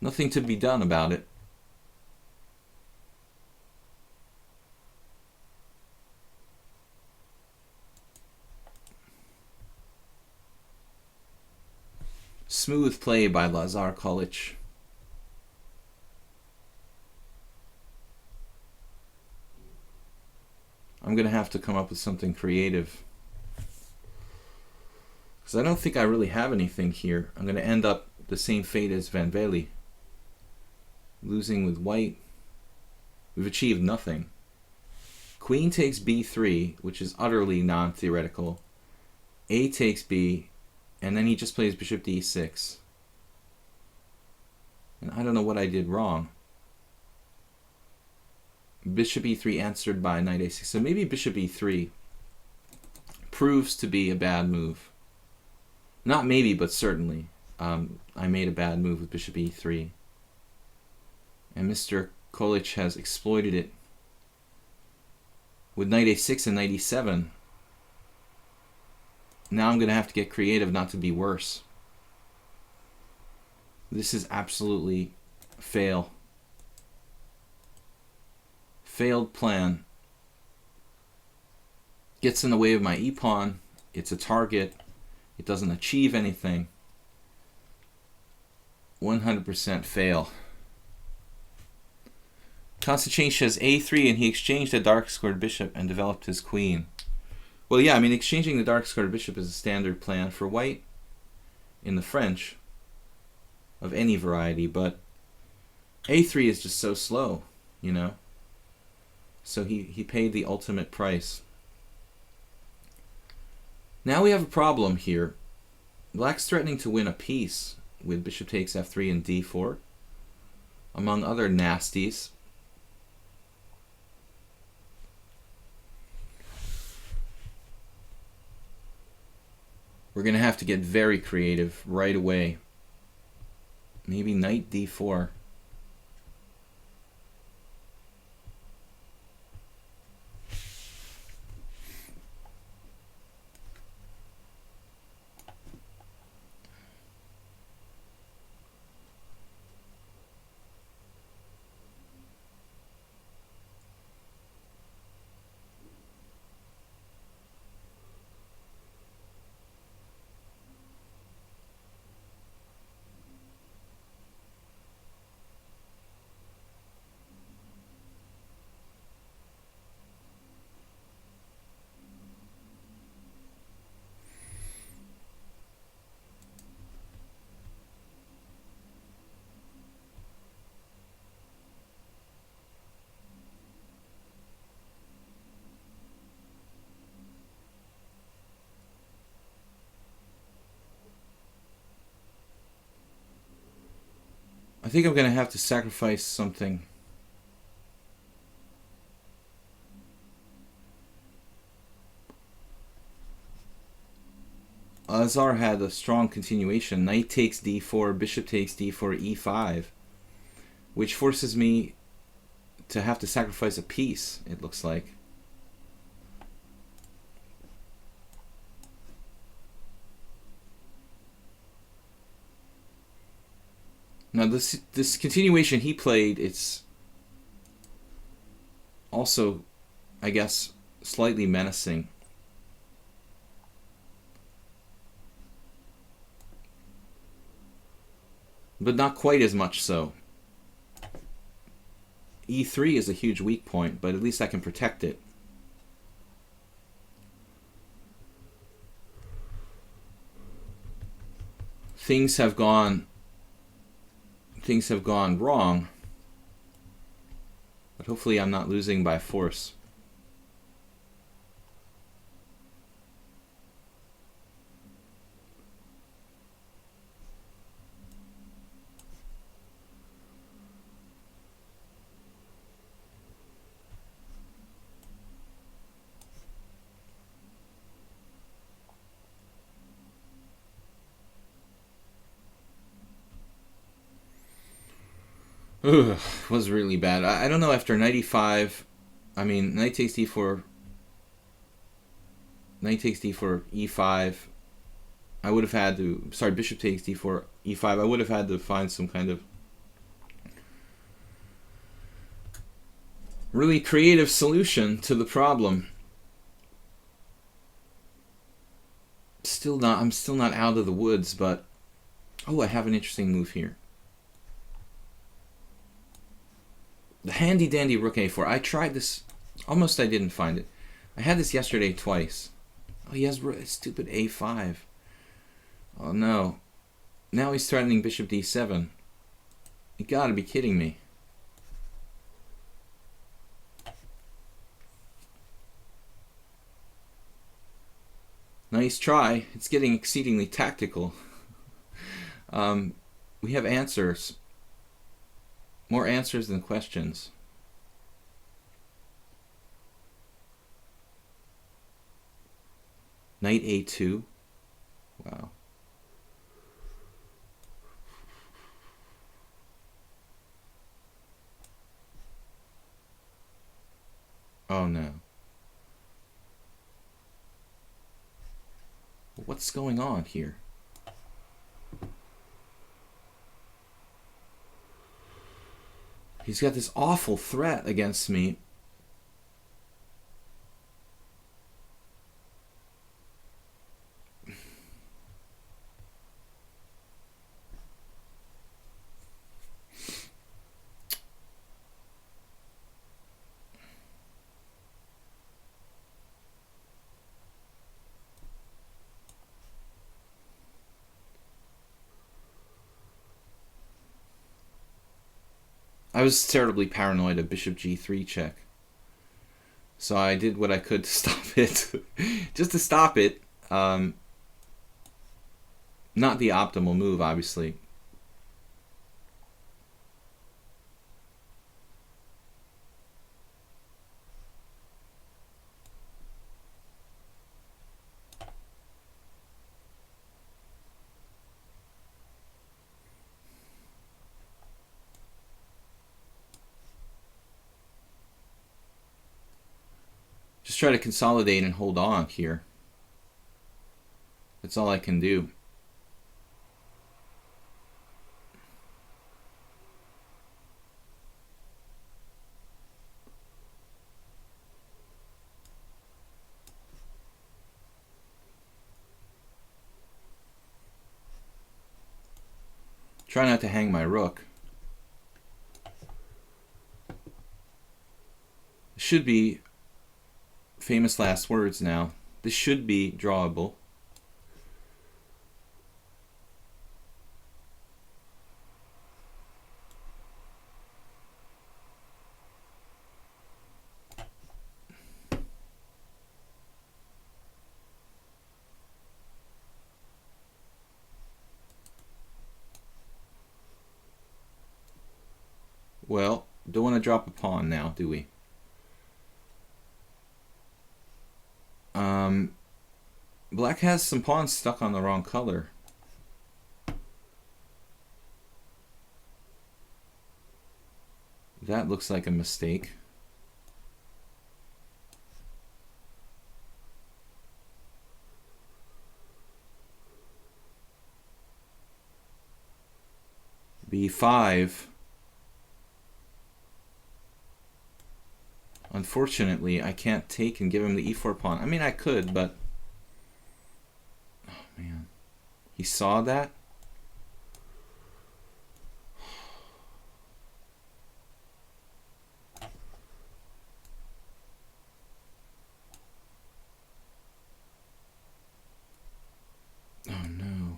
Nothing to be done about it. Smooth play by Lazar Kolic. I'm going to have to come up with something creative, because I don't think I really have anything here. I'm going to end up the same fate as Van Velde. Losing with white. We've achieved nothing. Queen takes b3, which is utterly non-theoretical. A takes b, and then he just plays bishop d6. And I don't know what I did wrong. Bishop e3 answered by knight a6. So maybe bishop e3 proves to be a bad move. Not maybe, but certainly. I made a bad move with bishop e3. And Mr. Kolic has exploited it with knight a6 and knight e7. Now I'm going to have to get creative not to be worse. This is absolutely fail. Failed plan. Gets in the way of my e-pawn. It's a target. It doesn't achieve anything. 100% fail. Constantine has a3, and he exchanged a dark squared bishop and developed his queen. Well, yeah, I mean, exchanging the dark squared bishop is a standard plan for white in the French of any variety, but a3 is just so slow, you know. So he paid the ultimate price. Now we have a problem here. Black's threatening to win a piece with bishop takes f3 and d4, among other nasties. We're going to have to get very creative right away. Maybe knight d4. I think I'm going to have to sacrifice something. Azar had a strong continuation. Knight takes d4, bishop takes d4, e5, which forces me to have to sacrifice a piece, it looks like. Now this continuation he played, it's also, I guess, slightly menacing. But not quite as much so. E3 is a huge weak point, but at least I can protect it. Things have gone wrong, but hopefully I'm not losing by force. Ugh, was really bad. I don't know, after knight e5, I mean, knight takes d4, e5, I would have had to, sorry, bishop takes d4, e5, I would have had to find some kind of really creative solution to the problem. I'm still not out of the woods, but, oh, I have an interesting move here. The handy dandy rook a4. I tried this. Almost I didn't find it. I had this yesterday twice. Oh, he has stupid a5. Oh no. Now he's threatening bishop d7. You gotta be kidding me. Nice try. It's getting exceedingly tactical. We have answers. More answers than questions. Knight a2. Wow. Oh no. What's going on here? He's got this awful threat against me. I was terribly paranoid of bishop g3 check. So I did what I could to stop it. Just to stop it. Not the optimal move, obviously. Just try to consolidate and hold on here. That's all I can do. Try not to hang my rook. Should be famous last words now. This should be drawable. Well, don't want to drop a pawn now, do we? Black has some pawns stuck on the wrong color. That looks like a mistake. B5. Unfortunately, I can't take and give him the e4 pawn. I mean, I could, but... Oh, man. He saw that? Oh, no.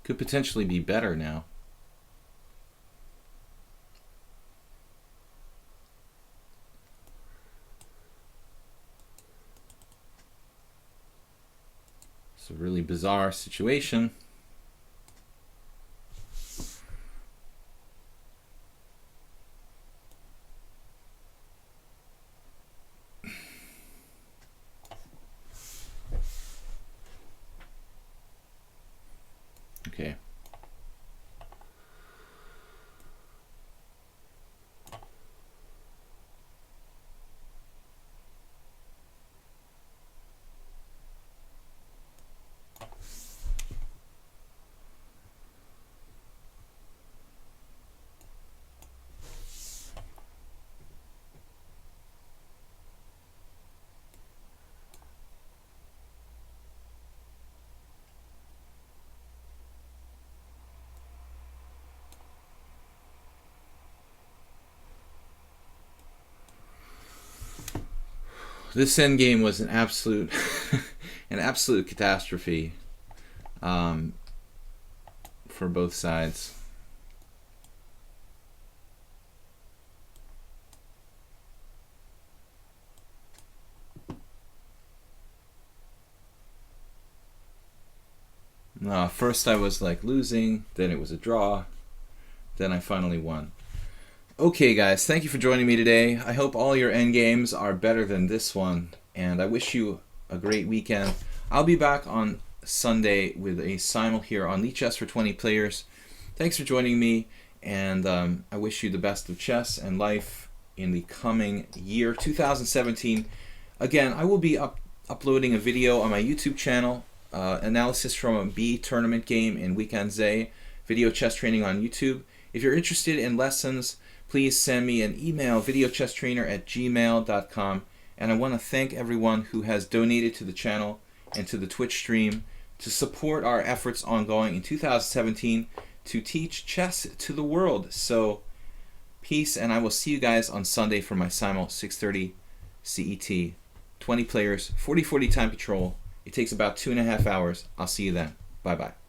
Could potentially be better now. It's a really bizarre situation. Okay. This endgame was an absolute, an absolute catastrophe for both sides. First I was like losing, then it was a draw, then I finally won. Okay guys, thank you for joining me today. I hope all your endgames are better than this one, and I wish you a great weekend. I'll be back on Sunday with a simul here on lichess for 20 players. Thanks for joining me, and I wish you the best of chess and life in the coming year, 2017. Again, I will be uploading a video on my YouTube channel, analysis from a B tournament game in Weekend Z, video chess training on YouTube. If you're interested in lessons, please send me an email, videochesstrainer@gmail.com. And I want to thank everyone who has donated to the channel and to the Twitch stream to support our efforts ongoing in 2017 to teach chess to the world. So, peace, and I will see you guys on Sunday for my simul 6:30 CET. 20 players, 40-40 time control. It takes about 2.5 hours. I'll see you then. Bye-bye.